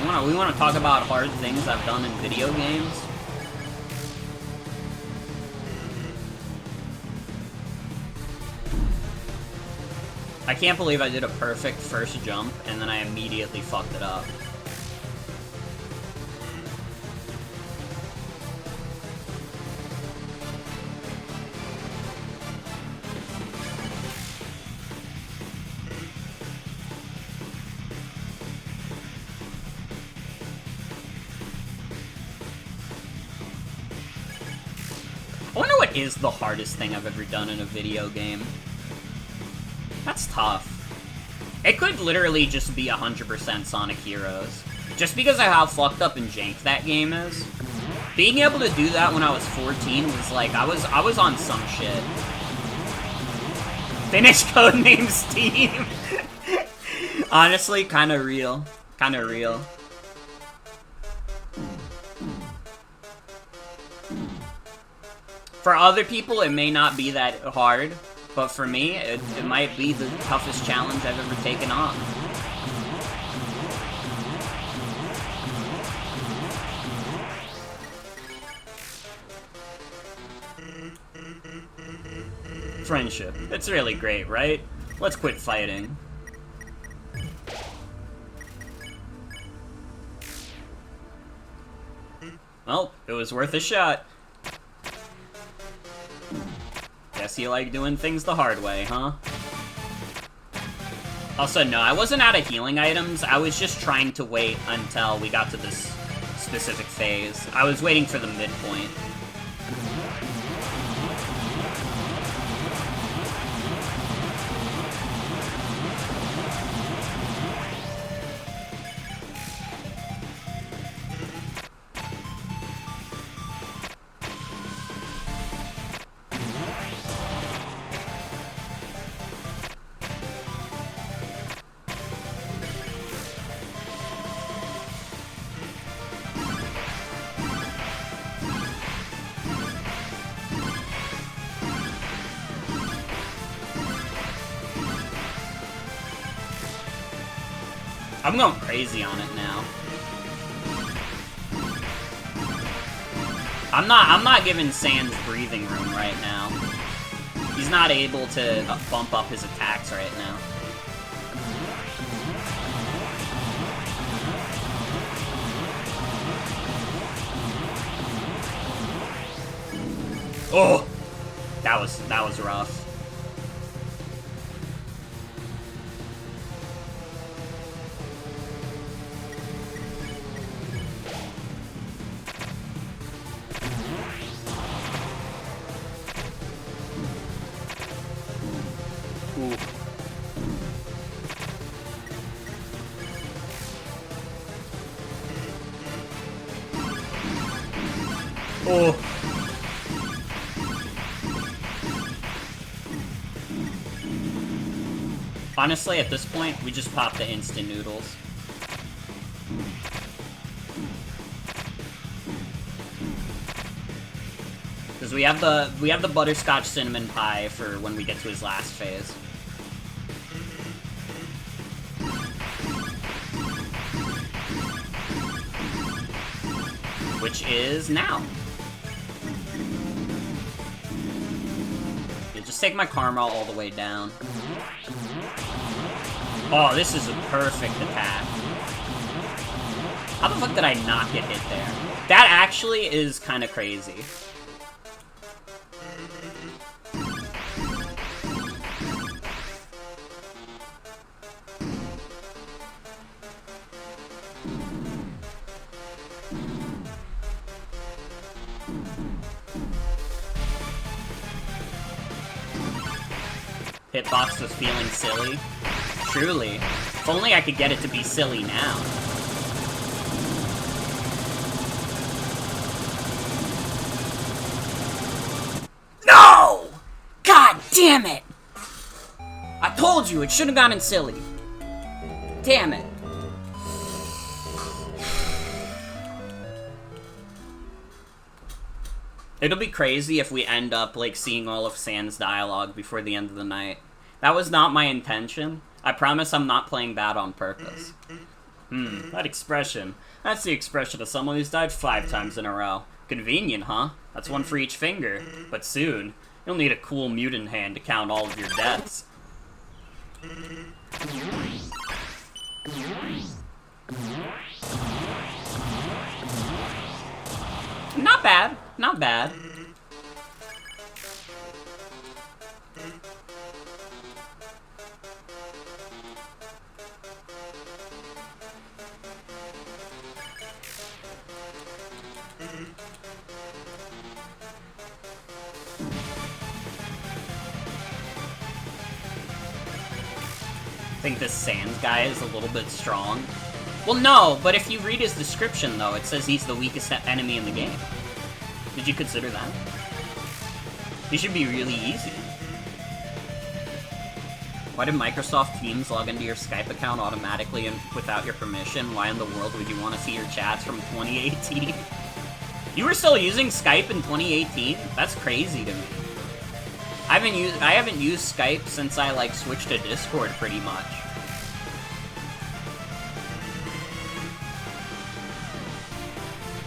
Alright, we wanna talk about hard things I've done in video games. I can't believe I did a perfect first jump, and then I immediately fucked it up. I wonder what is the hardest thing I've ever done in a video game. That's tough. It could literally just be 100% Sonic Heroes. Just because of how fucked up and jank that game is. Being able to do that when I was 14 was like, I was on some shit. Finish Codename Steam! Honestly, kinda real. Kinda real. For other people, it may not be that hard, but for me, it might be the toughest challenge I've ever taken on. Friendship. It's really great, right? Let's quit fighting. Well, it was worth a shot. Guess you like doing things the hard way, huh? Also, no, I wasn't out of healing items. I was just trying to wait until we got to this specific phase. I was waiting for the midpoint. I'm going crazy on it now. I'm not giving Sans breathing room right now. He's not able to bump up his attacks right now. Oh, that was rough. Oh. Honestly, at this point, we just pop the instant noodles. Because we have the butterscotch cinnamon pie for when we get to his last phase. Which is now. Yeah, just take my karma all the way down. Oh, this is a perfect attack. How the fuck did I not get hit there? That actually is kind of crazy. Hitbox was feeling silly. Truly. If only I could get it to be silly now. No! God damn it! I told you, it should have gone in silly. Damn it. It'll be crazy if we end up, like, seeing all of Sans dialogue before the end of the night. That was not my intention. I promise I'm not playing bad on purpose. That expression. That's the expression of someone who's died 5 times in a row. Convenient, huh? That's one for each finger. But soon, you'll need a cool mutant hand to count all of your deaths. Not bad. Not bad. I think this Sans guy is a little bit strong. Well, no, but if you read his description, though, it says he's the weakest enemy in the game. Did you consider that? He should be really easy. Why did Microsoft Teams log into your Skype account automatically and without your permission? Why in the world would you want to see your chats from 2018? You were still using Skype in 2018? That's crazy to me. I haven't used Skype since I, like, switched to Discord pretty much.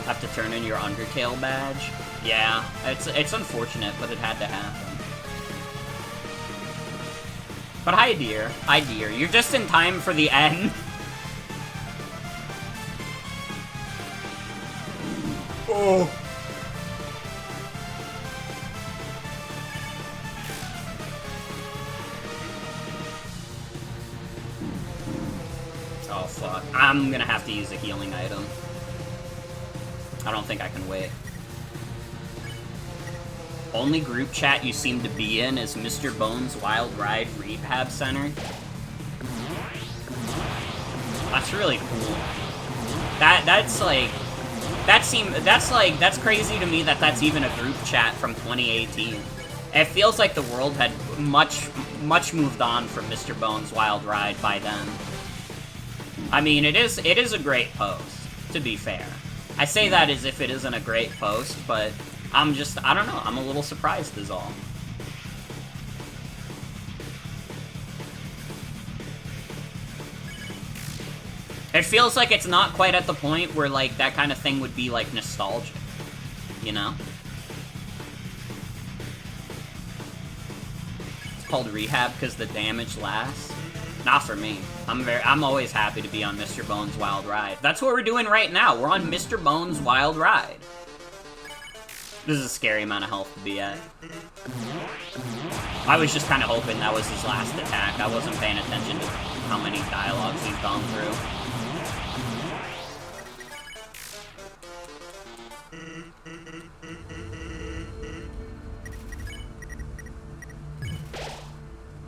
Have to turn in your Undertale badge? Yeah, it's unfortunate, but it had to happen. But hi, dear. Hi, dear. You're just in time for the end. Oh. Oh, fuck. I'm gonna have to use a healing item. I don't think I can wait. Only group chat you seem to be in is Mr. Bones' Wild Ride Rehab Center. That's really cool. That's crazy to me that that's even a group chat from 2018. It feels like the world had much moved on from Mr. Bones' Wild Ride by then. I mean, it is a great post, to be fair. I say that as if it isn't a great post, but I don't know, I'm a little surprised is all. It feels like it's not quite at the point where, like, that kind of thing would be, like, nostalgic, you know? It's called Rehab because the damage lasts. Not for me. I'm always happy to be on Mr. Bones' Wild Ride. That's what we're doing right now. We're on Mr. Bones' Wild Ride. This is a scary amount of health to be at. I was just kind of hoping that was his last attack. I wasn't paying attention to how many dialogues he's gone through.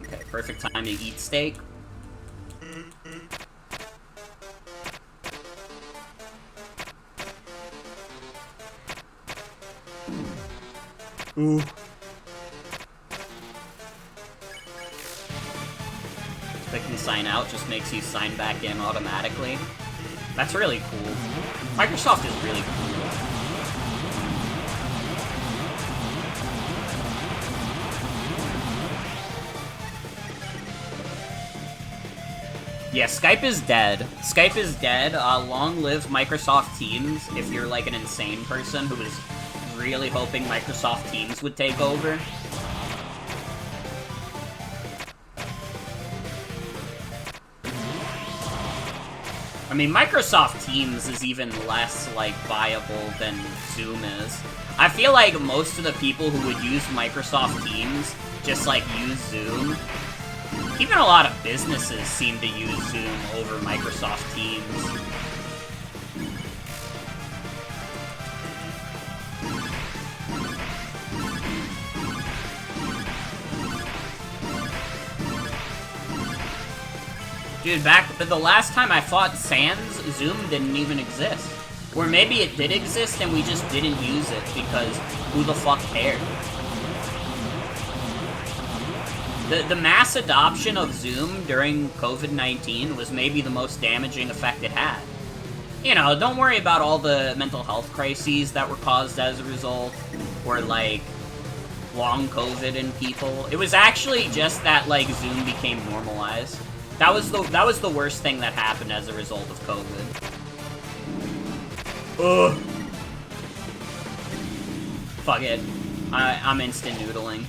Okay, perfect time to eat steak. Ooh. Clicking sign out just makes you sign back in automatically. That's really cool. Microsoft is really cool. Yeah, Skype is dead. Skype is dead. Long live Microsoft Teams if you're like an insane person who is really hoping Microsoft Teams would take over. I mean, Microsoft Teams is even less, like, viable than Zoom is. I feel like most of the people who would use Microsoft Teams just, like, use Zoom. Even a lot of businesses seem to use Zoom over Microsoft Teams. Dude, the last time I fought Sans, Zoom didn't even exist. Or maybe it did exist and we just didn't use it because who the fuck cared? The mass adoption of Zoom during COVID-19 was maybe the most damaging effect it had. you know, don't worry about all the mental health crises that were caused as a result, or, like, long COVID in people. It was actually just that, like, Zoom became normalized. That was the worst thing that happened as a result of COVID. Ugh. Fuck it. I'm instant noodling.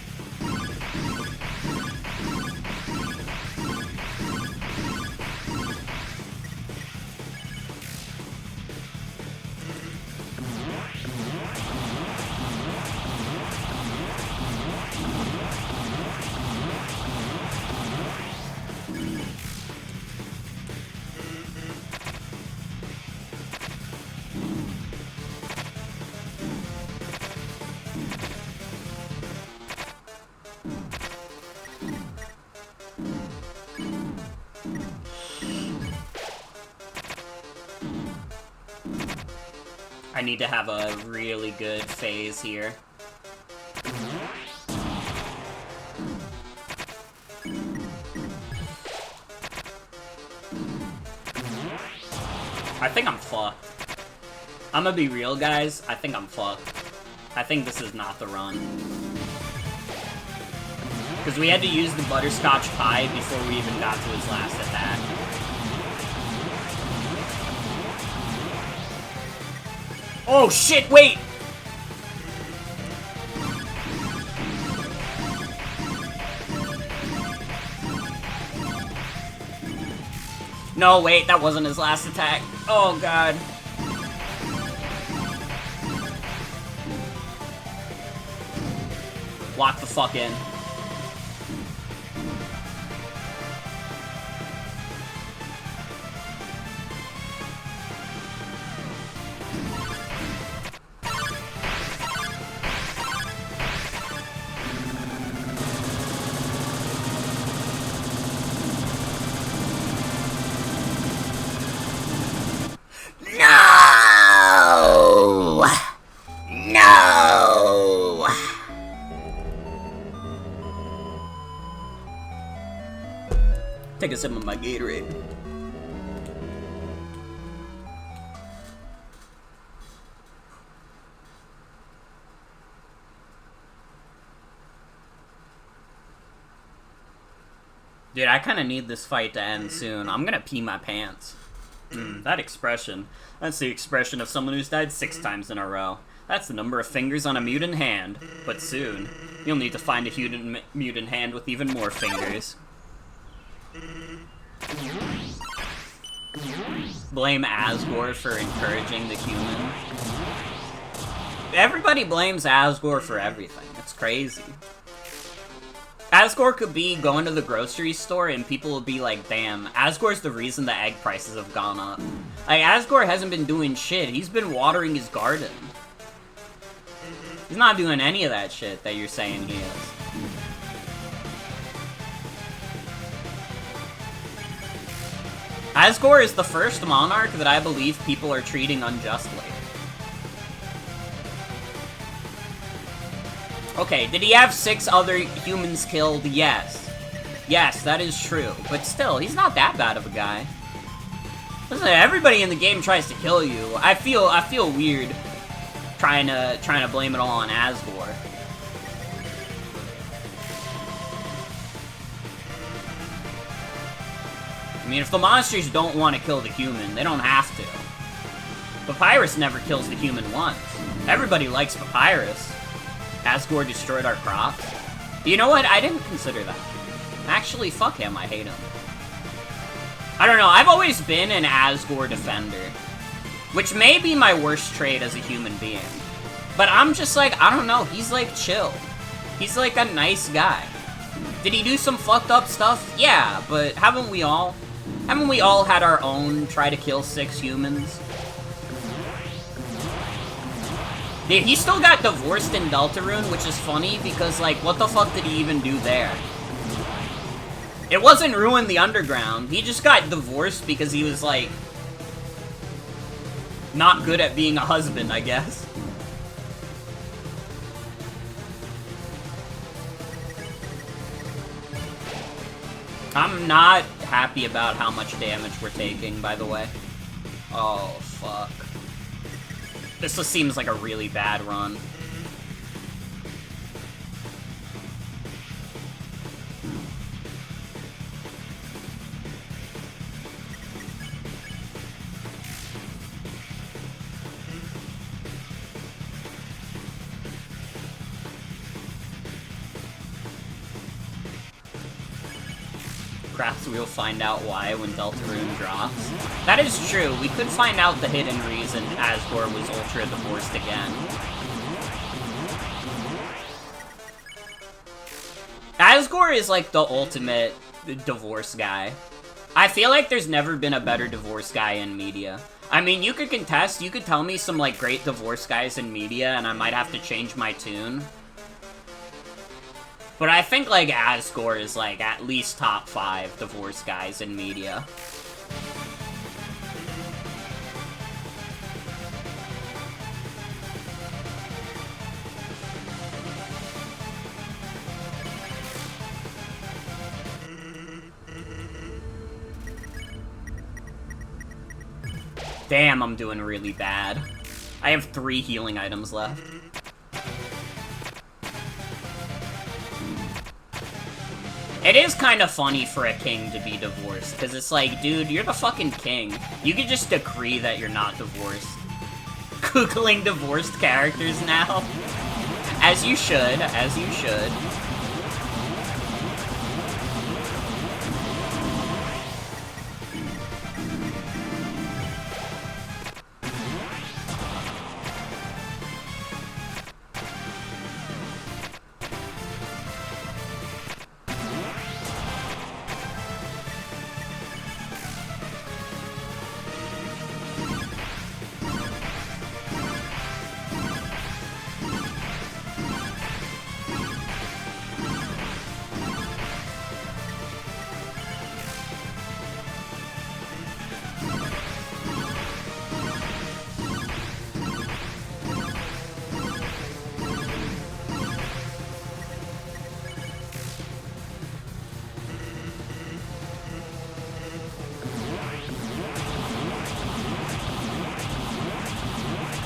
I need to have a really good phase here. I think I'm fucked. I'm gonna be real, guys. I think I'm fucked. I think this is not the run. Because we had to use the butterscotch pie before we even got to his last attack. Oh shit, wait! No, wait, that wasn't his last attack. Oh god. Lock the fuck in. No! No! Take a sip of my Gatorade. Dude, I kind of need this fight to end soon. I'm gonna pee my pants. That expression. That's the expression of someone who's died 6 times in a row. That's the number of fingers on a mutant hand. But soon, you'll need to find a mutant hand with even more fingers. Blame Asgore for encouraging the human. Everybody blames Asgore for everything. It's crazy. Asgore could be going to the grocery store and people will be like, damn, Asgore's the reason the egg prices have gone up. Like, Asgore hasn't been doing shit. He's been watering his garden. He's not doing any of that shit that you're saying he is. Asgore is the first monarch that I believe people are treating unjustly. Okay, did he have 6 other humans killed? Yes. Yes, that is true. But still, he's not that bad of a guy. Listen, everybody in the game tries to kill you. I feel weird trying to blame it all on Asgore. I mean, if the monsters don't want to kill the human, they don't have to. Papyrus never kills the human once. Everybody likes Papyrus. Asgore destroyed our crops. You know what? I didn't consider that. Actually, fuck him. I hate him. I don't know. I've always been an Asgore defender. Which may be my worst trait as a human being. But I'm just like, I don't know. He's like chill. He's like a nice guy. Did he do some fucked up stuff? Yeah, but haven't we all? Haven't we all had our own try to kill 6 humans? Dude, he still got divorced in Deltarune, which is funny because, like, what the fuck did he even do there? It wasn't ruin the underground. He just got divorced because he was, like, not good at being a husband, I guess. I'm not happy about how much damage we're taking, by the way. Oh, fuck. This just seems like a really bad run. Perhaps we'll find out why when Deltarune drops. That is true. We could find out the hidden reason Asgore was ultra divorced again. Asgore is like the ultimate divorce guy. I feel like there's never been a better divorce guy in media. I mean, you could contest, you could tell me some like great divorce guys in media and I might have to change my tune. But I think, like, Asgore is, like, at least top 5 divorce guys in media. Damn, I'm doing really bad. I have 3 healing items left. It is kind of funny for a king to be divorced, because it's like, dude, you're the fucking king. You could just decree that you're not divorced. Googling divorced characters now. As you should, as you should.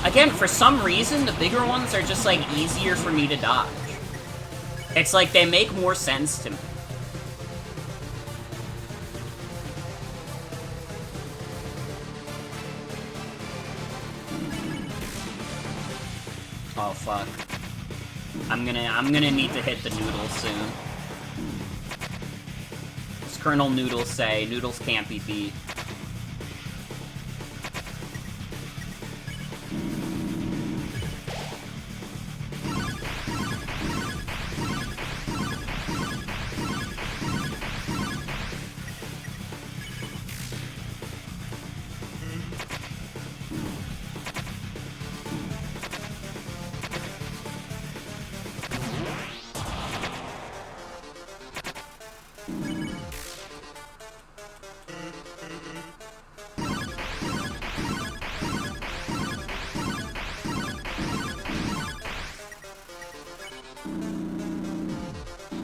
Again, for some reason, the bigger ones are just, like, easier for me to dodge. It's like they make more sense to me. Oh, fuck. I'm gonna need to hit the noodles soon. As Colonel Noodles say, noodles can't be beat.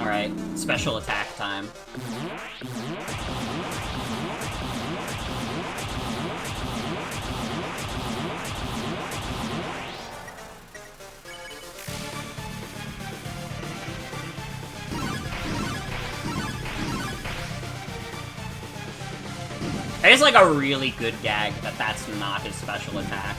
Alright, special attack time. It is like a really good gag that that's not his special attack.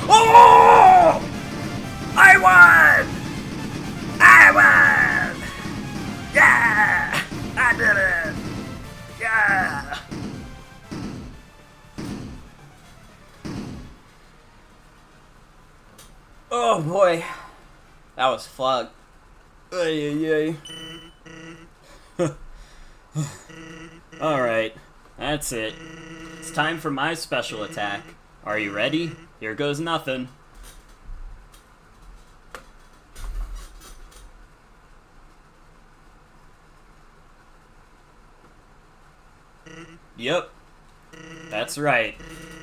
Oh! I won! I won! Yeah! I did it! Yeah! Oh boy. That was fun. Ay, ay, ay. Alright. That's it. It's time for my special attack. Are you ready? Here goes nothing. Yep. That's right.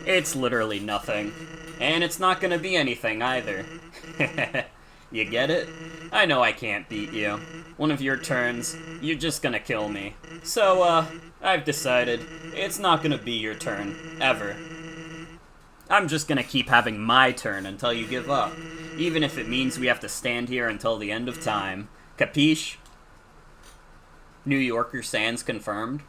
It's literally nothing. And it's not gonna be anything either. You get it? I know I can't beat you. One of your turns, you're just gonna kill me. So, I've decided it's not gonna be your turn, ever. I'm just gonna keep having my turn until you give up. Even if it means we have to stand here until the end of time. Capiche? New Yorker Sans confirmed.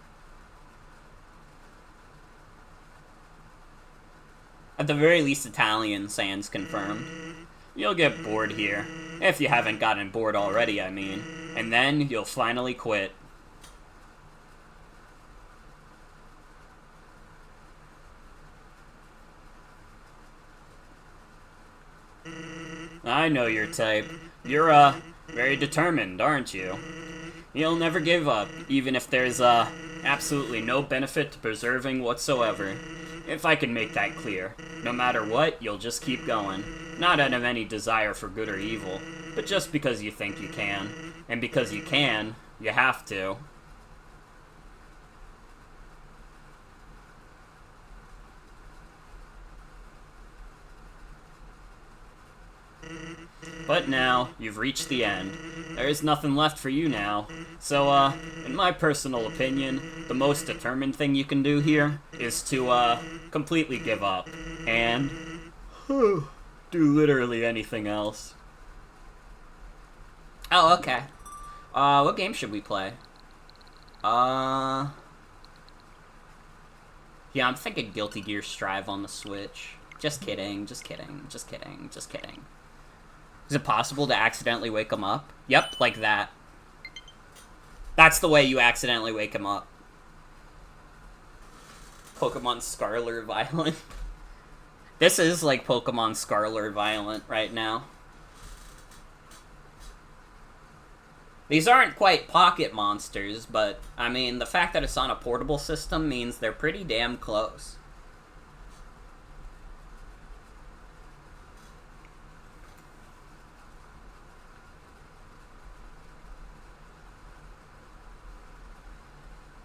At the very least, Italian Sans confirmed. You'll get bored here. If you haven't gotten bored already, I mean. And then you'll finally quit. I know your type. You're, very determined, aren't you? You'll never give up, even if there's, absolutely no benefit to preserving whatsoever. If I can make that clear. No matter what, you'll just keep going. Not out of any desire for good or evil, but just because you think you can. And because you can, you have to. But now, you've reached the end. There is nothing left for you now. So, in my personal opinion, the most determined thing you can do here is to, completely give up. And do literally anything else. Oh, okay. What game should we play? Yeah, I'm thinking Guilty Gear Strive on the Switch. Just kidding, just kidding, just kidding, just kidding. Is it possible to accidentally wake him up? Yep, like that. That's the way you accidentally wake him up. Pokemon Scarlet Violent. This is like Pokemon Scarlet Violent right now. These aren't quite pocket monsters, but, I mean, the fact that it's on a portable system means they're pretty damn close.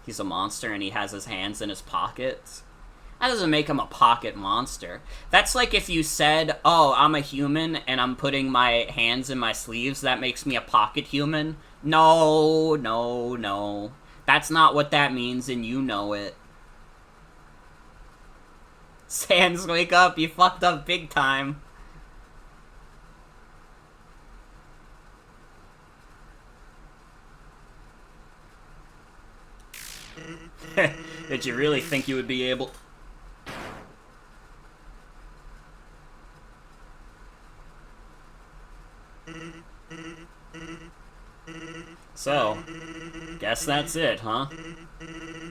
He's a monster and he has his hands in his pockets. That doesn't make him a pocket monster. That's like if you said, oh, I'm a human and I'm putting my hands in my sleeves, that makes me a pocket human. No, no, no. That's not what that means and you know it. Sans, wake up, you fucked up big time. Did you really think you would be able... So, guess that's it, huh?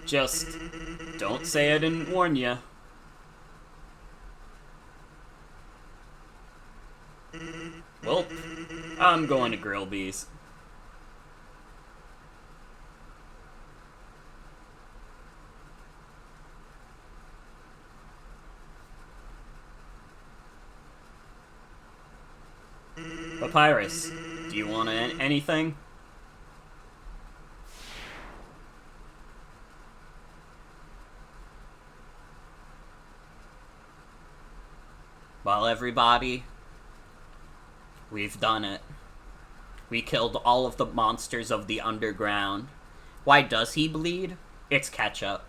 Just don't say I didn't warn you. Well, I'm going to Grillby's. Papyrus, do you want anything? Well, everybody, we've done it. We killed all of the monsters of the underground. Why does he bleed? It's ketchup.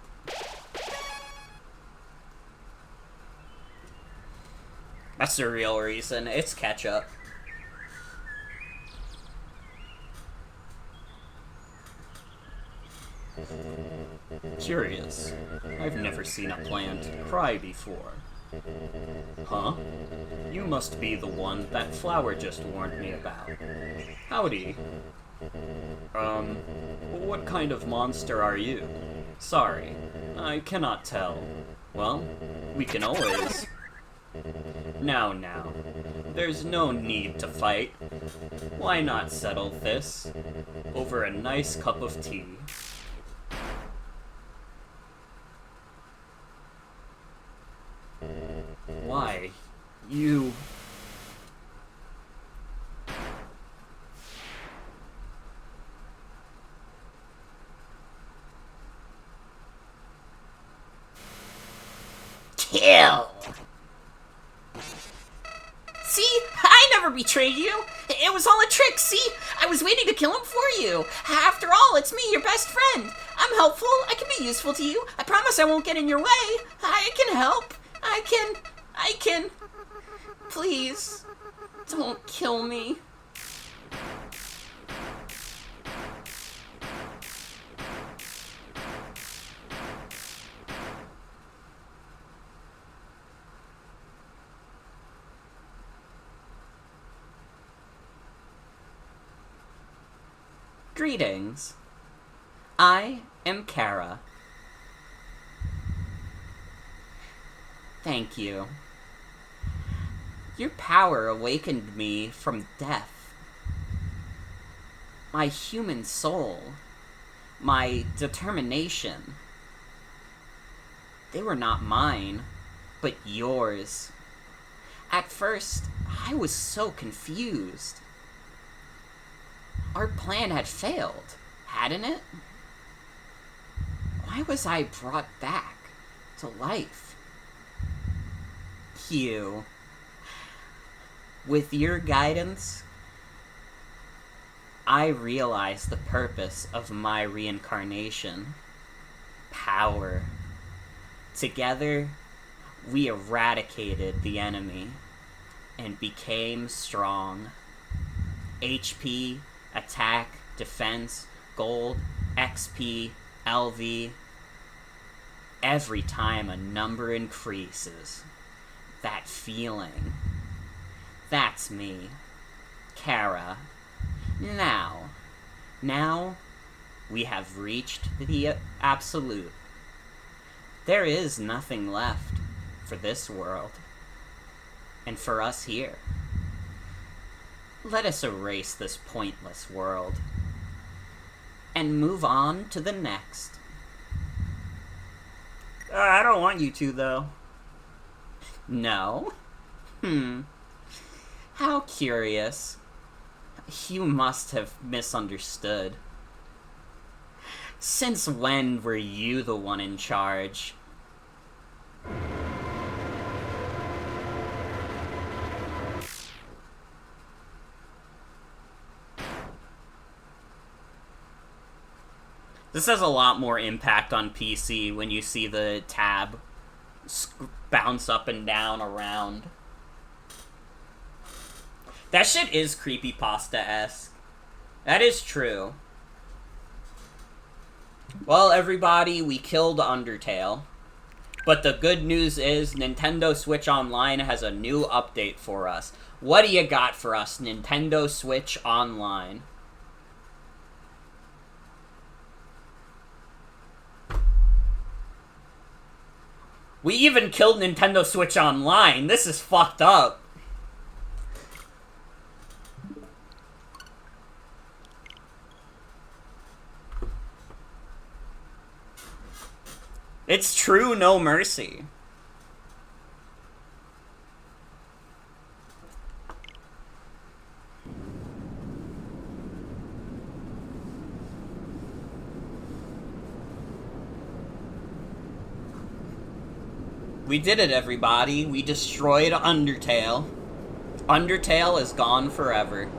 That's the real reason. It's ketchup. Curious. I've never seen a plant cry before. Huh? You must be the one that Flower just warned me about. Howdy. What kind of monster are you? Sorry, I cannot tell. Well, we can always... Now, there's no need to fight. Why not settle this over a nice cup of tea? Why? You... Kill. See? I never betrayed you. It was all a trick, see? I was waiting to kill him for you. After all, it's me, your best friend. I'm helpful. I can be useful to you. I promise I won't get in your way. I can help. I can. Please, don't kill me. Greetings. I am Kara. Thank you. Your power awakened me from death. My human soul, my determination, they were not mine, but yours. At first, I was so confused. Our plan had failed, hadn't it? Why was I brought back to life? You. With your guidance, I realized the purpose of my reincarnation. Power. Together, we eradicated the enemy and became strong. HP, attack, defense, gold, XP, LV. Every time a number increases, that feeling, that's me, Kara. Now, we have reached the absolute. There is nothing left for this world, and for us here. Let us erase this pointless world, and move on to the next. I don't want you to, though. No? How curious. You must have misunderstood. Since when were you the one in charge? This has a lot more impact on PC when you see the tab bounce up and down around. That shit is creepypasta-esque. That is true. Well, everybody, we killed Undertale. But the good news is Nintendo Switch Online has a new update for us. What do you got for us, Nintendo Switch Online? We even killed Nintendo Switch Online. This is fucked up. It's true, no mercy. We did it, everybody. We destroyed Undertale. Undertale is gone forever.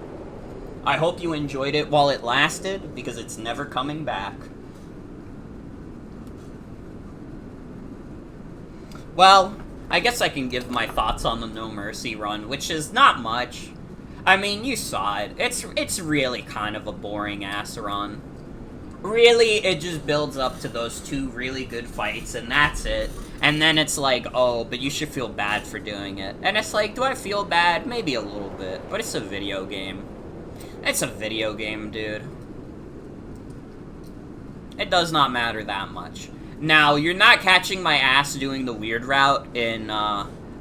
I hope you enjoyed it while it lasted, because it's never coming back. Well, I guess I can give my thoughts on the No Mercy run, which is not much. I mean, you saw it. It's really kind of a boring-ass run. Really, it just builds up to those two really good fights, and that's it. And then it's like, oh, but you should feel bad for doing it. And it's like, do I feel bad? Maybe a little bit, but it's a video game. It's a video game, dude. It does not matter that much. Now, you're not catching my ass doing the weird route in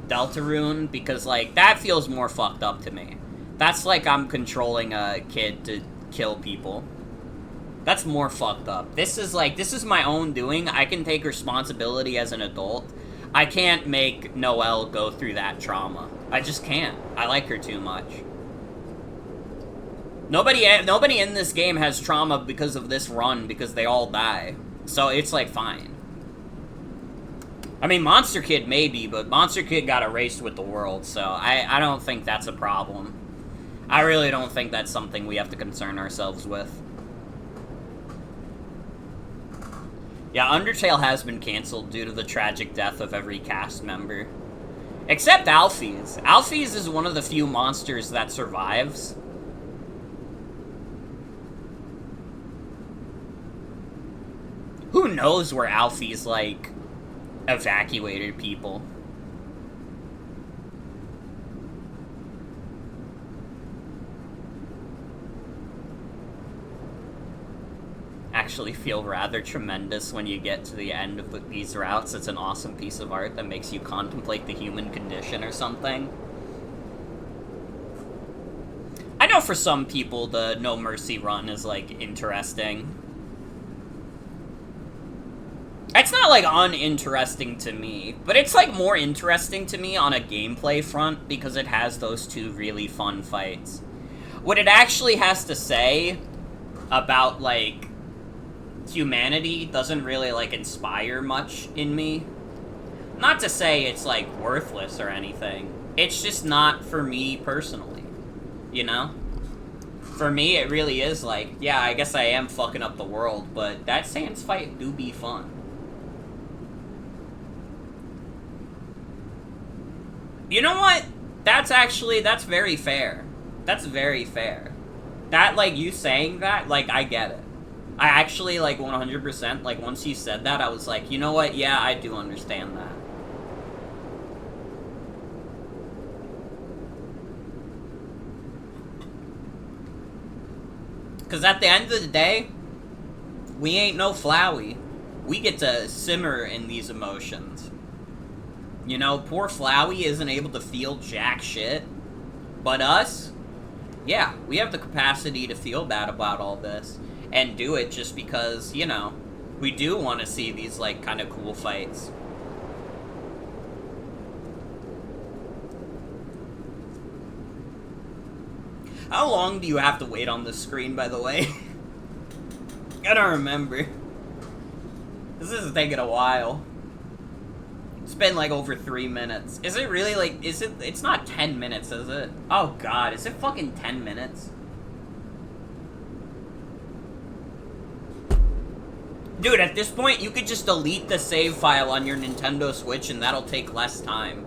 Deltarune, because, like, that feels more fucked up to me. That's like I'm controlling a kid to kill people. That's more fucked up. This is my own doing. I can take responsibility as an adult. I can't make Noelle go through that trauma. I just can't. I like her too much. Nobody in this game has trauma because of this run, because they all die. So it's, like, fine. I mean, Monster Kid maybe, but Monster Kid got erased with the world, so I don't think that's a problem. I really don't think that's something we have to concern ourselves with. Yeah, Undertale has been cancelled due to the tragic death of every cast member. Except Alphys. Alphys is one of the few monsters that survives. Who knows where Alphys, like, evacuated people? Actually feel rather tremendous when you get to the end of these routes. It's an awesome piece of art that makes you contemplate the human condition or something. I know for some people the No Mercy run is, like, interesting. It's not, like, uninteresting to me, but it's, like, more interesting to me on a gameplay front because it has those two really fun fights. What it actually has to say about, like, humanity doesn't really, like, inspire much in me. Not to say it's, like, worthless or anything. It's just not for me personally, you know? For me, it really is like, yeah, I guess I am fucking up the world, but that Sans fight do be fun. You know what? That's very fair. That's very fair. That, like, you saying that, like, I get it. I actually, like, 100%, like, once you said that, I was like, you know what? Yeah, I do understand that. Because at the end of the day, we ain't no Flowey. We get to simmer in these emotions. You know, poor Flowey isn't able to feel jack shit. But us, yeah, we have the capacity to feel bad about all this. And do it just because, you know, we do want to see these, like, kind of cool fights. How long do you have to wait on the screen, by the way? I don't remember. This is taking a while. It's been, like, over 3 minutes. Is it really, like, it's not 10 minutes, is it? Oh, God, is it fucking 10 minutes? Dude, at this point, you could just delete the save file on your Nintendo Switch and that'll take less time.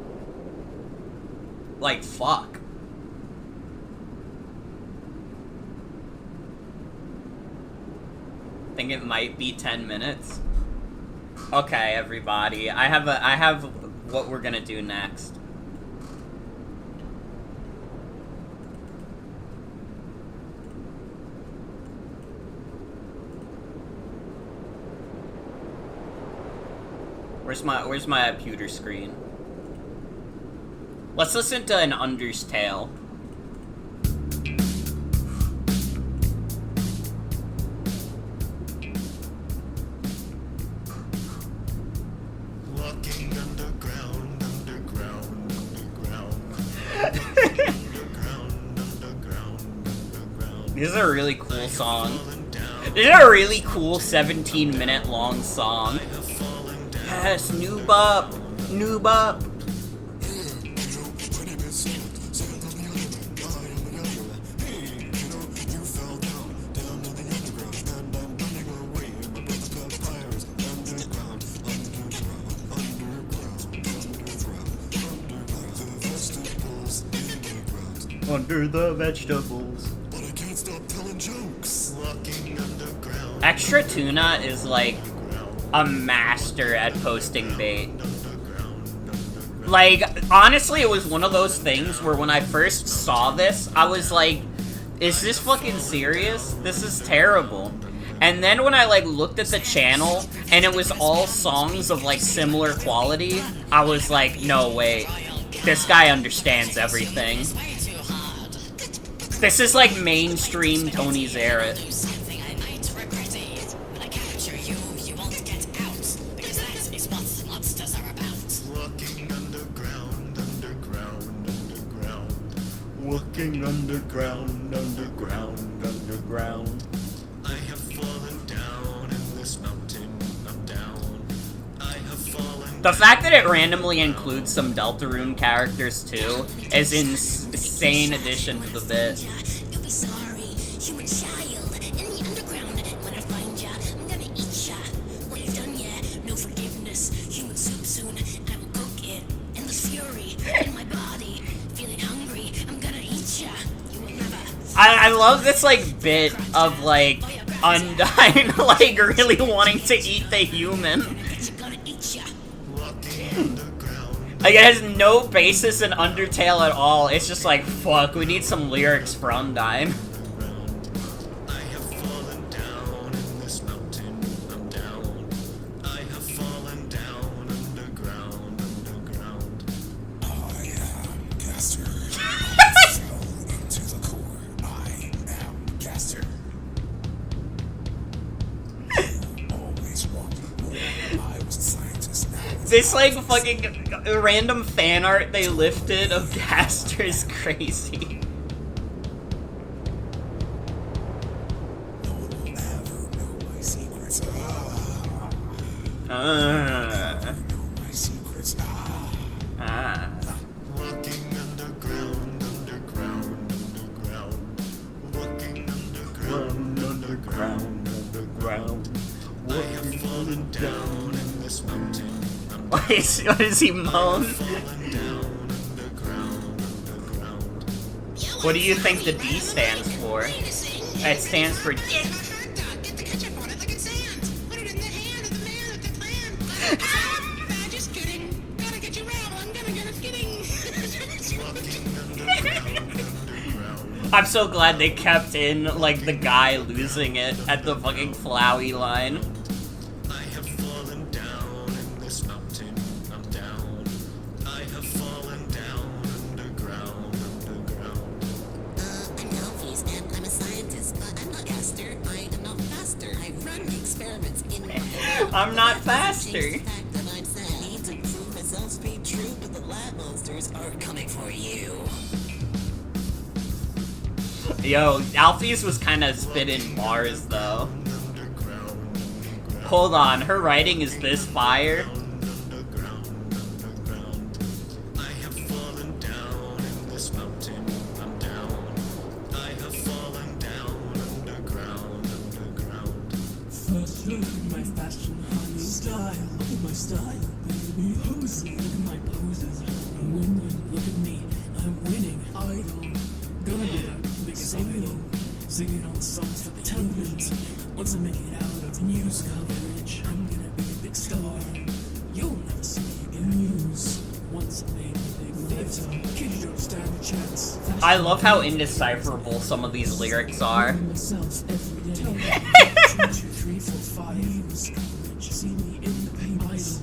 Like, fuck. Think it might be 10 minutes? Okay, everybody. I have what we're gonna do next. Where's my computer screen? Let's listen to an Undertale. Walking underground, underground, underground. Underground. This is a really cool song. This is a really cool 17-minute long song. Yes, noob up! Noob up! Under the vegetables. But I can't stop telling jokes. Walking underground. Extra Tuna is like a master at posting bait. Like, honestly, it was one of those things where when I first saw this, I was like, is this fucking serious? This is terrible. And then when I, like, looked at the channel, and it was all songs of, like, similar quality, I was like, no, wait. This guy understands everything. This is, like, mainstream Tony Zarrett. Walking underground, underground, underground. I have fallen down in this mountain, I'm down. I have fallen The fact that it randomly includes some Deltarune characters too is insane addition to the bit. You'll be sorry, human child. In the underground, when I find ya, I'm gonna eat ya. What you done yet? No forgiveness. Human soup soon, I'm cooking. Endless fury in my body. Feeling hungry, I'm gonna eat ya. You will never. I love this like bit of like Undyne like really wanting to eat the human. I'm gonna eat ya. Like, it has no basis in Undertale at all. It's just like, fuck, we need some lyrics for Undyne. I have fallen down in this mountain. I'm down. I have fallen down underground. I am Gaster. I fell into the core. I am Gaster. You always wanted more. I was a scientist. Now This, like, fucking random fan art they lifted of Gaster is crazy. no one will ever know my secrets. Uh, Know my secrets. Walking underground. Walking underground. I have fallen down in this mountain. What is he moan? Fallen down underground. What do you think the D stands for? It stands for dick. Get the ketchup on it like it's sand. Put it in the hand of the man of the clan. Ah, just kidding. Gotta get you out. I'm gonna get it kidding. I'm so glad they kept in, like, the guy losing it at the fucking Flowey line. I have fallen down in this mountain. I'm down. I have fallen down underground. I'm Alphys, and I'm a scientist, but I'm not Gaster. I am not faster. I run experiments in my head. I'm not faster. Change the fact that I'm sad. Need to prove myself to be true, but the lab monsters are coming for you. Yo, Alphys was kind of spitting bars, though. Hold on, her writing is this fire? I have fallen down in this mountain. I'm down. I have fallen down underground. First look at my fashion, honey. Style, look at my style, baby. Poses, look at my poses. Women, look at me. I'm winning. Idol. Gonna be the biggest idol. Singing all the songs for the television. Once I make it out of news coverage, I'm gonna be a big star. You'll never see me in news. Once I make a big theater, kids don't stand a chance. I love how indecipherable some of these lyrics are. Myself every day. 1, 2, 3, 4, 5. News coverage. See me in the papers.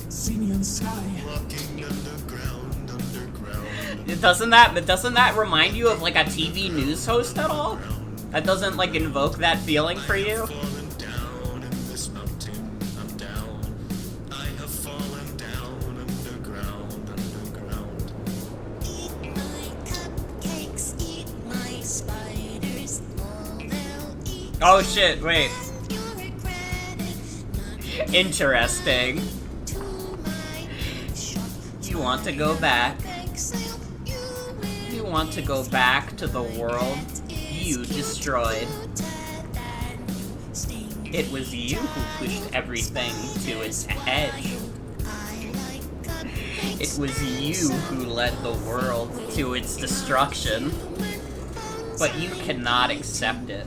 See me on the sky. Walking underground. Doesn't that remind you of, like, a TV news host at all? That doesn't, like, invoke that feeling for you? Fallen down in this mountain. I'm down. I have fallen down underground. Eat my cupcakes, eat my spiders. All they'll eat. Oh shit, wait. You'll regret it. Not Interesting. to my shop. You want to go back. Bake sale, you will You want to go back to the world you destroyed. It was you who pushed everything to its edge. It was you who led the world to its destruction. But you cannot accept it.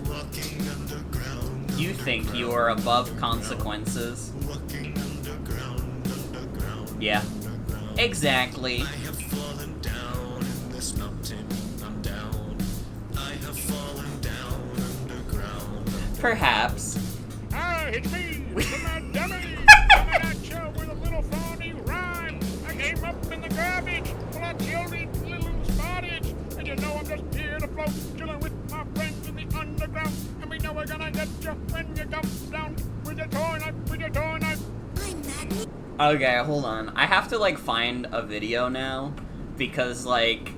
You think you are above consequences. Yeah. Exactly. I have fallen down in this mountain. I'm down. I have fallen down underground. Perhaps. Ah, it's me, the Mad Dummy, coming at you with a little funny rhyme. I came up in the garbage, full of children, little spottage, and you know I'm just here to float, chilling with my friends in the underground, and we know we're gonna get you when you come down with your toy knife, Okay, hold on. I have to, like, find a video now, because, like,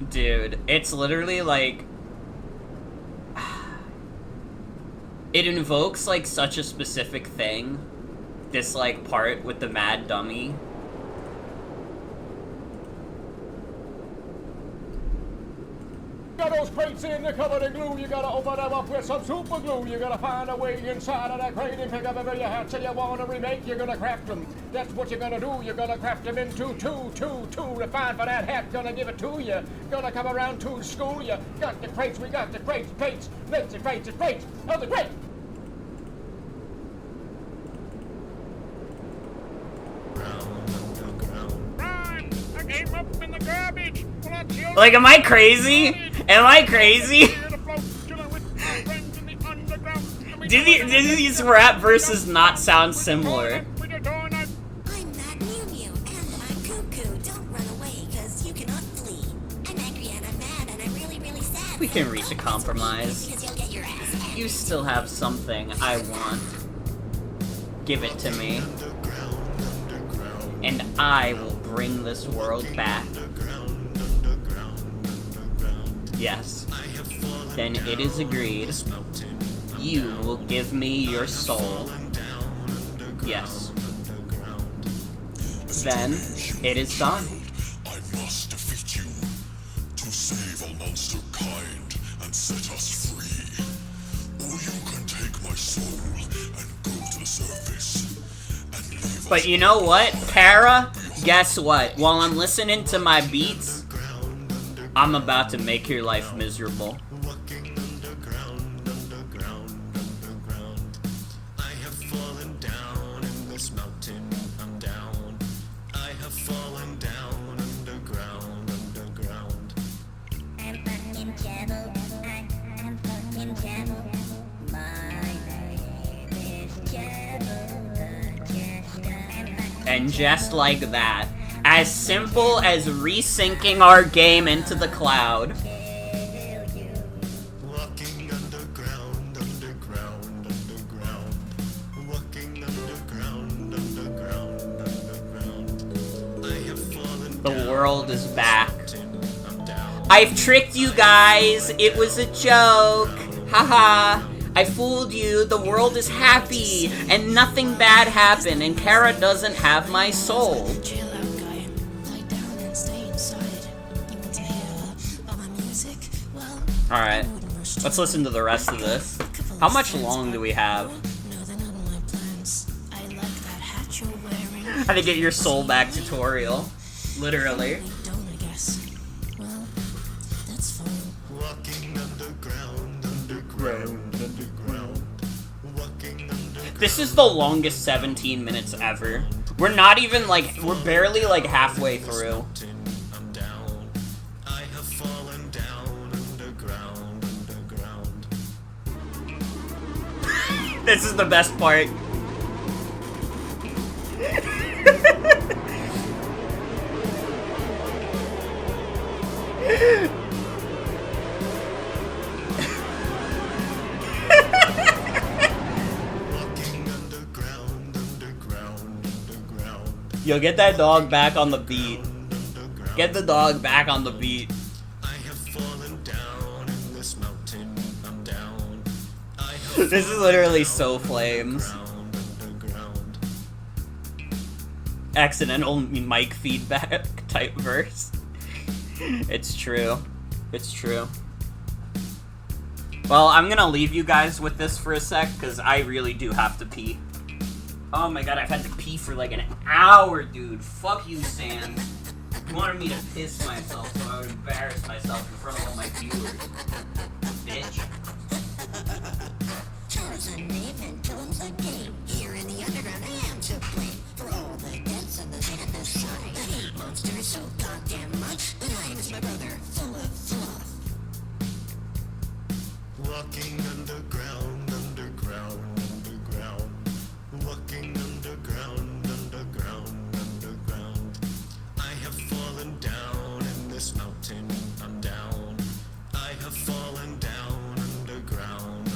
dude, it's literally, like, it invokes, like, such a specific thing this, like, part with the mad dummy. Got those crates in, they're covered in glue. You gotta open them up with some super glue. You gotta find a way inside of that crate and pick up every hatch you wanna remake. You're gonna craft them. That's what you're gonna do. You're gonna craft them into two refined for that hat. Gonna give it to you. Gonna come around to school you. Got the crates, we got the crates, let's the crates, of the crate. Rhyme, I came up in the garbage. Like, am I crazy? Am I crazy? Did these rap verses not sound similar? I'm that Mew Mew, and I'm cuckoo. Don't run away, cause you cannot flee. I'm angry and I'm mad and I'm really, really sad. We can reach a compromise. Because you'll get your ass handed. You still have something I want. Give it to me. And I will bring this world back. Yes. Then it is agreed. You will give me your soul. Yes. Then it is done. I must defeat you to save all monster kind and set us free. Or you can take my soul and go to the surface and leave But us. you know what, Kara? Guess what? While I'm listening to my beats, I'm about to make your life miserable. I have fallen down in this mountain. I'm down. I have fallen down underground. I'm fucking trouble. I'm fucking trouble. My name is Trouble. And just like that, as simple as resyncing our game into the cloud. Walking underground. Walking underground. I have fallen The world is back. I'm down. I've tricked you guys. It was a joke. Haha. I fooled you. The world is happy. And nothing bad happened. And Kara doesn't have my soul. Chill out, guy. Lie down and stay inside. You want to hear all my music? Well, Alright. Let's listen to the rest of this. How much long do we have? no, they're not on my plans. I like that hat you're wearing. How to get your soul back tutorial. Literally. You don't, I guess. Well, that's fine. Walking underground. Walking underground. This is the longest 17 minutes ever. We're not even like, we're barely like halfway through. I'm down. I have fallen down underground. This is the best part. Walking underground. Yo, get that dog back on the beat. Get the dog back on the beat. I have fallen down in this mountain. I'm down. I have This is literally So Flames. underground. Accidental mic feedback type verse. It's true. It's true. Well, I'm gonna leave you guys with this for a sec, because I really do have to pee. Oh my god, I've had to pee for like an hour, dude. Fuck you, Sam. You wanted me to piss myself, so I would embarrass myself in front of all my viewers. Bitch. Charles and Nate and Jones a game. Here in the underground, I am to blame for all the deaths and the sand and shine. I hate monsters so goddamn much, but I miss my brother full of fluff. Walking underground. Walking underground. I have fallen down in this mountain. I'm down. I have fallen down underground.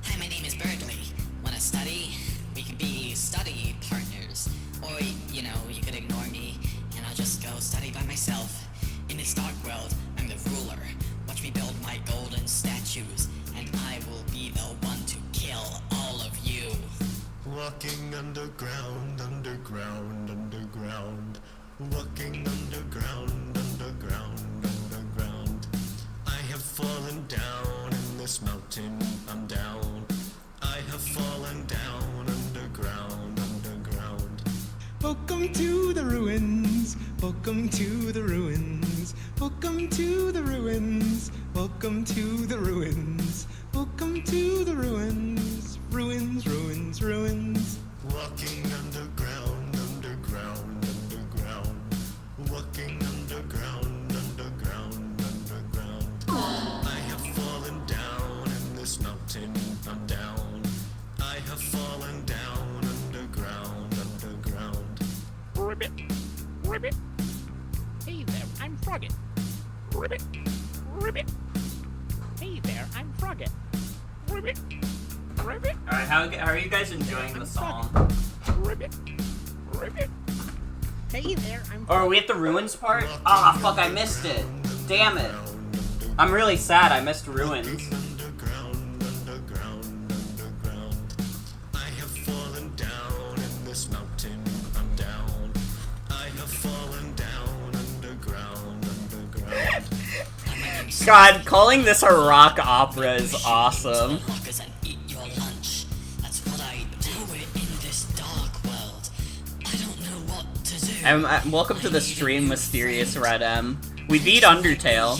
Hi, my name is Birdley. Wanna study? We could be study partners. Or, you know, you could ignore me, and I'll just go study by myself. In this dark world, I'm the ruler. Watch me build my golden statues, and I will be the one to kill all of you. Walking underground, underground, underground. Walking underground, underground, underground. I have fallen down in this mountain, I'm down. I have fallen down underground, underground. Welcome to the ruins. Welcome to the ruins. Welcome to the ruins. Welcome to the ruins. Welcome to the ruins. Ruins, ruins, ruins. Walking underground, underground, underground. Walking underground, underground, underground. I have fallen down in this mountain, I'm down. I have fallen down underground, underground. Ribbit, ribbit. Hey there, I'm Frogget. Ribbit, ribbit. Hey there, I'm Frogget. Ribbit, ribbit. Alright, how are you guys enjoying the song? Ribbit, ribbit. Hey there, I'm. Or are we at the ruins part? Ah, fuck, I missed it. Damn it. I'm really sad I missed ruins. Underground, underground, underground. I have fallen down in this mountain, I'm down. I have fallen down underground, underground. God, calling this a rock opera is awesome. Lockers and eat your lunch. That's what I do in this dark world. I don't know what to do. Welcome to the stream, Mysterious Red M. We beat Undertale.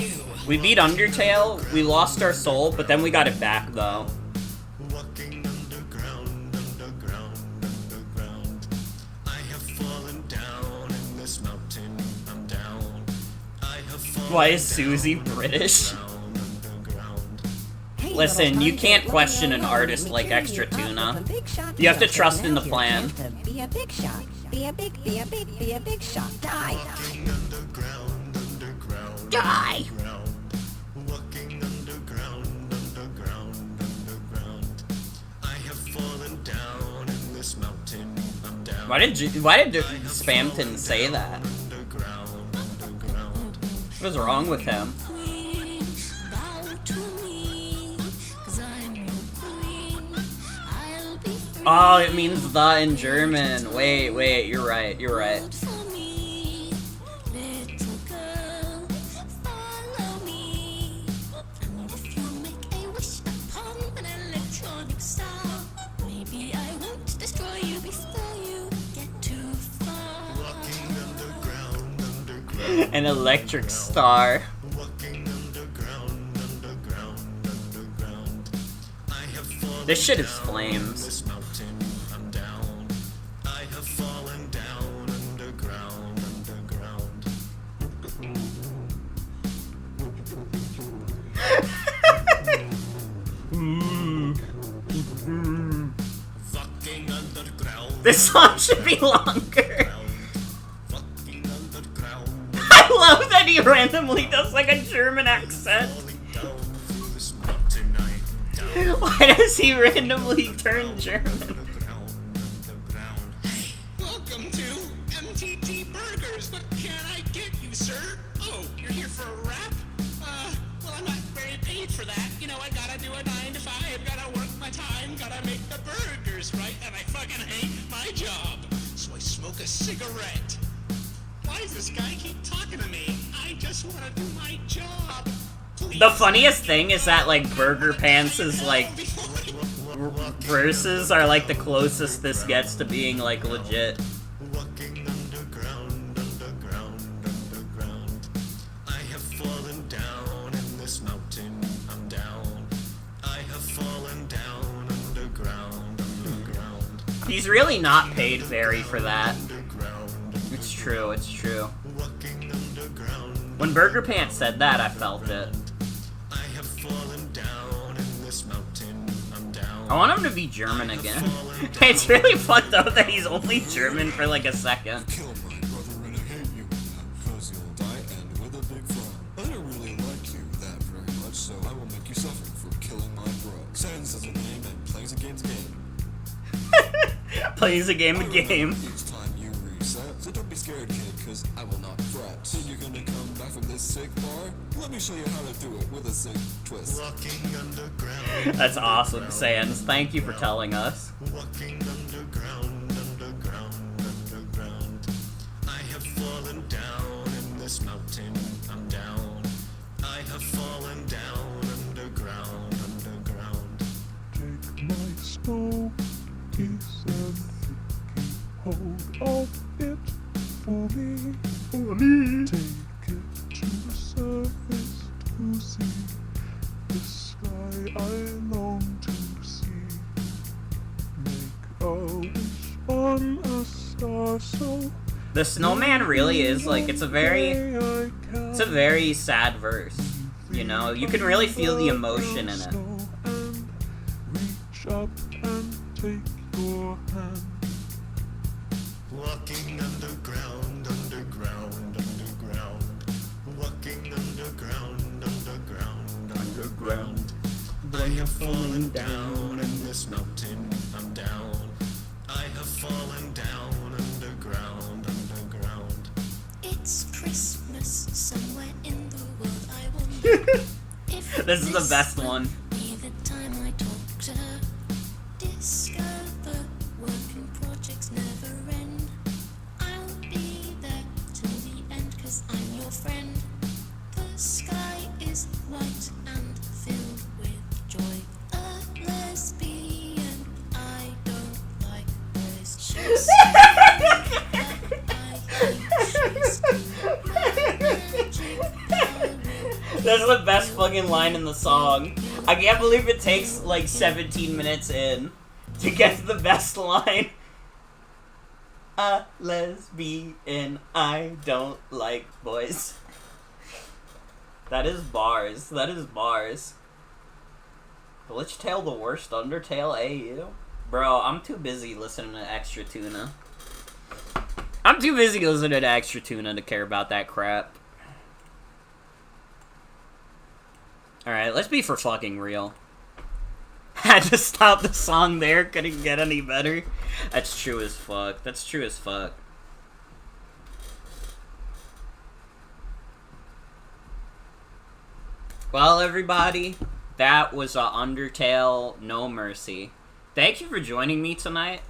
We lost our soul, but then we got it back, though. Walking underground, underground, underground. I have fallen down in this mountain, I'm down. I have fallen Why is Susie British? down underground. Listen, you can't question an artist like Extra Tuna. You have to trust in the plan. Be a big shot. Be a big shot. Die. Walking underground, underground, Die. underground. Walking underground, underground, underground. I have fallen down in this mountain, I'm down. Why did Spamton say that? Underground, underground. What is wrong with him? Queen, bow to me, 'cause I'm your queen. I'll be free. Oh, it means the in German. Wait, you're right. For me, little girl, follow me. And if you make a wish upon an electronic star, maybe I won't destroy you before you get too far. Walking underground, underground. An electric star. Walking underground, underground, underground. I have fallen This shit is down flames. this mountain, I'm down. I have fallen down underground, underground. Walking underground. This song should be longer. Walking underground. I love that he randomly does like a German accent. Falling down through this mountain, I'm down. Why does he randomly turn German? Underground, underground. Welcome to MTT Burgers. What can I get you, sir? Oh, you're here for a wrap? Well, I'm not very paid for that. You know, I gotta do a 9 to 5, gotta work my time, gotta make the burgers, right? And I fucking hate my job. So I smoke a cigarette. Why does this guy keep talking to me? I just wanna do my job. Please. The funniest thing is that like Burger Pants is like verses are like the closest this gets to being like legit. Walking underground, underground, underground. I have fallen down in this mountain, I'm down. I have fallen down underground, underground. He's really not paid very for that. Underground, It's true. walking underground. When Burger Pants said that, I felt it. I have fallen down in this mountain, I'm down. I want him to be German again. It's really fucked up that he's only German for like a second. Kill my brother and I hate you, because you'll die and with a big frown. I don't really like you that very much, so I will make you suffer for killing my bro. Sans has a name and plays a game's game. Plays a game. Each time you reset, so don't be scared, kid, because I will not fret. So you're gonna come back from this sick bar? Let me show you how to do it with a sick twist. Walking underground. That's awesome, Sans. Thank you for telling us. Walking underground. down in this mountain, I'm down. I have fallen down underground, underground. Take my snow piece and keep hold of it for me. Take it to the surface to see the sky I long to see. Make a wish on a star so The snowman really is like it's a very sad verse. You know, you can really feel the emotion in it. And reach up and take your hand. Walking underground, underground, underground. Walking underground, underground, underground. I have fallen down in this mountain, I'm down. I have fallen down underground, underground. It's Christmas somewhere in the world. I wonder if This is the best one. be the time I talk to her. Discover working projects never end. I'll be there till the end, 'cause I'm your friend. The sky is white and filled with joy. A lesbian, I don't like boys. She's That's the best fucking line in the song. I can't believe it takes like 17 minutes in to get to the best line. A lesbian, I don't like boys. That is bars. That is bars. Glitch Tail the worst Undertale AU? Bro, I'm too busy listening to Extra Tuna. I'm too busy listening to Extra Tuna to care about that crap. Alright, let's be for fucking real. Had to stop the song there, couldn't get any better. That's true as fuck. That's true as fuck. Well, everybody, that was Undertale No Mercy. Thank you for joining me tonight.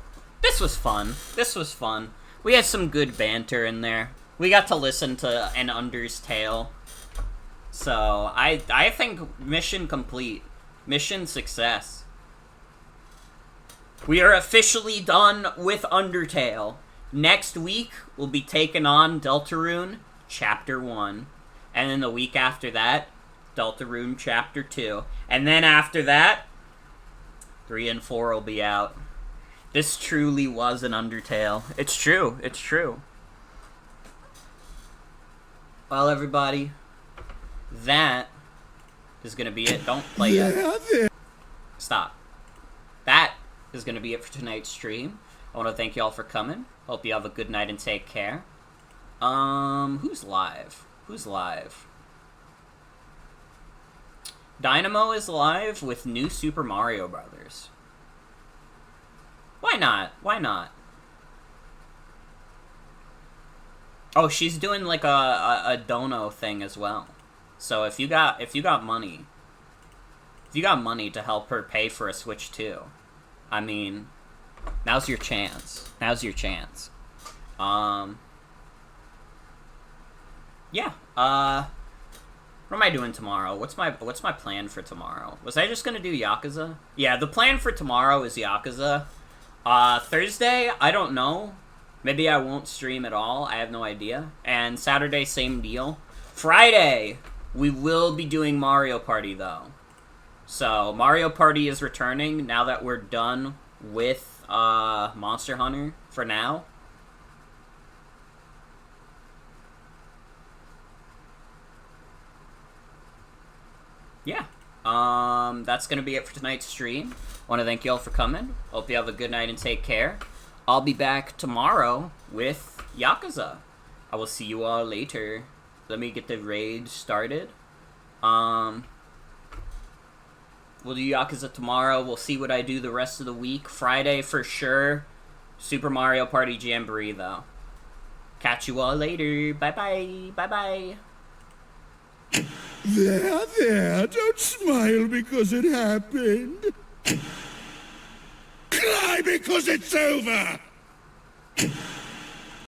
This was fun. This was fun. We had some good banter in there. We got to listen to an Under's tale. So, I think mission complete. Mission success. We are officially done with Undertale. Next week, we'll be taking on Deltarune Chapter 1. And then the week after that, Deltarune Chapter 2. And then after that, 3 and 4 will be out. This truly was an Undertale. It's true. It's true. Well, everybody, that is going to be it. Don't play yet. Stop. That is going to be it for tonight's stream. I want to thank you all for coming. Hope you have a good night and take care. Who's live? Who's live? Dynamo is live with New Super Mario Brothers. Why not? Why not? Oh, she's doing like a dono thing as well. So if you got money, to help her pay for a Switch 2, I mean, now's your chance. Now's your chance. Yeah. What am I doing tomorrow? What's my plan for tomorrow? Was I just gonna do Yakuza? Yeah, the plan for tomorrow is Yakuza. Thursday, I don't know. Maybe I won't stream at all. I have no idea. And Saturday, same deal. Friday, we will be doing Mario Party, though. So, Mario Party is returning now that we're done with Monster Hunter for now. Yeah. That's gonna be it for tonight's stream. I want to thank you all for coming. Hope you have a good night and take care. I'll be back tomorrow with Yakuza. I will see you all later. Let me get the raid started. We'll do Yakuza tomorrow. We'll see what I do the rest of the week. Friday for sure. Super Mario Party Jamboree though. Catch you all later. Bye bye. Bye bye. There, don't smile because it happened. Cry because it's over!